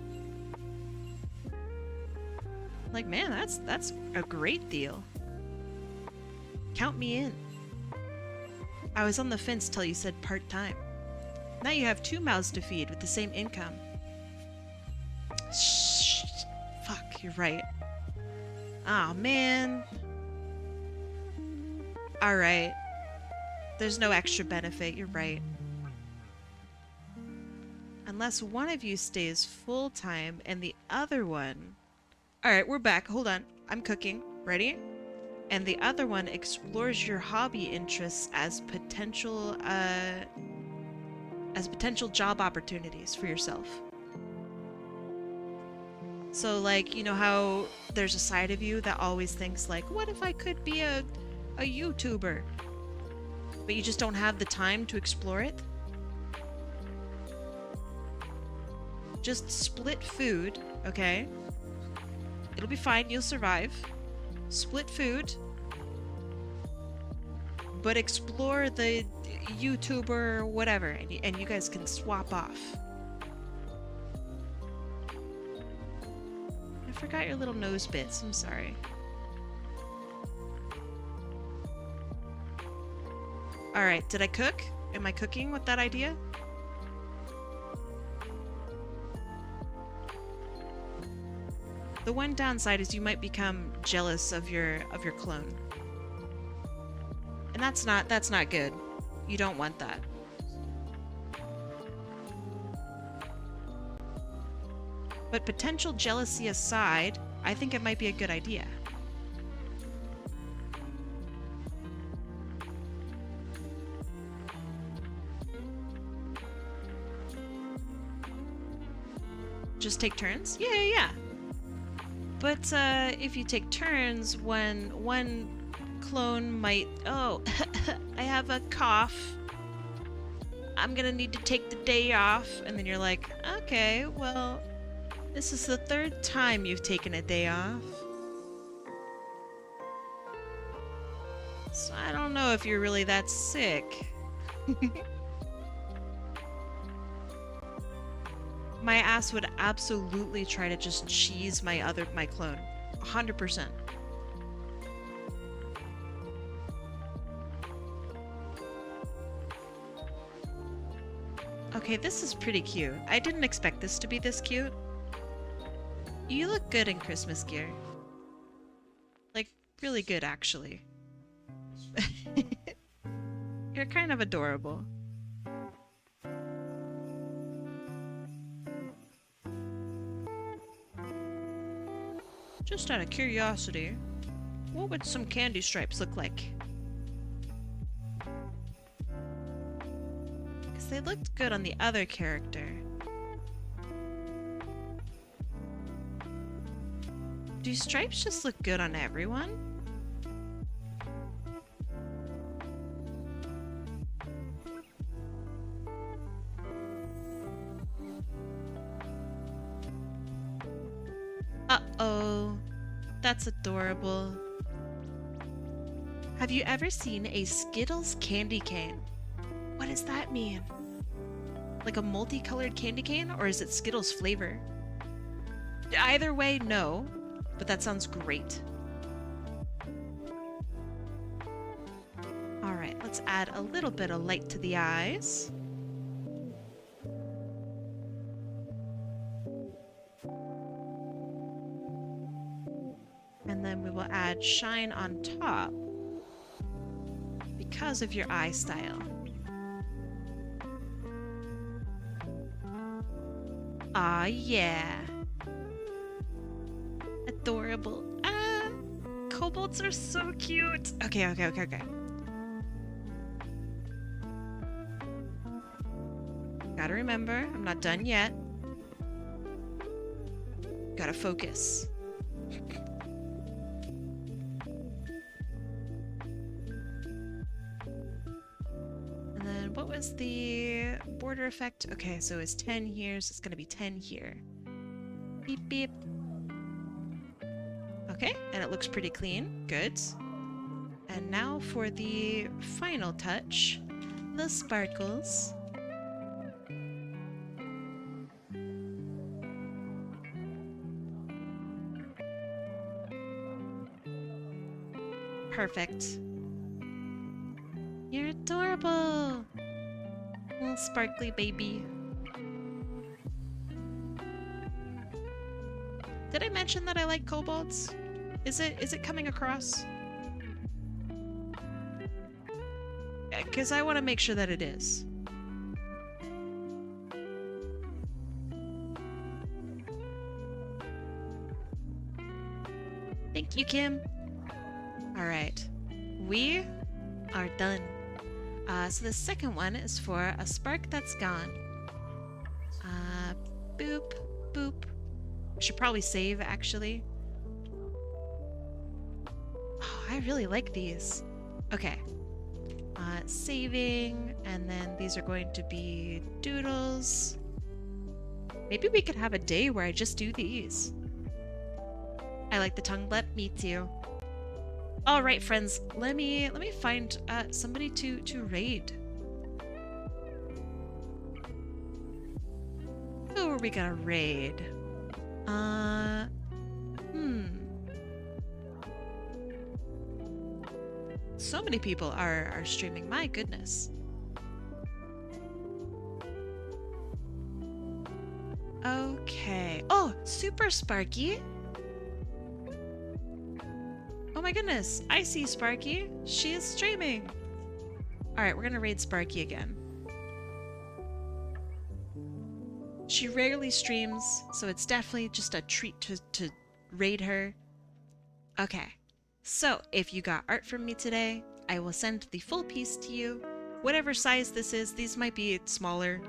Like, man, that's a great deal. Count me in. I was on the fence till you said part-time. Now you have 2 mouths to feed with the same income. Shh. Fuck, you're right. Aw, man. Alright. There's no extra benefit, you're right. Unless one of you stays full-time and the other one... Alright, we're back. Hold on. I'm cooking. Ready? And the other one explores your hobby interests as potential job opportunities for yourself. So, like, you know how there's a side of you that always thinks, like, what if I could be a YouTuber? But you just don't have the time to explore it? Just split food, okay? It'll be fine, you'll survive. Split food. But explore the YouTuber or whatever, and you guys can swap off. forgot your little nose bits. I'm sorry. Alright, did I cook? Am I cooking with that idea? The one downside is you might become jealous of your clone. And that's not good. You don't want that. But potential jealousy aside, I think it might be a good idea. Just take turns? Yeah. But if you take turns, when one clone might... Oh, I have a cough. I'm gonna need to take the day off. And then you're like, okay, well, this is the third time you've taken a day off. So I don't know if you're really that sick. My ass would absolutely try to just cheese my clone. 100%. Okay, this is pretty cute. I didn't expect this to be this cute. You look good in Christmas gear. Like, really good, actually. You're kind of adorable. Just out of curiosity, what would some candy stripes look like? Because they looked good on the other character. Do stripes just look good on everyone? Uh-oh. That's adorable. Have you ever seen a Skittles candy cane? What does that mean? Like a multicolored candy cane, or is it Skittles flavor? Either way, no. But that sounds great. Alright, let's add a little bit of light to the eyes. And then we will add shine on top because of your eye style. Ah, yeah. Adorable. Ah, kobolds are so cute. Okay. Gotta remember, I'm not done yet. Gotta focus. And then what was the border effect? Okay, so it's 10 here, so it's gonna be 10 here. Beep beep. Okay, and it looks pretty clean. Good. And now for the final touch, the sparkles. Perfect. You're adorable. Little sparkly baby. Did I mention that I like kobolds? Is it coming across? Because I want to make sure that it is. Thank you, Kim. Alright. We are done. So the second one is for a spark that's gone. Boop, boop. I should probably save, actually. Oh, I really like these. Okay. Saving, and then these are going to be doodles. Maybe we could have a day where I just do these. I like the tongue blep. Me too. All right, friends. Let me find somebody to raid. Who are we gonna raid? So many people are streaming. My goodness. Okay. Oh, Super Sparky. Oh my goodness. I see Sparky. She is streaming. Alright, we're gonna raid Sparky again. She rarely streams, so it's definitely just a treat to raid her. Okay. So, if you got art from me today, I will send the full piece to you. Whatever size this is, these might be smaller.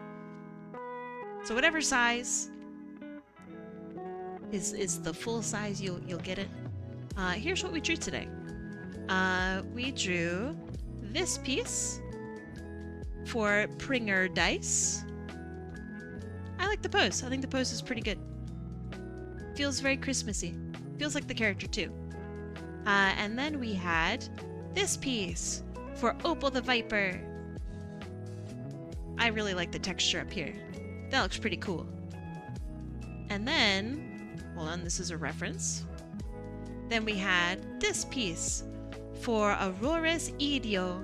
So whatever size is the full size, you'll get it. Here's what we drew today. We drew this piece for pringerxdice. I like the pose. I think the pose is pretty good. Feels very Christmassy. Feels like the character too. And then we had this piece for opaltheviper. I really like the texture up here. That looks pretty cool. And then, hold on, this is a reference. Then we had this piece for auroresidiova.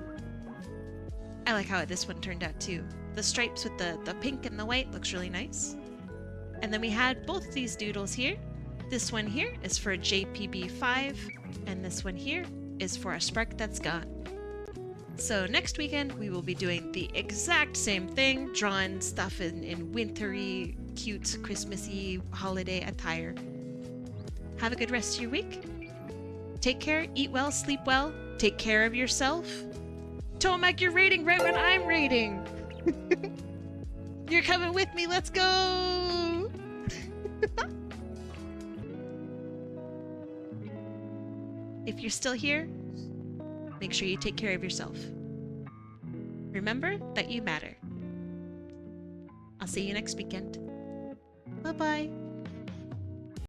I like how this one turned out too. The stripes with the pink and the white looks really nice. And then we had both these doodles here. This one here is for JPB5, and this one here is for asparkthatsgone. So next weekend we will be doing the exact same thing, drawing stuff in wintry, cute, Christmassy holiday attire. Have a good rest of your week. Take care, eat well, sleep well, take care of yourself. Tomac, you're raiding right when I'm raiding. You're coming with me, let's go! If you're still here, make sure you take care of yourself. Remember that you matter. I'll see you next weekend. Bye-bye.